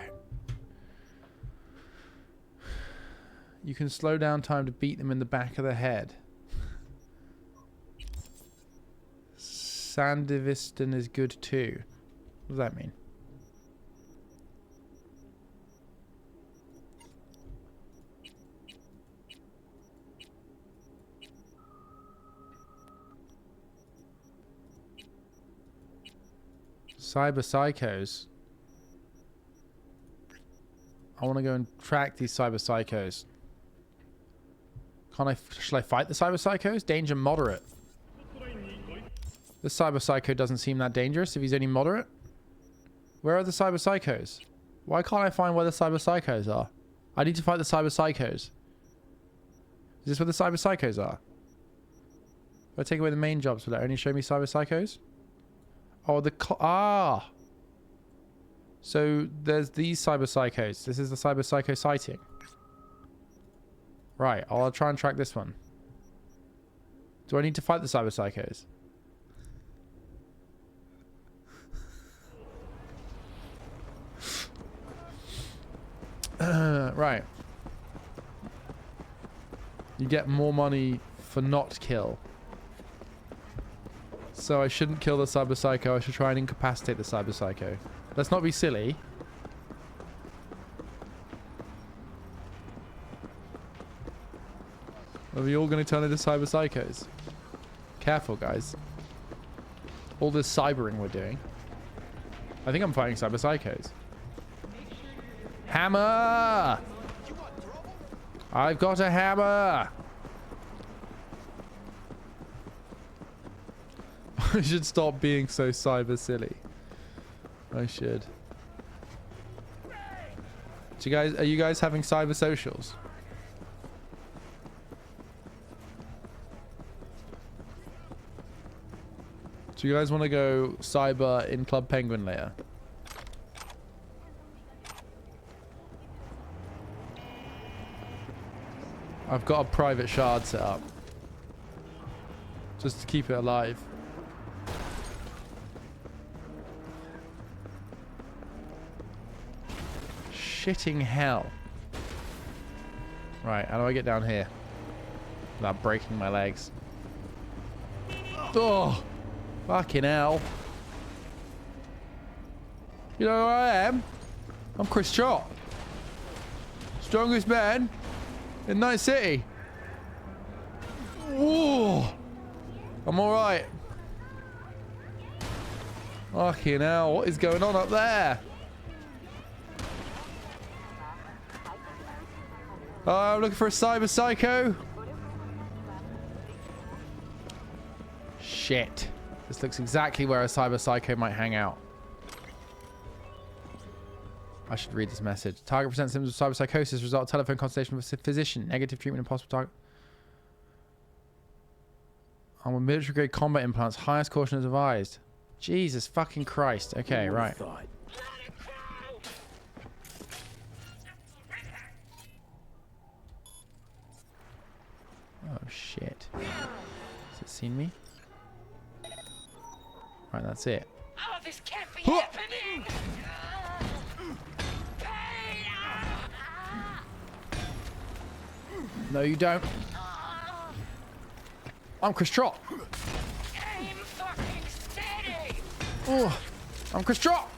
You can slow down time to beat them in the back of the head. Sandivistan is good too. What does that mean? Cyber psychos. I want to go and track these cyber psychos. Shall I fight the cyber psychos? Danger moderate. This cyber psycho doesn't seem that dangerous if he's only moderate. Where are the cyber psychos? Why can't I find where the cyber psychos are? I need to fight the cyber psychos. Is this where the cyber psychos are? If I take away the main jobs, will it only show me cyber psychos? Oh, so there's these cyber psychos. This is the cyber psycho sighting. Right, I'll try and track this one. Do I need to fight the cyber psychos? Right. You get more money for not kill. So I shouldn't kill the cyber psycho. I should try and incapacitate the cyber psycho. Let's not be silly. Are we all going to turn into cyber psychos? Careful, guys. All this cybering we're doing. I think I'm fighting cyber psychos. Hammer! I've got a hammer! I should stop being so cyber silly. I should. Are you guys having cyber socials? Do you guys want to go cyber in Club Penguin later? I've got a private shard set up. Just to keep it alive. Shitting hell. Right, how do I get down here? Without breaking my legs. Oh! Fucking hell. You know who I am? I'm Chris Trott. Strongest man in Night City. Whoa! I'm alright. Fucking hell, what is going on up there? I'm looking for a cyber psycho. Shit. This looks exactly where a cyber psycho might hang out. I should read this message. Target presents symptoms of cyber psychosis. Result telephone consultation with a physician. Negative treatment impossible target. On with military grade combat implants. Highest caution is advised. Jesus fucking Christ. Okay, right. Oh shit. Has it seen me? Right, that's it. Oh, this can't be happening! No, you don't. I'm Chris Trott. Aim fucking steady! Oh, I'm Chris Trott.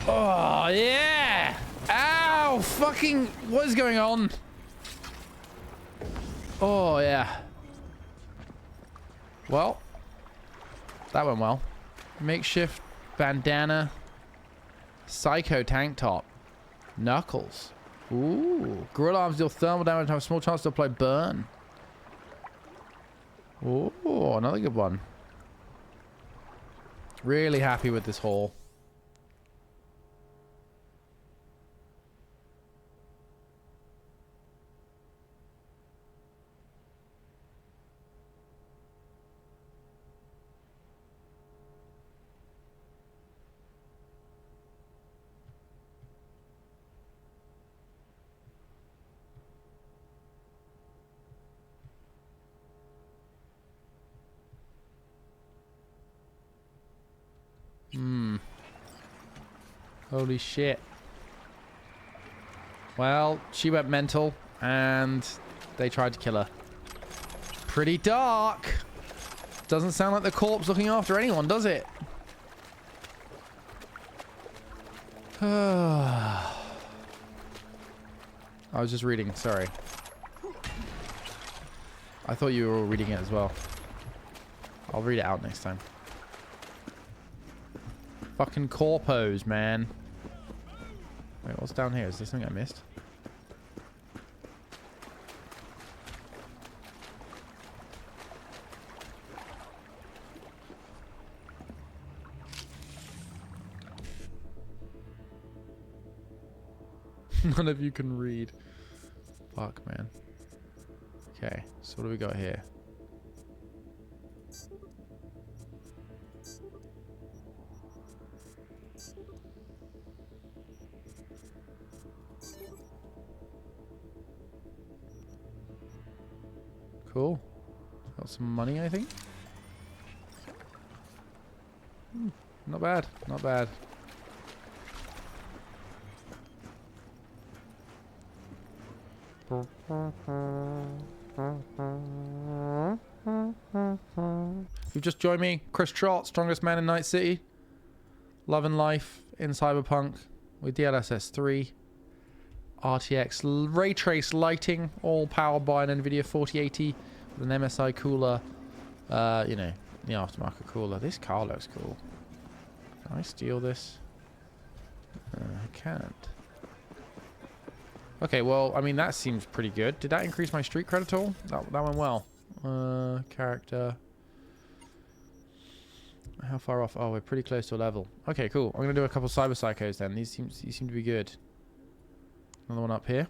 Oh, yeah. Ow, fucking, what is going on? Oh, yeah. Well, that went well. Makeshift bandana. Psycho tank top. Knuckles. Ooh. Gorilla arms deal thermal damage and have a small chance to apply burn. Ooh, another good one. Really happy with this haul. Holy shit. Well, she went mental and they tried to kill her. Pretty dark. Doesn't sound like the corpse looking after anyone, does it? I was just reading, sorry. I thought you were all reading it as well. I'll read it out next time. Fucking corpos, man. Wait, what's down here? Is there something I missed? None of you can read. Fuck, man. Okay, so what do we got here? Cool. Got some money, I think. Not bad. Not bad. You've just joined me, Chris Trott, strongest man in Night City. Love and life in Cyberpunk with DLSS 3. RTX ray trace lighting, all powered by an NVIDIA 4080 with an MSI cooler. You know, the aftermarket cooler. This car looks cool. Can I steal this? I can't. Okay, well, I mean, that seems pretty good. Did that increase my street cred at all? That went well. Character. How far off? Oh, we're pretty close to a level. Okay, cool. I'm going to do a couple cyber psychos then. These seem to be good. Another one up here.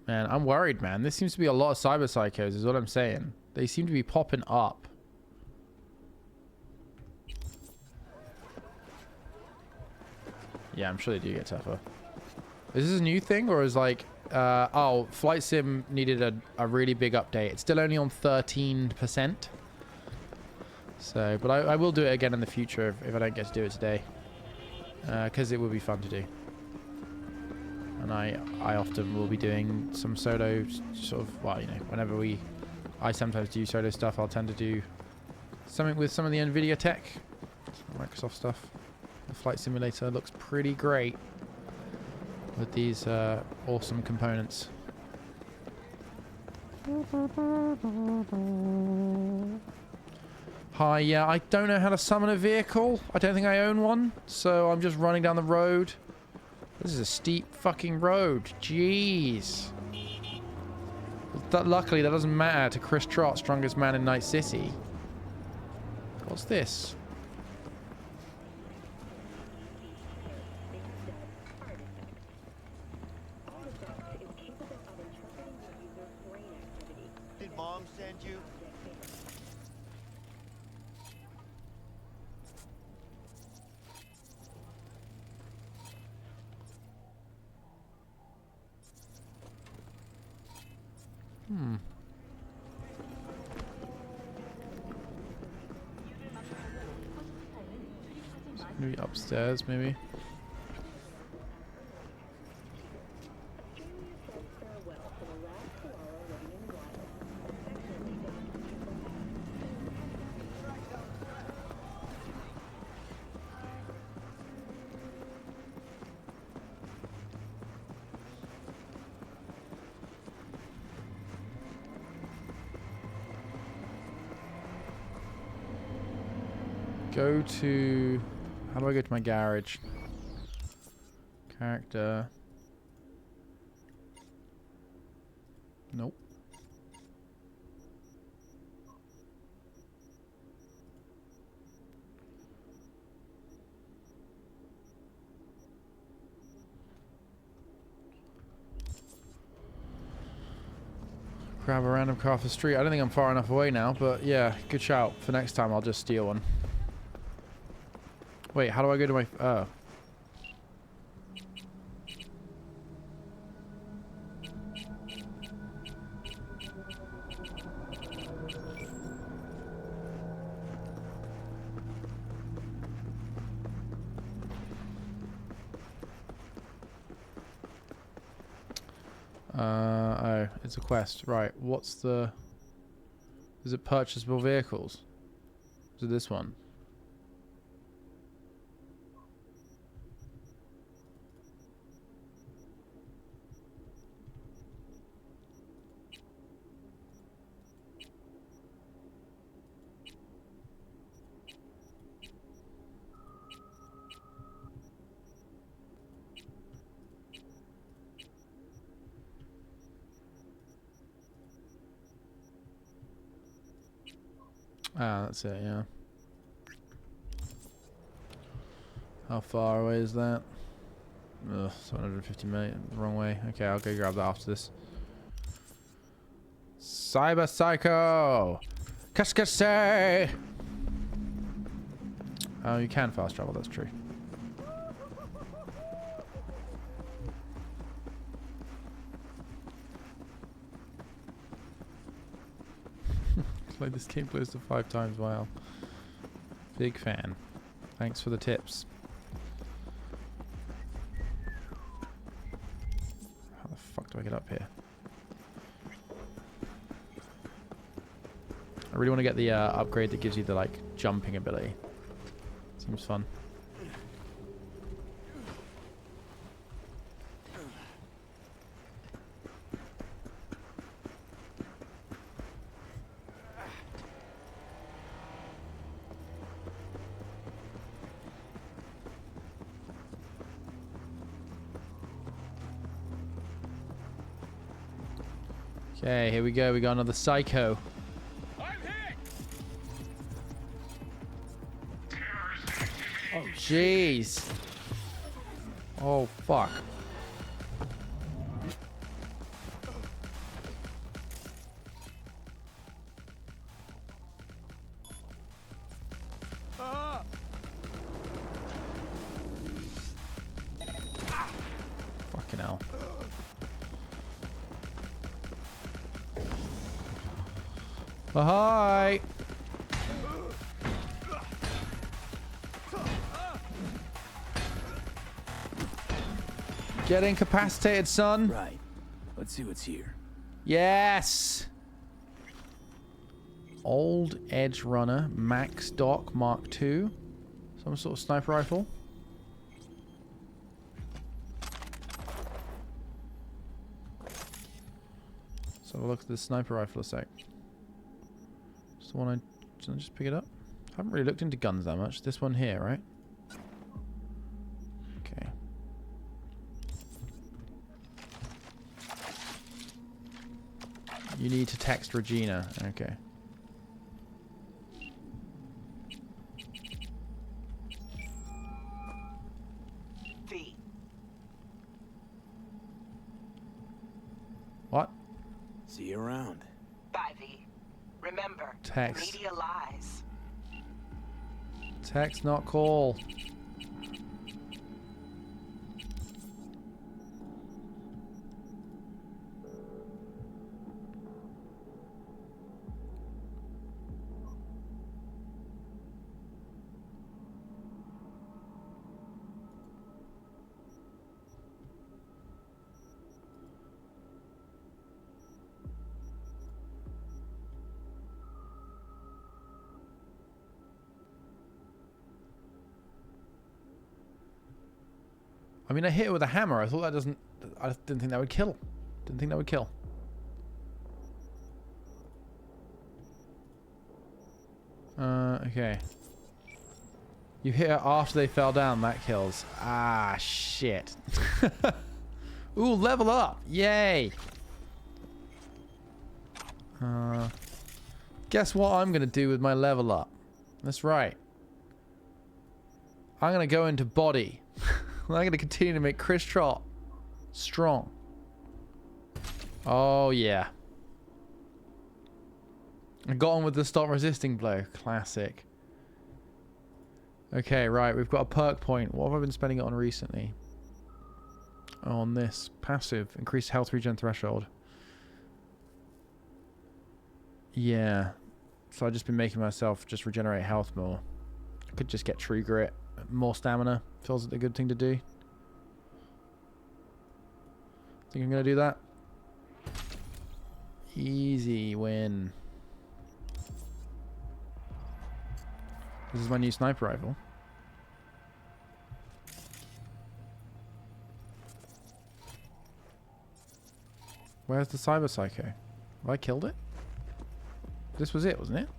Man, I'm worried, man. This seems to be a lot of cyber psychos is what I'm saying. They seem to be popping up. Yeah, I'm sure they do get tougher. Is this a new thing or is like... oh, Flight Sim needed a really big update. It's still only on 13%. So, but I will do it again in the future if I don't get to do it today. Because it will be fun to do. And I often will be doing some solo sort of, well, you know, whenever I sometimes do solo stuff, I'll tend to do something with some of the NVIDIA tech. Some Microsoft stuff. The flight simulator looks pretty great with these awesome components. Hi, yeah, I don't know how to summon a vehicle. I don't think I own one, so I'm just running down the road This is a steep fucking road. Jeez. Luckily, that doesn't matter to Chris Trott, strongest man in Night City. What's this? Did Mom send you? Maybe upstairs, maybe. Go to... How do I go to my garage? Character. Nope. Grab a random car off the street. I don't think I'm far enough away now, but yeah, good shout. For next time, I'll just steal one. Wait, how do I go to my... Oh. Oh, it's a quest. Right, what's the... Is it purchasable vehicles? Is it this one? Ah, that's it, yeah. How far away is that? Ugh, 750 meters. Wrong way. Okay, I'll go grab that after this. Cyber Psycho! Qu'est-ce que c'est? Oh, you can fast travel, that's true. Like this game close to 5 times. Wow. Big fan. Thanks for the tips. How the fuck do I get up here? I really want to get the upgrade that gives you the like jumping ability. Seems fun. Okay, here we go. We got another psycho. Oh, jeez. Oh, fuck. Fucking hell. Oh, hi. Get incapacitated, son. Right. Let's see what's here. Yes. Old Edge Runner, Max Doc Mark II. Some sort of sniper rifle. Let's have a look at the sniper rifle a sec. Just the one should I just pick it up? I haven't really looked into guns that much. This one here, right? Okay. You need to text Regina. Okay. V. What? See you around. Bye, V. Remember, Text. media lies. Text, not call. I mean, I hit it with a hammer. I thought that doesn't... I didn't think that would kill. Didn't think that would kill. Okay. You hit it after they fell down. That kills. Ah, shit. Ooh, level up. Yay. Guess what I'm going to do with my level up? That's right. I'm going to go into body. I'm going to continue to make Chris Trott strong. Oh, yeah. I got on with the stop resisting blow. Classic. Okay, right. We've got a perk point. What have I been spending it on recently? On this. Passive. Increased health regen threshold. Yeah. So I've just been making myself just regenerate health more. I could just get True Grit. More stamina. Feels like a good thing to do. Think I'm going to do that? Easy win. This is my new sniper rifle. Where's the Cyber Psycho? Have I killed it? This was it, wasn't it?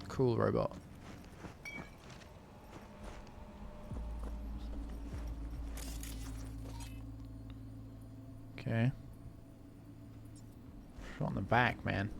Cool robot. Okay. Shot in the back, man.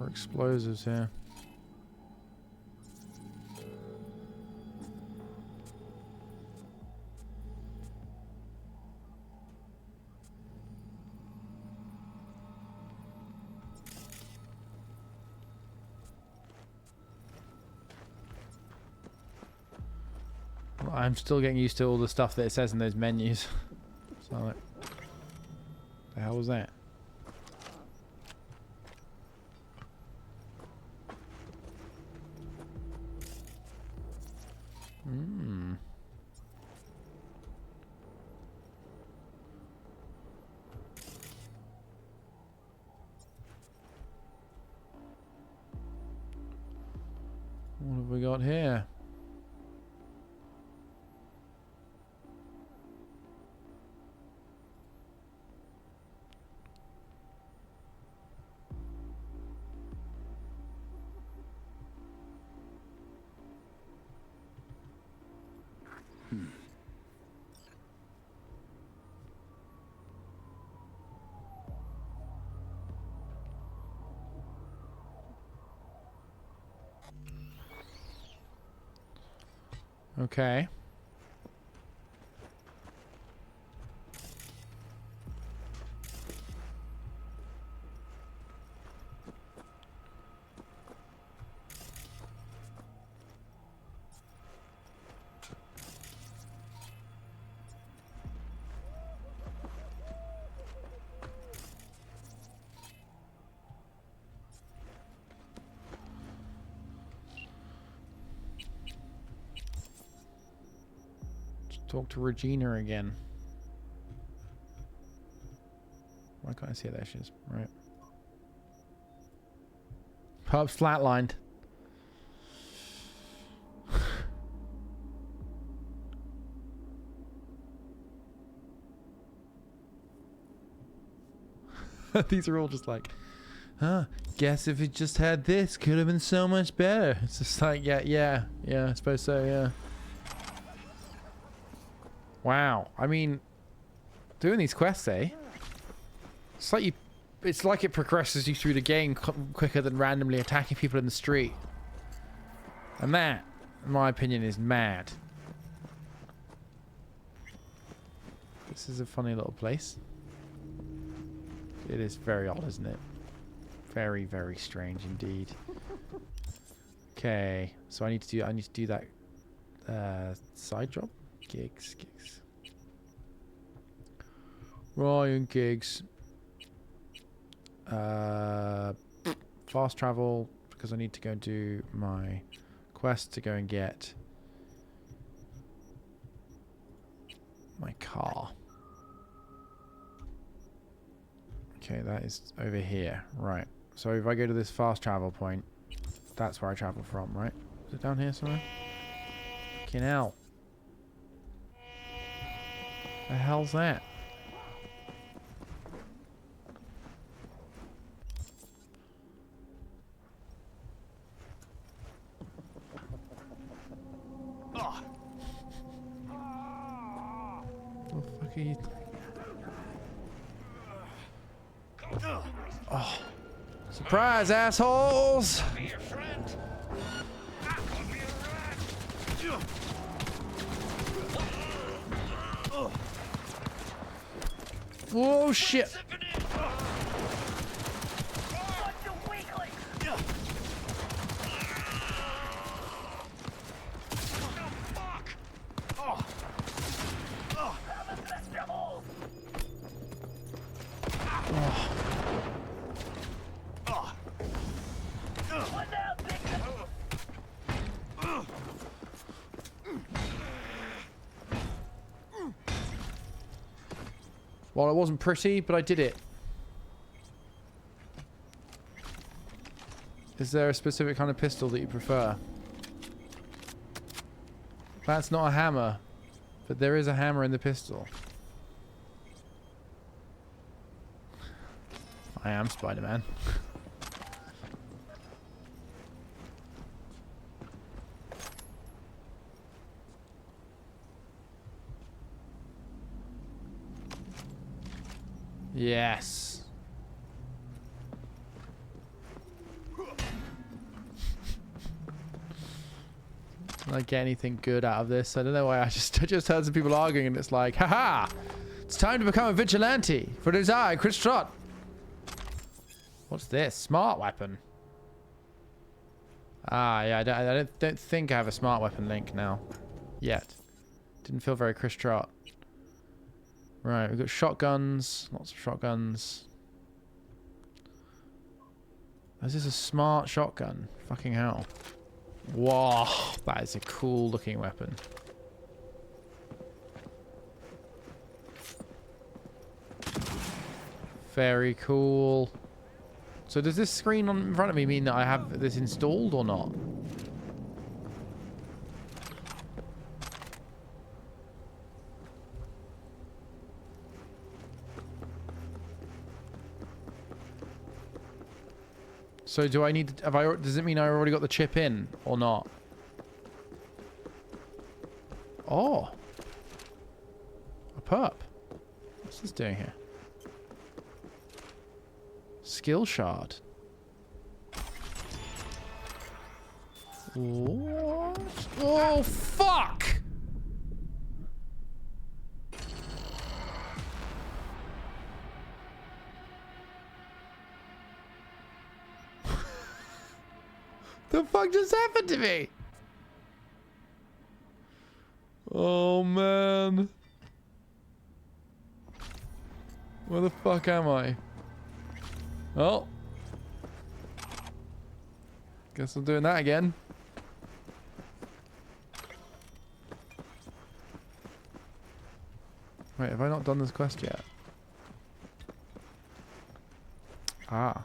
Or explosives here. Well, I'm still getting used to all the stuff that it says in those menus. So like, the hell was that? Hmm. What have we got here? Okay. Talk to Regina again. Why can't I see it? There she is. Right. Pub's flatlined. These are all just like, huh, guess if it just had this, could have been so much better. It's just like, yeah, I suppose so, yeah. Wow. I mean, doing these quests, eh? It's like it progresses you through the game quicker than randomly attacking people in the street. And that, in my opinion, is mad. This is a funny little place. It is very odd, isn't it? Very, very strange indeed. Okay, so I need to do that side job. Gigs. Ryan gigs. Fast travel because I need to go and do my quest to go and get my car. Okay, that is over here. Right. So if I go to this fast travel point, that's where I travel from, right? Is it down here somewhere? Fucking hell. The hell's that? What the fuck are you... Oh. Surprise, assholes! Be your friend. Whoa, shit! Well, it wasn't pretty, but I did it. Is there a specific kind of pistol that you prefer? That's not a hammer, but there is a hammer in the pistol. I am Spider-Man. Yes. Can I get anything good out of this? I don't know why. I just heard some people arguing, and it's like, haha! It's time to become a vigilante. For it is I, Chris Trott. What's this? Smart weapon. Ah, yeah. I don't think I have a smart weapon link now, yet. Didn't feel very Chris Trott. Right, we've got shotguns. Lots of shotguns. Is this a smart shotgun? Fucking hell. Whoa, that is a cool looking weapon. Very cool. So does this screen on in front of me mean that I have this installed or not? So do I need to, does it mean I already got the chip in or not? Oh. A perp. What's this doing here? Skill shard. What? Oh, fuck! The fuck just happened to me? Oh, man. Where the fuck am I? Oh. Guess I'm doing that again. Wait, have I not done this quest yet? Ah.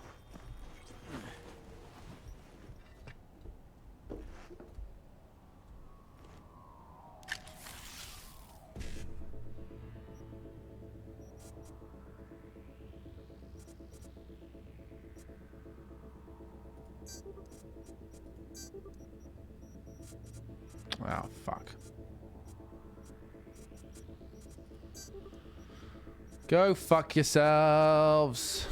Oh, fuck. Go fuck yourselves.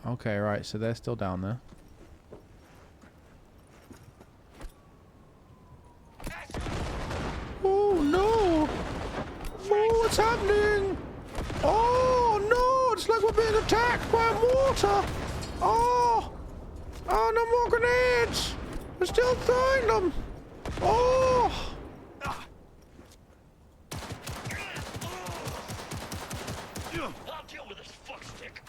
Okay, right, so they're still down there. Oh no! Oh, what's happening? Oh no! It's like we're being attacked by water! Oh! Oh, no more grenades! We're still throwing them! Oh! I'll deal with this fuckstick.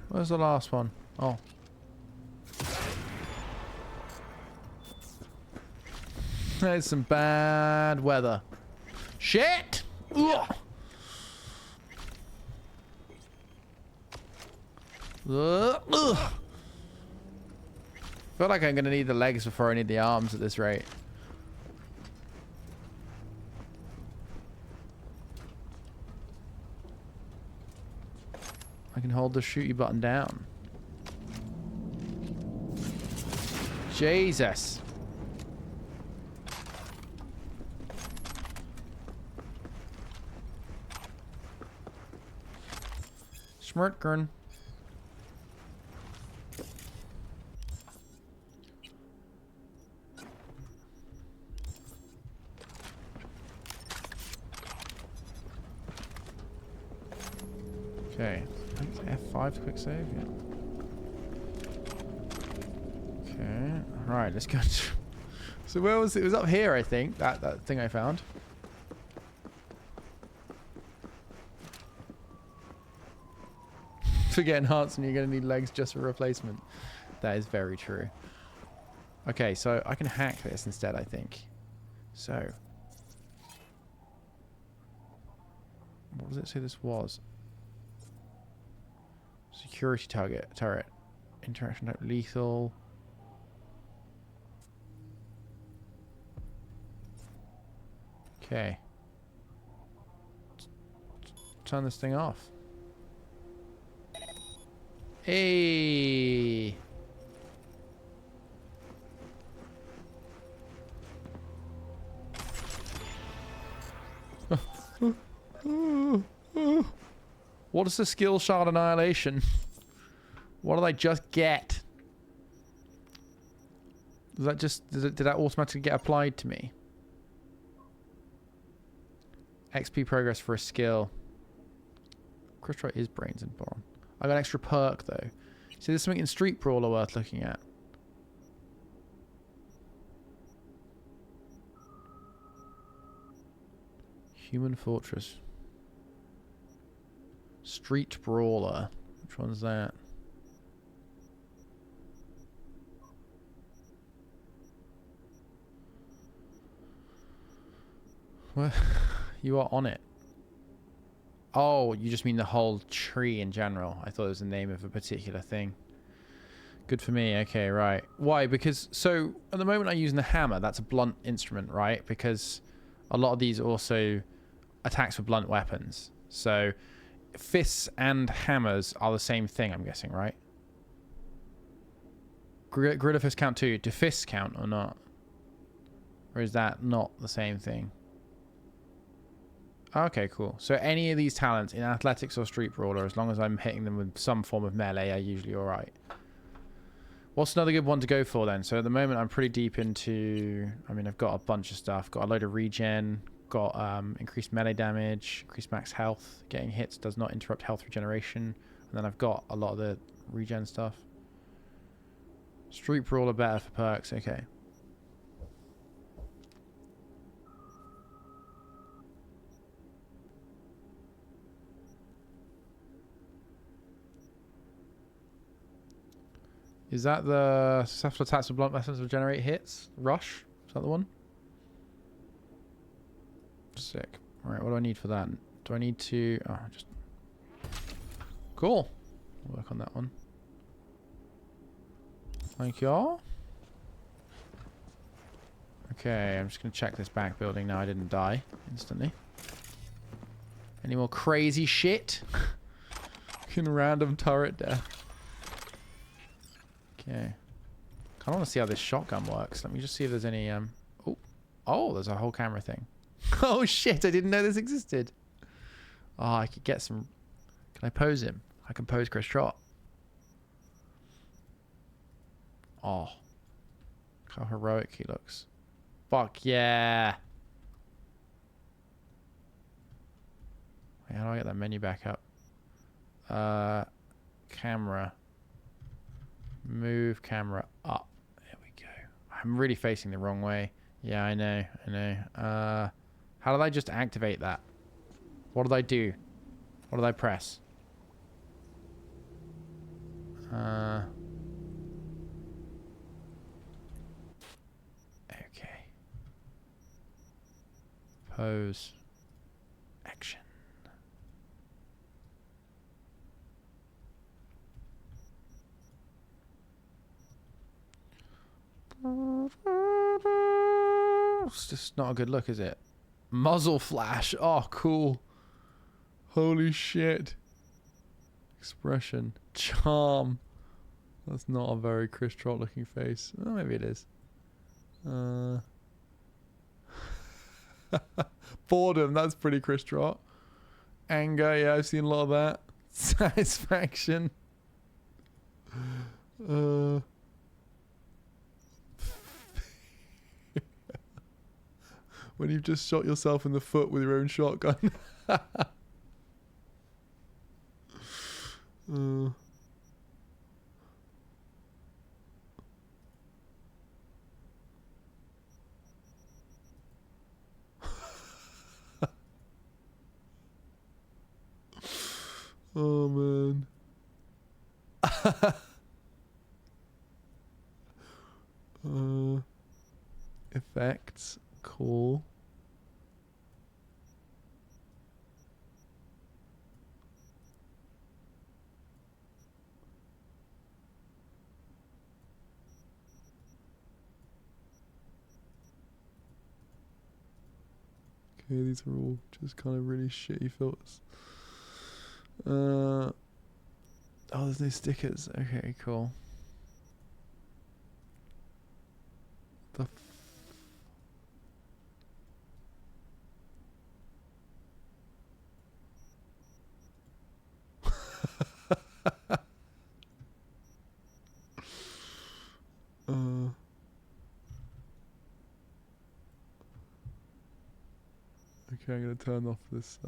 Where's the last one? Oh. There's some bad weather. Shit! Ugh. Ugh. I feel like I'm gonna need the legs before I need the arms at this rate. I can hold the shooty button down. Jesus. Smirtgern. Okay. F5 to quick save, yeah. Okay. Right, let's go. So where was it? It was up here, I think. That thing I found. Forget enhanced and you're going to need legs just for replacement. That is very true. Okay, so I can hack this instead, I think. So. What does it say this was? Security turret. Interaction type lethal. Okay. Turn this thing off. Hey. What is the skill shard annihilation? What did I just get? Does that just did that automatically get applied to me? XP progress for a skill. Crystal is brains and bomb. I got an extra perk though. See, there's something in Street Brawler worth looking at. Human Fortress. Street Brawler. Which one's that? Well, you are on it. Oh, you just mean the whole tree in general. I thought it was the name of a particular thing. Good for me. Okay, right. Why? Because, so, at the moment I'm using the hammer. That's a blunt instrument, right? Because a lot of these are also attacks with blunt weapons. So, fists and hammers are the same thing, I'm guessing, right? Gorilla fists count too. Do fists count or not? Or is that not the same thing? Okay, cool. So any of these talents in athletics or street brawler, as long as I'm hitting them with some form of melee, are usually all right. What's another good one to go for then? So at the moment, I'm pretty deep into... I mean, I've got a bunch of stuff. Got a load of regen. got increased melee damage, increased max health. Getting hits does not interrupt health regeneration. And then I've got a lot of the regen stuff. Street Brawler better for perks. Okay. Is that the successful attacks with blunt weapons will generate hits? Rush? Is that the one? Sick. Alright, what do I need for that? Do I need to... Oh, just... Cool. We'll work on that one. Thank you. Okay, I'm just going to check this back building now I didn't die instantly. Any more crazy shit? Fucking random turret death. Okay. Kind of want to see how this shotgun works. Let me just see if there's any... Oh, there's a whole camera thing. Oh shit, I didn't know this existed. Oh, I could get some... Can I pose him? I can pose Chris Trott. Oh. Look how heroic he looks. Fuck yeah. Wait, how do I get that menu back up? Camera. Move camera up. There we go. I'm really facing the wrong way. Yeah, I know. How did I just activate that? What did I do? What did I press? Okay. Pose. Action. It's just not a good look, is it? Muzzle flash. Oh, cool. Holy shit. Expression. Charm. That's not a very Chris Trott looking face. Oh, maybe it is. Boredom. That's pretty Chris Trott. Anger. Yeah, I've seen a lot of that. Satisfaction. When you've just shot yourself in the foot with your own shotgun. Oh man. Effects. Cool. Okay, these are all just kind of really shitty filters. Oh, there's no stickers. Okay, cool. The okay, I'm gonna turn off this.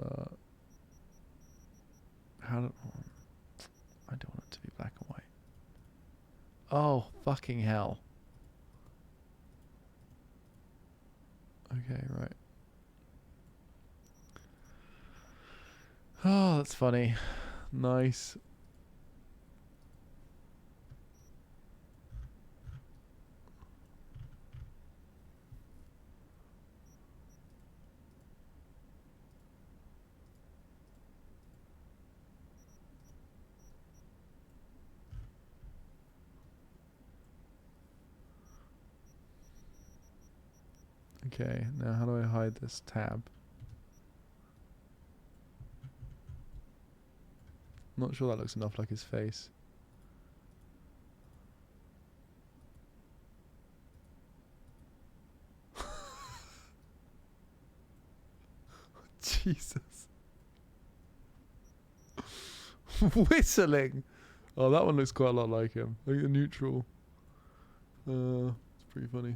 I don't want it to be black and white. Oh, fucking hell. Okay, right. Oh, that's funny. Nice. Okay, now how do I hide this tab? I'm not sure that looks enough like his face. Jesus. Whistling! Oh, that one looks quite a lot like him. Like the neutral. It's pretty funny.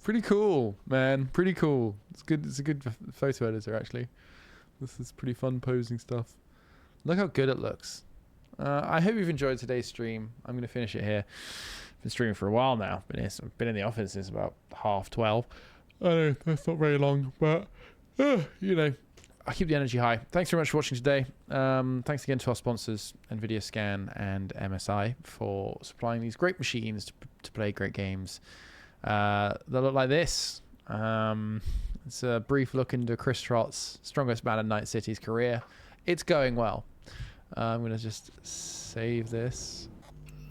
Pretty cool, man. Pretty cool. It's good. It's a good photo editor, actually. This is pretty fun posing stuff. Look how good it looks. I hope you've enjoyed today's stream. I'm going to finish it here. Been streaming for a while now. Been in the office since about 12:30. I know that's not very long, but you know, I keep the energy high. Thanks very much for watching today. Thanks again to our sponsors, NVIDIA Scan and MSI, for supplying these great machines to play great games. They look like this. It's a brief look into Chris Trott's Strongest Man in Night City's career. It's going well. I'm going to just save this.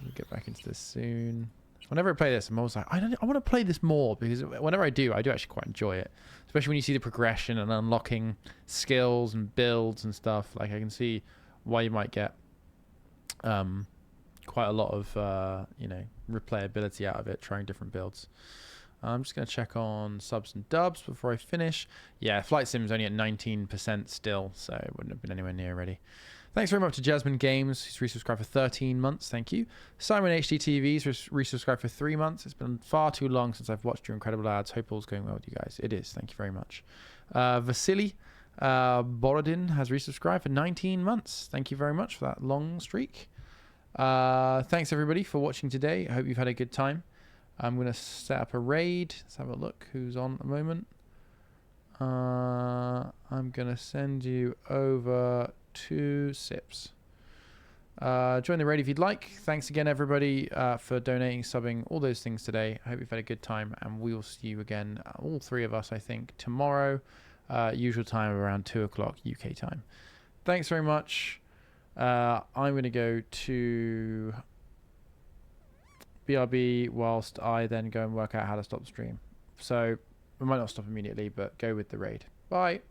We'll get back into this soon. Whenever I play this, I'm always like, I want to play this more, because whenever I do actually quite enjoy it. Especially when you see the progression and unlocking skills and builds and stuff. Like, I can see why you might get quite a lot of you know, replayability out of it, trying different builds. I'm just going to check on subs and dubs before I finish. Yeah, Flight Sim's only at 19% still, so it wouldn't have been anywhere near ready. Thanks very much to Jasmine Games, who's resubscribed for 13 months. Thank you. Simon HDTV's resubscribed for 3 months. It's been far too long since I've watched your incredible ads. Hope all's going well with you guys. It is. Thank you very much. Vasily Borodin has resubscribed for 19 months. Thank you very much for that long streak. Thanks everybody for watching today. I hope you've had a good time. I'm going to set up a raid. Let's have a look who's on at the moment. I'm going to send you over to Sips. Join the raid if you'd like. Thanks again everybody for donating, subbing, all those things today. I hope you've had a good time, and we will see you again, all three of us, I think, tomorrow. Usual time around 2 o'clock UK time. Thanks very much. I'm going to go to BRB whilst I then go and work out how to stop the stream. So we might not stop immediately, but go with the raid. Bye.